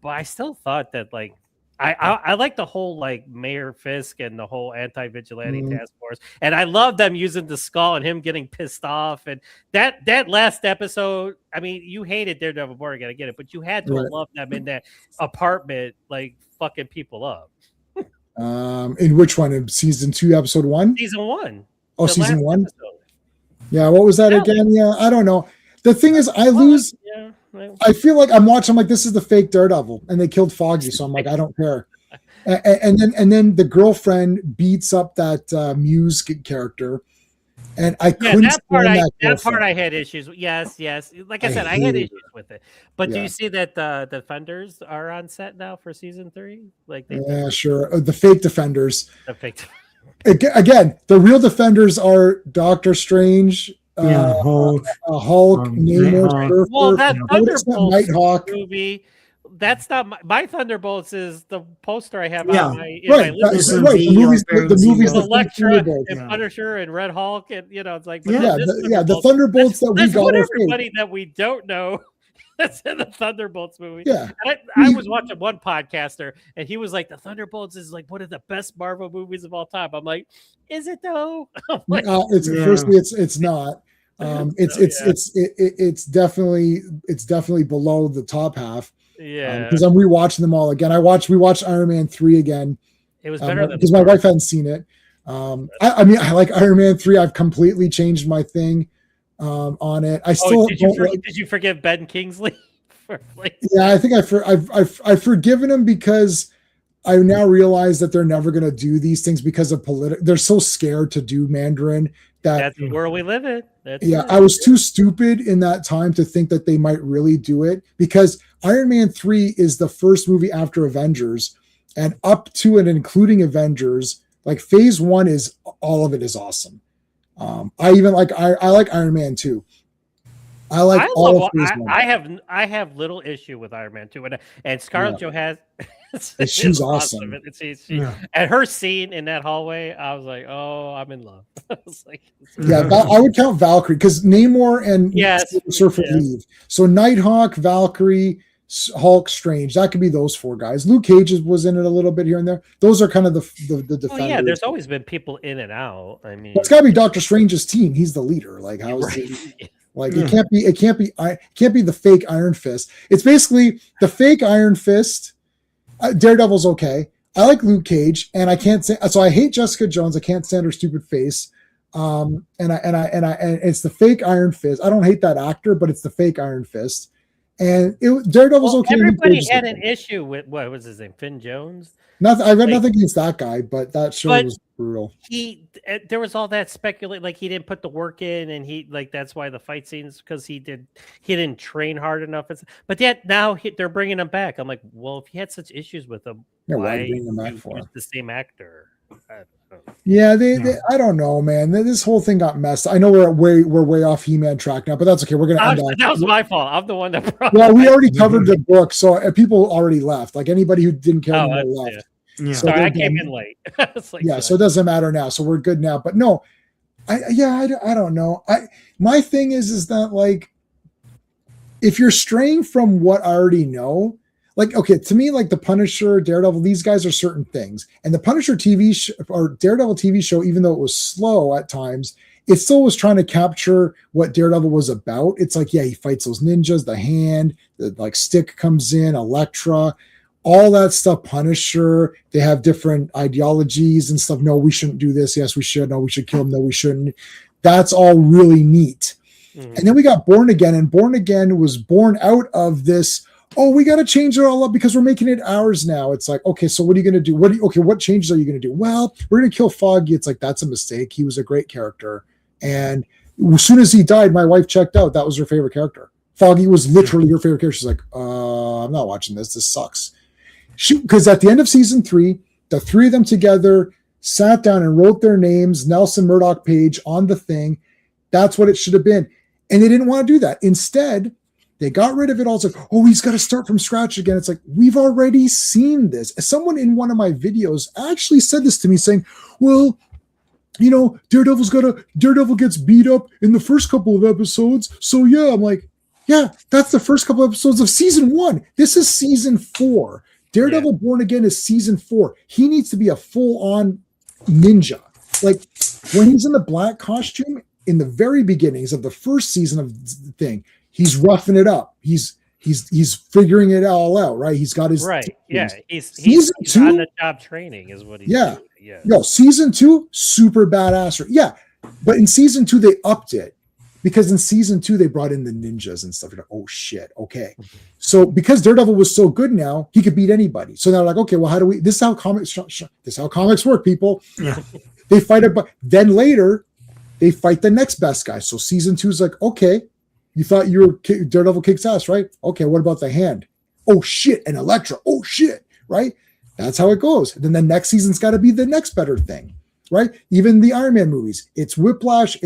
But I still thought that, like, I like the whole, like, Mayor Fisk and the whole anti-vigilante task force. And I love them using the skull and him getting pissed off. And that last episode, I mean, you hated Daredevil Born Again, I get it, but you had to love them in that apartment, like, fucking people up. In which one? In season 2, episode 1? Season 1. Oh, season 1? Episode. Yeah, what was that again? Yeah, I don't know. The thing is, I lose. Yeah, I feel like I'm like, this is the fake Daredevil, and they killed Foggy, so I'm like, I don't care. And then the girlfriend beats up that Muse character, and I couldn't that part I had issues with. Yes. Like I said, I had issues with it. But do you see that the Defenders are on set now for season 3? Like, sure, the fake Defenders. The fake. Again, the real defenders are Doctor Strange, Hulk, Hulk, Namor, Nighthawk. Surfer, Well, that Notice Thunderbolts Nighthawk. movie, that's not my Thunderbolts is the poster I have Yeah. on in my Right, living This room. is right. The movies, the Barons movies, Zemo. the Elektra Thunderbolts. and Yeah. Punisher and Red Hulk, and it's like, but Yeah. this The Thunderbolts that we let's got put are fake. everybody that we don't know that's in the Thunderbolts movie. Yeah. And I was watching one podcaster, and he was like, "The Thunderbolts is like one of the best Marvel movies of all time." I'm like, "Is it though?" I'm like, Firstly, it's not. It's definitely below the top half. yeah, Because I'm rewatching them all again. We watched Iron Man 3 again. it was better than because my wife hadn't seen it. I mean, I like Iron Man 3. I've completely changed my thing on it. I still did you forgive Ben Kingsley? Yeah, I think I've forgiven him because I now realize that they're never going to do these things because of political. They're so scared to do Mandarin that's the world we live in. I was too stupid in that time to think that they might really do it, because Iron Man 3 is the first movie after Avengers, and up to and including Avengers, like phase 1 is all of it is awesome. I like Iron Man 2. I like all of phase 1. I have little issue with Iron Man 2, and Scarlett Johansson. She's awesome. And her scene in that hallway, I was like, "Oh, I'm in love." I was like, I would count Valkyrie because Namor and Surfer leave. So Nighthawk, Valkyrie, Hulk, Strange. That could be those 4 guys. Luke Cage was in it a little bit here and there. Those are kind of the defenders. Well, yeah, there's always been people in and out. I mean, it's got to be Doctor Strange's team. He's the leader. Like how is it? Like it can't be the fake Iron Fist. It's basically the fake Iron Fist. Daredevil's okay. I like Luke Cage, and I can't say so. I hate Jessica Jones. I can't stand her stupid face. And it's the fake Iron Fist. I don't hate that actor, but it's the fake Iron Fist. And Daredevil's okay. Everybody had an issue with what was his name, Finn Jones. Nothing. I've got nothing against that guy, but that show was brutal. There was all that speculate, like he didn't put the work in, and that's why the fight scenes, because he didn't train hard enough. But yet now they're bringing him back. I'm like, well, if you had such issues with him, why bring him back for the same actor? Yeah, I don't know, man. This whole thing got messed. I know we're way off He-Man track now, but that's okay. We're gonna end on that was my fault. I'm the one that brought. Well, we already covered the book, so people already left. Like anybody who didn't care anymore left. Yeah. So sorry, I came in late. So it doesn't matter now. So we're good now. But no, I don't know. My thing is that like, if you're straying from what I already know, like, okay, to me, like the Punisher, Daredevil, these guys are certain things. And the Punisher or Daredevil TV show, even though it was slow at times, it still was trying to capture what Daredevil was about. It's like, yeah, he fights those ninjas, the hand, the like stick comes in, Elektra, all that stuff. Punisher, they have different ideologies and stuff. No, we shouldn't do this. Yes, we should. No, we should kill him. No, we shouldn't. That's all really neat. And then we got Born Again, and Born Again was born out of this. Oh, we got to change it all up because we're making it ours now. It's like, okay, so what are you going to do? What changes are you going to do? Well, we're going to kill Foggy. It's like, that's a mistake. He was a great character. And as soon as he died, my wife checked out. That was her favorite character. Foggy was literally her favorite character. She's like, I'm not watching this. This sucks. Because at the end of season 3, the 3 of them together sat down and wrote their names, Nelson, Murdoch, Page, on the thing. That's what it should have been. And they didn't want to do that. Instead, they got rid of it all. It's like, oh, he's got to start from scratch again. It's like, we've already seen this. Someone in one of my videos actually said this to me, saying, well, you know, Daredevil gets beat up in the first couple of episodes. So yeah, I'm like, yeah, that's the first couple of episodes of season 1. This is season 4. Daredevil Born Again is season 4. He needs to be a full-on ninja. Like when he's in the black costume in the very beginnings of the first season of the thing, he's roughing it up. He's figuring it all out, right? He's got his right. Yeah, he's on the job training is what he's doing. Yeah. No, season 2, super badass. Yeah, but in season 2 they upped it because in season 2 they brought in the ninjas and stuff. You're like, oh shit, okay. So because Daredevil was so good now, he could beat anybody. So they're like, okay, well, how do we? This is how comics work, people. Yeah. They fight it, but then later they fight the next best guy. So season 2 is like, okay, you thought Daredevil kicks ass, right? Okay, what about the hand? Oh shit, and Elektra. Oh shit, right? That's how it goes. And then the next season's got to be the next better thing. right? Even the Iron Man movies, it's Whiplash.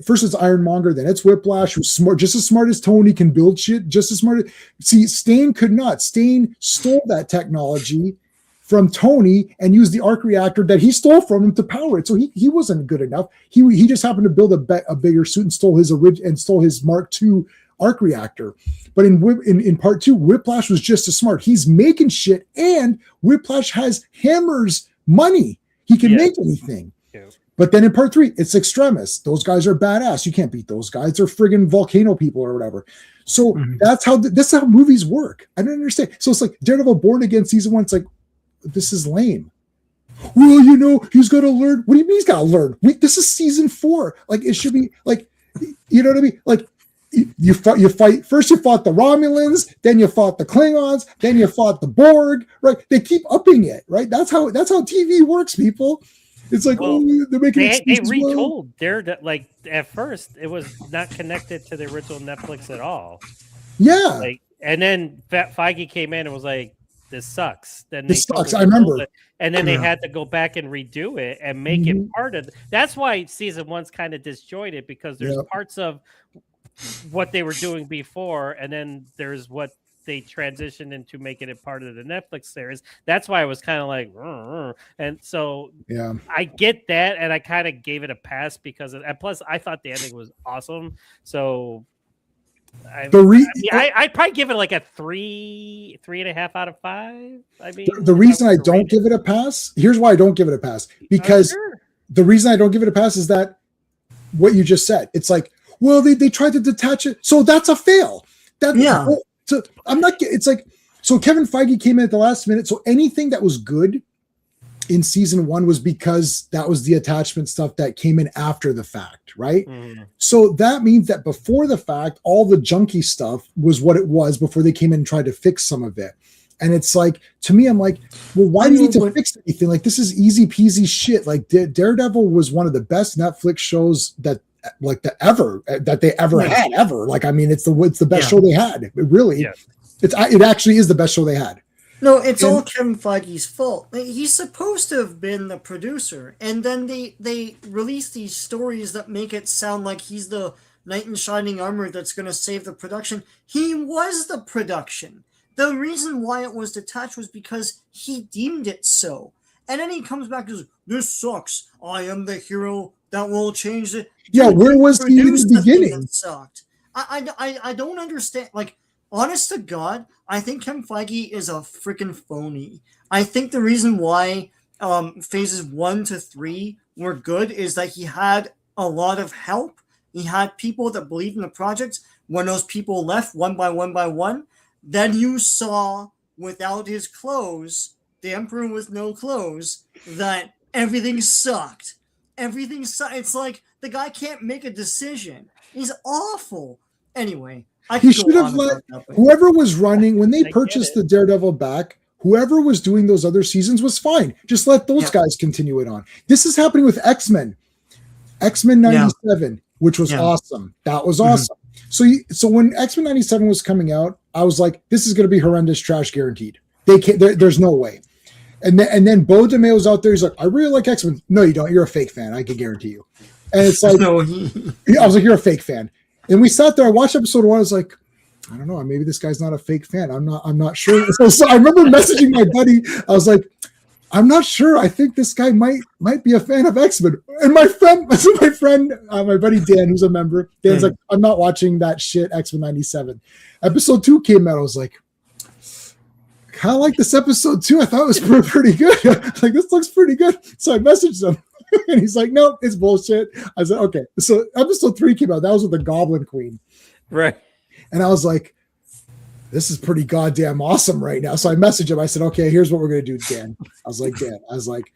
First it's Ironmonger, then it's Whiplash, who's smart, just as smart as Tony, can build shit, just as smart. See, Stain could not. Stain stole that technology from Tony and used the arc reactor that he stole from him to power it. So he wasn't good enough. He just happened to build a bigger suit and stole his Mark II arc reactor. But in part 2, Whiplash was just as smart. He's making shit, and Whiplash has Hammer's money. He can make anything. Yeah. But then in part 3, it's Extremis. Those guys are badass. You can't beat those guys. They're friggin' volcano people or whatever. So that's how movies work. I don't understand. So it's like Daredevil Born Again season 1. It's like, this is lame. Well, he's got to learn. What do you mean he's got to learn? This is season 4. Like, it should be like, you know what I mean? Like, you fight. First you fought the Romulans, then you fought the Klingons, then you fought the Borg, right? They keep upping it, right? That's how TV works, people. It's like, they're making they retold. Like, at first it was not connected to the original Netflix at all. Yeah. Like, and then Feige came in and was like, this sucks. Then this sucks. I remember. And then they had to go back and redo it and make it part of. That's why season 1's kind of disjointed, because there's parts of what they were doing before, and then there's what they transitioned into making it part of the Netflix series. That's why I was kind of like, and so I get that, and I kind of gave it a pass because of, and plus I thought the ending was awesome. So I'd probably give it like a 3.5 out of 5. I mean, the reason I don't give it a pass, here's why I don't give it a pass, because the reason I don't give it a pass is that what you just said. It's like, well, they tried to detach it, so that's a fail. So I'm not. It's like, so Kevin Feige came in at the last minute. So anything that was good in season 1 was because that was the attachment stuff that came in after the fact, right? So that means that before the fact, all the junky stuff was what it was before they came in and tried to fix some of it. And it's like, to me, I'm like, well, why do you need to fix anything? Like, this is easy peasy shit. Like, Daredevil was one of the best Netflix shows that they ever had ever. Like, I mean, it's the best show they had. It really, it actually is the best show they had. No, it's all Kevin Feige's fault. He's supposed to have been the producer, and then they release these stories that make it sound like he's the knight in shining armor that's going to save the production. He was the production. The reason why it was detached was because he deemed it so. And then he comes back and says, "This sucks. I am the hero that will change it." Yeah, where was he in the beginning? That sucked. I don't understand. Like, honest to God, I think Kevin Feige is a freaking phony. I think the reason why phases 1 to 3 were good is that he had a lot of help. He had people that believed in the project. When those people left one by one, then you saw, without his clothes, the Emperor with no clothes, that everything sucked. Everything sucked. It's like the guy can't make a decision. He's awful. Anyway, he should have let whoever was running when they purchased the Daredevil back. Whoever was doing those other seasons was fine. Just let those guys continue it on. This is happening with X-Men 97, which was awesome. That was awesome. So when X-Men 97 was coming out, I was like, this is going to be horrendous trash guaranteed. They can't. There's no way. And then Bo DeMayo's out there. He's like, I really like X-Men. No, you don't. You're a fake fan. I can guarantee you. And it's like, I was like, you're a fake fan. And we sat there. I watched episode 1. I was like, I don't know. Maybe this guy's not a fake fan. I'm not sure. So I remember messaging my buddy. I was like, I'm not sure. I think this guy might be a fan of X-Men. And my buddy Dan, who's a member, Dan's like, I'm not watching that shit. X-Men 97. Episode 2 came out. I was like, kind of like this episode 2. I thought it was pretty good. Like, this looks pretty good. So I messaged him. And he's like, no, it's bullshit. I said, okay. So episode 3 came out. That was with the Goblin Queen. Right. And I was like, this is pretty goddamn awesome right now. So I messaged him. I said, okay, here's what we're going to do, Dan. I was like,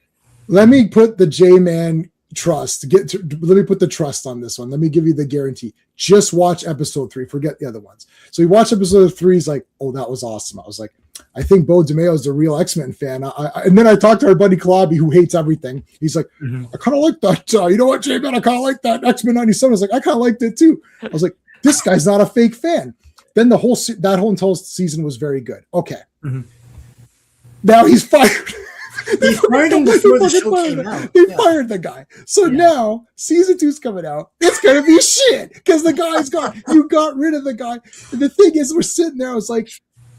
let me put the J-Man trust. Let me put the trust on this one. Let me give you the guarantee. Just watch episode 3. Forget the other ones. So he watched episode 3. He's like, oh, that was awesome. I was like, I think Bo DeMayo is the real X-Men fan. And then I talked to our buddy Klobby, who hates everything. He's like, I kind of like that. You know what, J-Man? I kind of like that X-Men 97. I was like, I kind of liked it too. I was like, this guy's not a fake fan. Then that whole entire season was very good. Okay. Now he's fired. They fired him before the show came out. They fired the guy. So now season 2's coming out. It's gonna be shit because the guy's gone. You got rid of the guy. And the thing is, we're sitting there. I was like,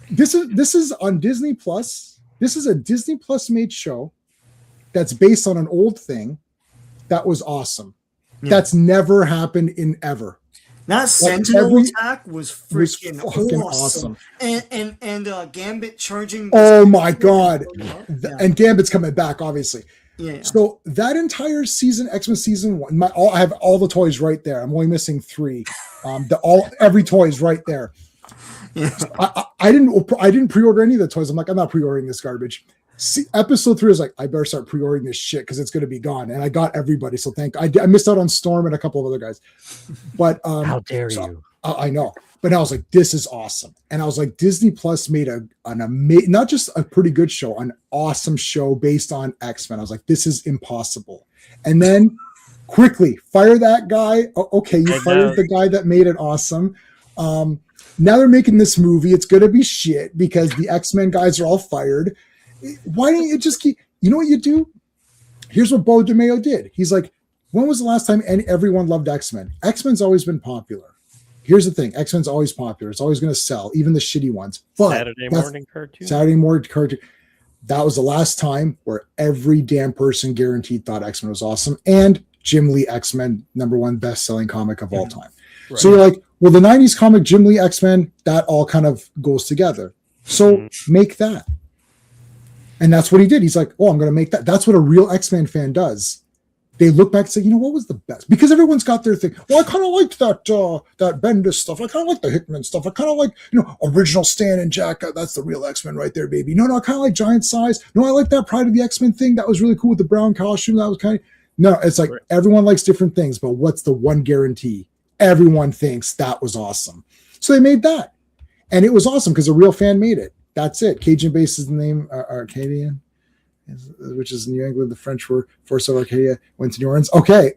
this is on Disney Plus. This is a Disney Plus made show that's based on an old thing that was awesome. Yeah. That's never happened in ever. That Sentinel attack was freaking awesome. And Gambit charging. Oh my god! And Gambit's coming back, obviously. Yeah. So that entire season, X-Men season 1, I have all the toys right there. I'm only missing 3. Every toy is right there. Yeah. I didn't pre-order any of the toys. I'm like, I'm not pre-ordering this garbage. See, episode 3 is like, I better start pre-ordering this shit because it's going to be gone. And I got everybody. So I missed out on Storm and a couple of other guys. But how dare you? I know. But I was like, this is awesome. And I was like, Disney Plus made an amazing, not just a pretty good show, an awesome show based on X-Men. I was like, this is impossible. And then quickly fire that guy. Okay, you fired the guy that made it awesome. Now they're making this movie. It's going to be shit because the X-Men guys are all fired. Why don't you just keep, you know what you do? Here's what Bo DeMeo did. He's like, when was the last time everyone loved X-Men? X-Men's always been popular. Here's the thing. X-Men's always popular. It's always going to sell, even the shitty ones. But Saturday morning cartoon. That was the last time where every damn person guaranteed thought X-Men was awesome. And Jim Lee X-Men, #1 best-selling comic of all time. Right. So you're like, well, the 90s comic, Jim Lee X-Men, that all kind of goes together. So make that. And that's what he did. He's like, oh, I'm going to make that. That's what a real X-Men fan does. They look back and say, you know, what was the best? Because everyone's got their thing. Well, I kind of liked that Bendis stuff. I kind of like the Hickman stuff. I kind of like, original Stan and Jack. That's the real X-Men right there, baby. No, I kind of like Giant Size. No, I like that Pride of the X-Men thing. That was really cool with the brown costume. That was kind of, no, it's like everyone likes different things, but what's the one guarantee? Everyone thinks that was awesome. So they made that. And it was awesome because a real fan made it. That's it. Cajun base is the name, Arcadian, which is New England. The French were force of Arcadia, went to New Orleans. Okay,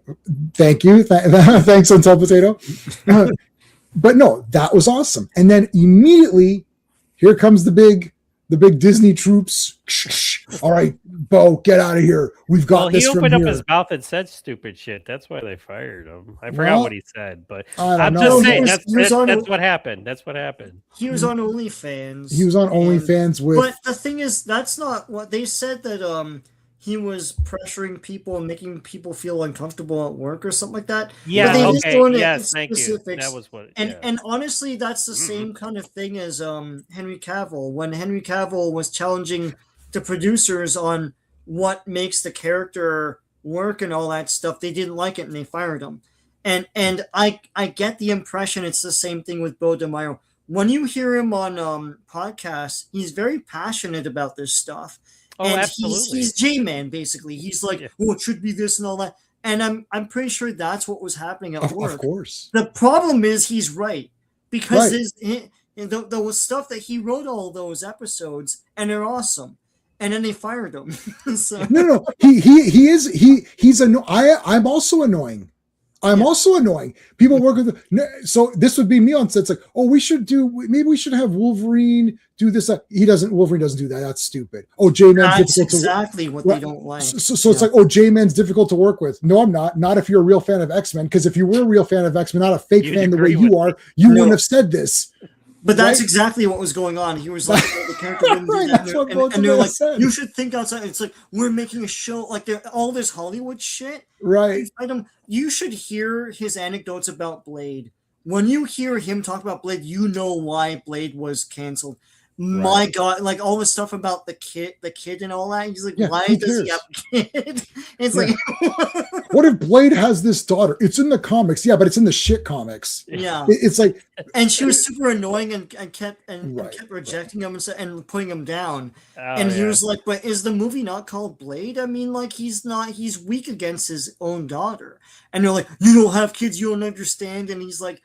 thank you. Thanks, Until Potato. But no, that was awesome. And then immediately, here comes the big Disney troops. All right, Bo, get out of here. We've got this from here. He opened up his mouth and said stupid shit. That's why they fired him. I forgot what he said, but I'm just saying that's what happened. That's what happened. He was on OnlyFans. He was on OnlyFans with. But the thing is, that's not what they said. That he was pressuring people and making people feel uncomfortable at work or something like that. Yeah. Okay. Yes. Thank you. That was what. And honestly, that's the same kind of thing as Henry Cavill. When Henry Cavill was challenging the producers on what makes the character work and all that stuff, they didn't like it and they fired him. And I get the impression it's the same thing with Bo DeMeo. When you hear him on podcasts, he's very passionate about this stuff. Oh, and absolutely. He's J-Man, basically. He's like, oh, it should be this and all that. And I'm pretty sure that's what was happening at work. Of course. The problem is he's right. Because there was stuff that he wrote all those episodes, and they're awesome. And then they fired him. So. No. He's annoying. I'm also annoying. Also annoying. People work with so this would be me on sets like, oh, we should have Wolverine do this. Wolverine doesn't do that. That's stupid. Oh, J-Man's difficult exactly what they don't like. So it's like, oh, J-Man's difficult to work with. No, I'm not. Not if you're a real fan of X-Men, because if you were a real fan of X-Men, not a fake fan the way you are, you wouldn't have said this. But that's exactly what was going on. He was like, the character didn't do that. And they're like, you should think outside. It's like, we're making a show, like all this Hollywood shit. Right. You should hear his anecdotes about Blade. When you hear him talk about Blade, you know why Blade was canceled. Right. My God, like all the stuff about the kid and all that. He's like, why does he have a kid? It's like, what if Blade has this daughter? It's in the comics, but it's in the shit comics. Yeah, it's like, and she was super annoying and kept rejecting him and putting him down. He was like, but is the movie not called Blade? I mean, like he's weak against his own daughter. And they're like, you don't have kids, you don't understand. And he's like,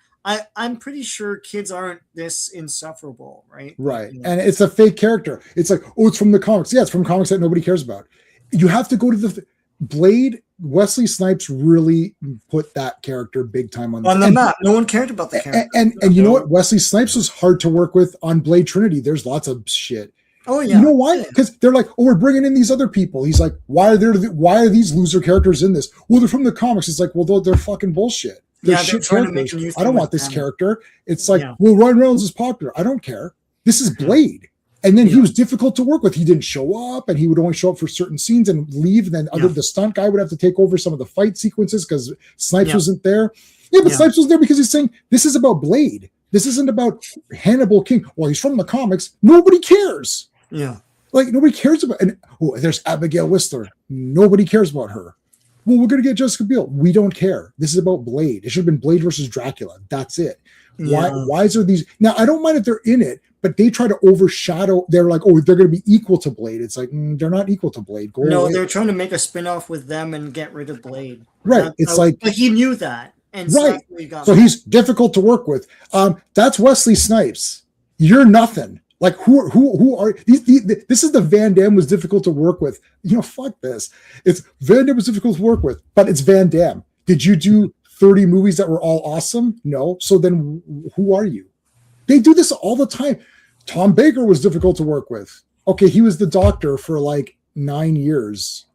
I'm pretty sure kids aren't this insufferable, right? Right. Yeah. And it's a fake character. It's like, oh, it's from the comics. Yeah, it's from comics that nobody cares about. You have to go to the Blade. Wesley Snipes really put that character big time on the map. No one cared about the character. And you know what? Wesley Snipes was hard to work with on Blade Trinity. There's lots of shit. Oh yeah. You know why? Because they're like, oh, we're bringing in these other people. He's like, why are these loser characters in this? Well, they're from the comics. It's like, well, they're fucking bullshit. They're shit characters. I don't want this character. It's like, well, Ryan Reynolds is popular. I don't care. This is Blade. And then he was difficult to work with. He didn't show up, and he would only show up for certain scenes and leave. And then the stunt guy would have to take over some of the fight sequences because Snipes wasn't there. Yeah, but Snipes was there because he's saying, this is about Blade. This isn't about Hannibal King. Well, he's from the comics. Nobody cares. Yeah. Like, nobody cares about, and there's Abigail Whistler. Nobody cares about her. Well, we're going to get Jessica Biel. We don't care. This is about Blade. It should have been Blade versus Dracula. That's it. Yeah. Why is there these? Now, I don't mind if they're in it, but they try to overshadow. They're like, oh, they're going to be equal to Blade. It's like, they're not equal to Blade. Go away. They're trying to make a spin-off with them and get rid of Blade. Right. But he knew that. And right. So he's difficult to work with. That's Wesley Snipes. You're nothing. Like, who are these? This is the Van Damme was difficult to work with. Fuck this. It's Van Damme was difficult to work with, but it's Van Damme. Did you do 30 movies that were all awesome? No. So then who are you? They do this all the time. Tom Baker was difficult to work with. Okay, he was the Doctor for like 9 years.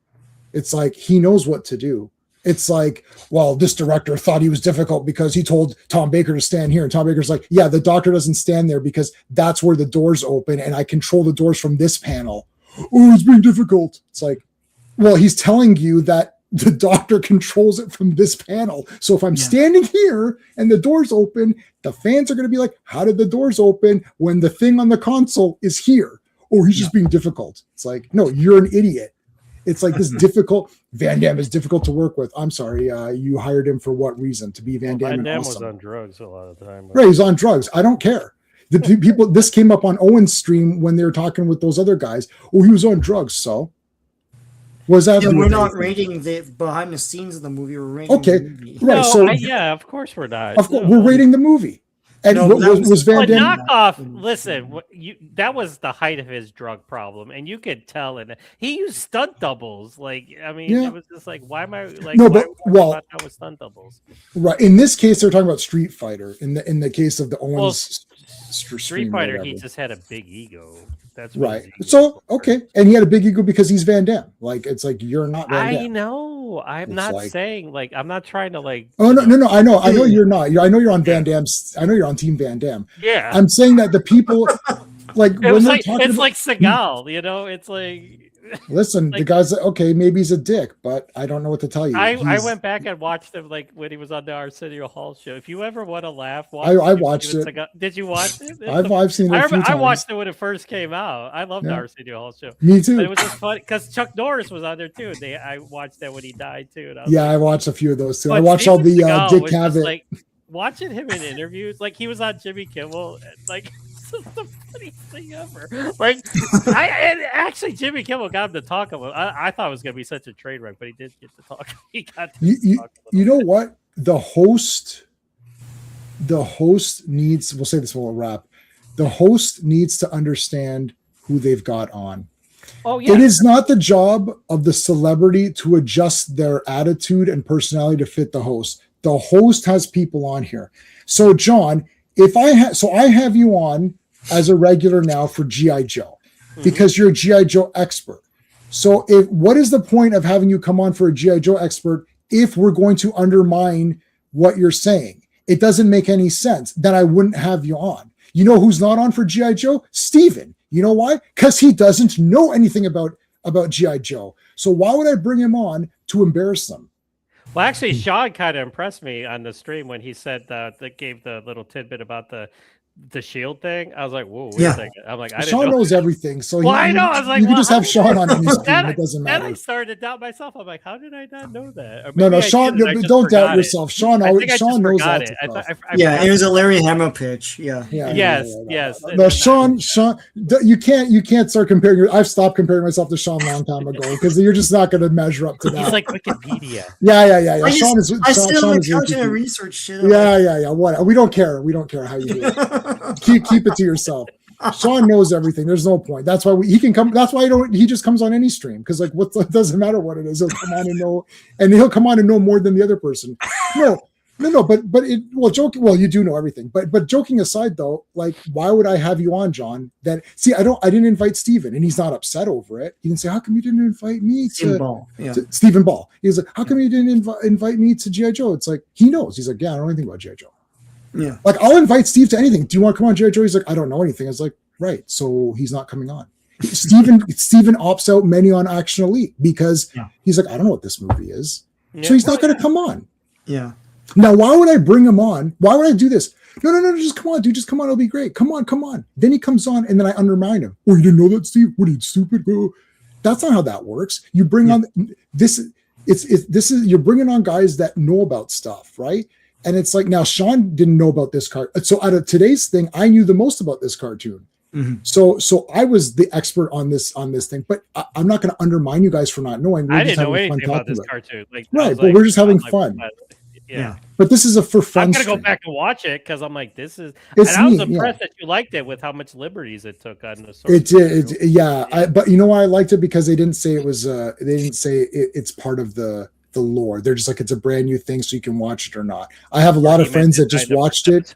It's like, he knows what to do. It's like, well, this director thought he was difficult because he told Tom Baker to stand here. And Tom Baker's like, yeah, the Doctor doesn't stand there because that's where the doors open and I control the doors from this panel. Oh, it's being difficult. It's like, well, he's telling you that the Doctor controls it from this panel. So if I'm standing here and the doors open, the fans are going to be like, how did the doors open when the thing on the console is here? Or he's just being difficult. It's like, no, you're an idiot. It's like this difficult. Van Damme is difficult to work with. I'm sorry. You hired him for what reason? To be Van Damme? Van Damme awesome. was on drugs a lot of the time. Right, he's on drugs. I don't care. The people. This came up on Owen's stream when they were talking with those other guys. Oh, he was on drugs. So was that? We're not rating the behind the scenes of the movie. We're rating the movie. Right. No, of course we're not. Of course, we're rating the movie. And was Van Damme knockoff? Listen, that was the height of his drug problem, and you could tell. And he used stunt doubles. Like, I mean, it was just like, why am I like? No, but that was stunt doubles. Right. In this case, they're talking about Street Fighter. In the case of the Owens Street Fighter, he just had a big ego. That's right. So and he had a big ego because he's Van Damme. Like, it's like, you're not Van Damme. I know. I'm not saying like, I'm not trying to like. Oh no! I know you're not. I know you're on Van Damme's. I know you're on Team Van Damme. Yeah. I'm saying that the people like it's like Seagal. It's like. Listen, the guy's like, okay, maybe he's a dick, but I don't know what to tell you. I went back and watched him like when he was on the Arsenio Hall show. If you ever want to laugh, I watched it. Did you watch it? I've seen it a few times. I watched it when it first came out. I loved the Arsenio Hall show. Me too. But it was just funny because Chuck Norris was on there too. I watched that when he died too. I watched a few of those too. I watched all the Dick Cavett. Like, watching him in interviews, like he was on Jimmy Kimmel, like. The funniest thing ever. Like, actually, Jimmy Kimmel got him to talk about. I thought it was going to be such a train wreck, but he did get to talk. He got to talk you know what? The host needs. We'll say this while we'll wrap. The host needs to understand who they've got on. Oh yeah. It is not the job of the celebrity to adjust their attitude and personality to fit the host. The host has people on here. So, John, if I have you on as a regular now for G.I. Joe, because you're a G.I. Joe expert. So what is the point of having you come on for a G.I. Joe expert if we're going to undermine what you're saying? It doesn't make any sense. Then I wouldn't have you on. You know who's not on for G.I. Joe? Steven. You know why? Because he doesn't know anything about G.I. Joe. So why would I bring him on to embarrass them? Well, actually, Sean kind of impressed me on the stream when he said that gave the little tidbit about the shield thing. I was like, whoa, wait a second. I'm like, Sean knows everything. So I know. I was like, you can just have Sean on any stream. It doesn't matter. Then I started to doubt myself. I'm like, how did I not know that? No, Sean, don't doubt yourself. Sean knows all it was a Larry Hama pitch. Yes. No, Sean, you can't start comparing. I've stopped comparing myself to Sean a long time ago because you're just not going to measure up to that. He's like Wikipedia. Yeah. Sean is research shit. Yeah. What? We don't care. We don't care how you do it. Keep it to yourself. Sean knows everything. There's no point. That's why he can come. That's why he just comes on any stream because it doesn't matter what it is. He'll come on and know, and he'll come on and know more than the other person. No, No, but joking. Well, you do know everything, but joking aside, though, like, why would I have you on, John? That see, I didn't invite Steven, and he's not upset over it. He didn't say, "How come you didn't invite me Stephen Ball. Yeah. to Stephen Ball?" He's like, "How come you didn't invite me to GI Joe?" It's like he knows. He's like, "Yeah, I don't know anything about GI Joe." Yeah. Like, I'll invite Steve to anything. Do you want to come on GI Joe? He's like, "I don't know anything." I was like, "Right, so he's not coming on." Steven opts out many on Action Elite because he's like, "I don't know what this movie is," so he's not going to come on. Yeah. Now, why would I bring him on? Why would I do this? No, just come on, dude. Just come on. It'll be great. Come on. Then he comes on, and then I undermine him. Oh, you didn't know that, Steve? What are you, stupid? That's not how that works. You bring on this. You're bringing on guys that know about stuff, right? And it's like, now Sean didn't know about this card. So out of today's thing, I knew the most about this cartoon. Mm-hmm. So I was the expert on this thing, but I'm not going to undermine you guys for not knowing. I didn't know anything about this cartoon. Like, right, but we're just having fun. Yeah. But this is a for fun. I'm gonna go back and watch it because I'm like, this is. And I was impressed that you liked it with how much liberties it took on the story. It did, yeah. But you know why I liked it? Because they didn't say it was. They didn't say it's part of the lore. They're just like, it's a brand new thing, so you can watch it or not. I have a lot of friends that just watched it.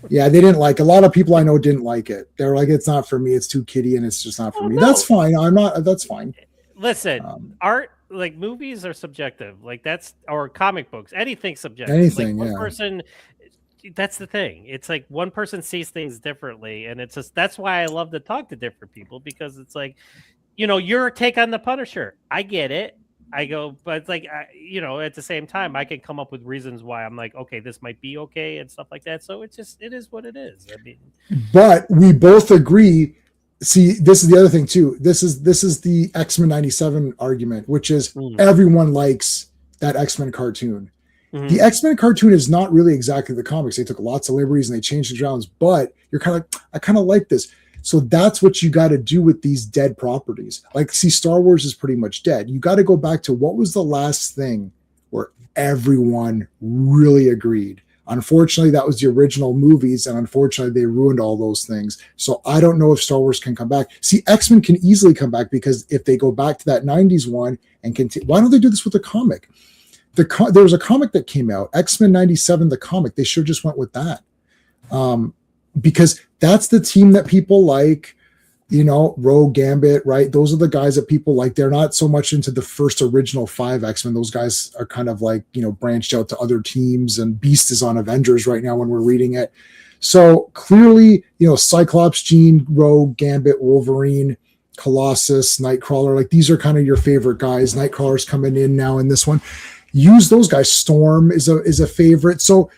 Yeah, they didn't like. A lot of people I know didn't like it. They're like, it's not for me. It's too kiddie, and it's just not for me. No. That's fine. I'm not. That's fine. Listen, art. Like, movies are subjective, like that's, or comic books, anything's subjective. Anything, like one person, that's the thing. It's like one person sees things differently, and it's just, that's why I love to talk to different people, because it's like, your take on the Punisher, I get it. I go, but it's like, at the same time, I can come up with reasons why I'm like, okay, this might be okay and stuff like that. So it is what it is. I mean, but we both agree. See, this is the other thing too. This is the X-Men 97 argument, which is everyone likes that X-Men cartoon. Mm-hmm. The X-Men cartoon is not really exactly the comics. They took lots of liberties and they changed the rounds, but you're kind of like, I kind of like this. So that's what you got to do with these dead properties. Like, see, Star Wars is pretty much dead. You got to go back to what was the last thing where everyone really agreed. Unfortunately, that was the original movies, and unfortunately, they ruined all those things. So I don't know if Star Wars can come back. See, X-Men can easily come back, because if they go back to that 90s one and continue, why don't they do this with a comic? There was a comic that came out, X-Men 97, the comic. They should have just went with that. Because that's the team that people like. Rogue, Gambit, right? Those are the guys that people like. They're not so much into the first original 5 X-Men. Those guys are kind of like, branched out to other teams, and Beast is on Avengers right now when we're reading it. So clearly, Cyclops, Jean, Rogue, Gambit, Wolverine, Colossus, Nightcrawler, like, these are kind of your favorite guys. Nightcrawler's coming in now in this one. Use those guys. Storm is a favorite. So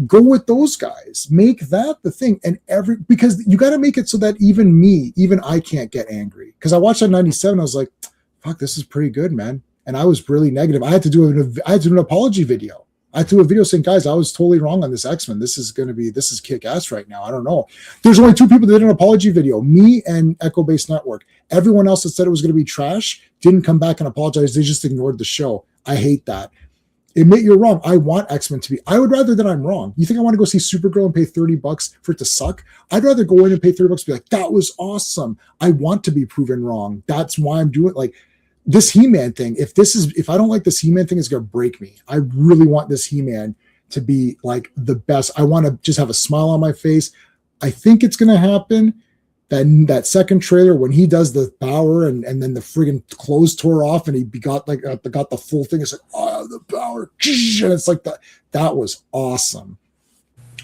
go with those guys. Make that the thing. And because you got to make it so that even I can't get angry. Because I watched that 97, I was like, fuck, this is pretty good, man. And I was really negative. I had to do an apology video. I had to do a video saying, guys, I was totally wrong on this X-Men. This is kick ass right now. I don't know. There's only 2 people that did an apology video, me and Echo Base Network. Everyone else that said it was going to be trash didn't come back and apologize. They just ignored the show. I hate that. Admit you're wrong. I want X-Men to be. I would rather that I'm wrong. You think I want to go see Supergirl and pay $30 for it to suck? I'd rather go in and pay $30 and be like, that was awesome. I want to be proven wrong. That's why I'm doing it. Like this He-Man thing. If I don't like this He-Man thing, it's gonna break me. I really want this He-Man to be like the best. I want to just have a smile on my face. I think it's gonna happen. That second trailer when he does the power and then the friggin' clothes tore off and he got the full thing. It's like, oh, the power, and it's like that was awesome.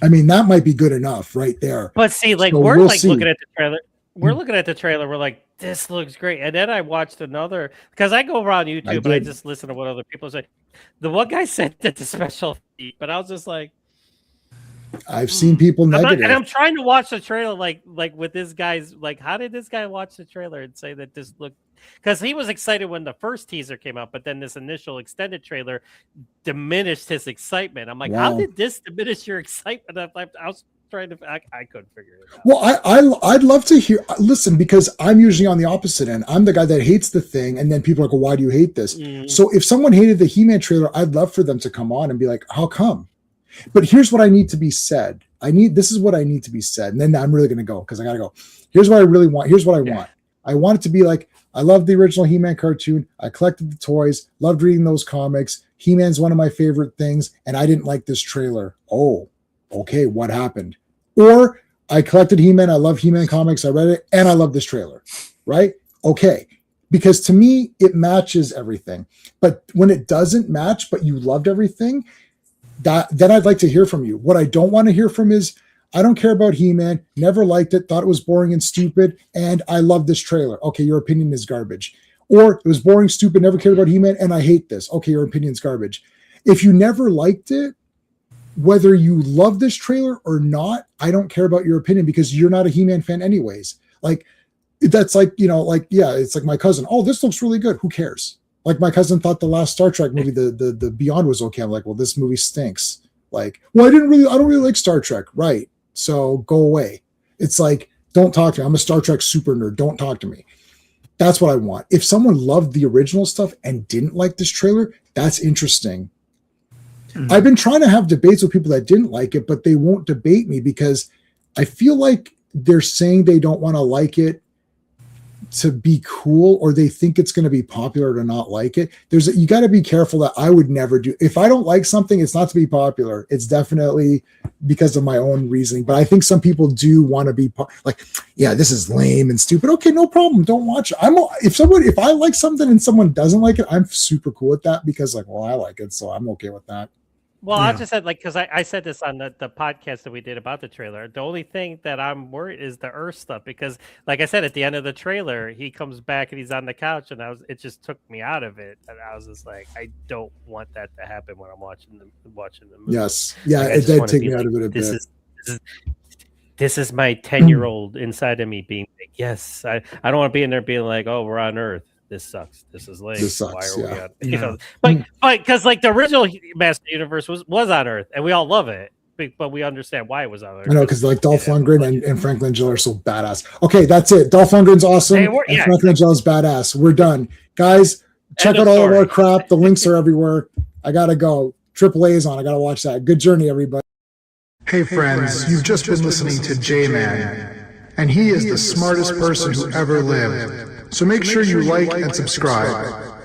I mean, that might be good enough right there. But see, like, so we'll like see. Looking at the trailer. We're looking at the trailer. We're like, this looks great. And then I watched another, because I go around YouTube and I just listen to what other people say. The one guy said that the special, but I was just like, I've seen people negative. And I'm trying to watch the trailer, like with this guy's, like, how did this guy watch the trailer and say that this looked, because he was excited when the first teaser came out, but then this initial extended trailer diminished his excitement. I'm like, How did this diminish your excitement? I was trying to, I couldn't figure it out. Well, I'd love to listen, because I'm usually on the opposite end. I'm the guy that hates the thing, and then people are like, well, why do you hate this? Mm-hmm. So if someone hated the He-Man trailer, I'd love for them to come on and be like, how come? But here's what I need to be said. This is what I need to be said. And then I'm really going to go, because I got to go. Here's what I really want. Here's what I want. I want it to be like, I love the original He-Man cartoon. I collected the toys, loved reading those comics. He-Man's one of my favorite things, and I didn't like this trailer. Oh, okay, what happened? Or I collected He-Man, I love He-Man comics, I read it, and I love this trailer, right? Okay, because to me, it matches everything. But when it doesn't match, but you loved everything, then I'd like to hear from you. What I don't want to hear from is, I don't care about He-Man, never liked it, thought it was boring and stupid, and I love this trailer. Okay, your opinion is garbage. Or it was boring, stupid, never cared about He-Man, and I hate this. Okay, your opinion's garbage. If you never liked it, whether you love this trailer or not, I don't care about your opinion because you're not a He-Man fan anyways. Like, that's like, yeah, it's like my cousin. Oh, this looks really good. Who cares? Like my cousin thought the last Star Trek movie, the Beyond, was okay. I'm like, well, this movie stinks. Like, well, I don't really like Star Trek. Right. So go away. It's like, don't talk to me. I'm a Star Trek super nerd. Don't talk to me. That's what I want. If someone loved the original stuff and didn't like this trailer, that's interesting. Mm-hmm. I've been trying to have debates with people that didn't like it, but they won't debate me because I feel like they're saying they don't want to like it to be cool, or they think it's going to be popular to not like it. You got to be careful. That I would never do. If I don't like something, it's not to be popular. It's definitely because of my own reasoning. But I think some people do want to be like, yeah, this is lame and stupid. Okay, no problem. Don't watch it. If I like something and someone doesn't like it, I'm super cool with that because, like, well, I like it, so I'm okay with that. Well, I just said, like, because I said this on the podcast that we did about the trailer. The only thing that I'm worried is the Earth stuff, because, like I said, at the end of the trailer, he comes back and he's on the couch, and it just took me out of it, and I was just like, I don't want that to happen when I'm watching the movie. Yes, yeah, it did take me out of it a bit. This is my 10-year-old inside of me being like, yes, I don't want to be in there being like, oh, we're on Earth. This sucks. This is lame. This sucks. Why are we on? But because like the original Master Universe was on Earth, and we all love it, but we understand why it was on Earth. I know, because like Dolph Lundgren and Frank Langella are so badass. Okay, that's it. Dolph Lundgren's awesome, and Frank Langella's badass. We're done, guys. Check out all of our crap. The links are everywhere. I gotta go. AAA is on. I gotta watch that. Good journey, everybody. Hey friends, you've just been listening to J-Man, and he is the smartest person who ever lived. So make sure you like and subscribe.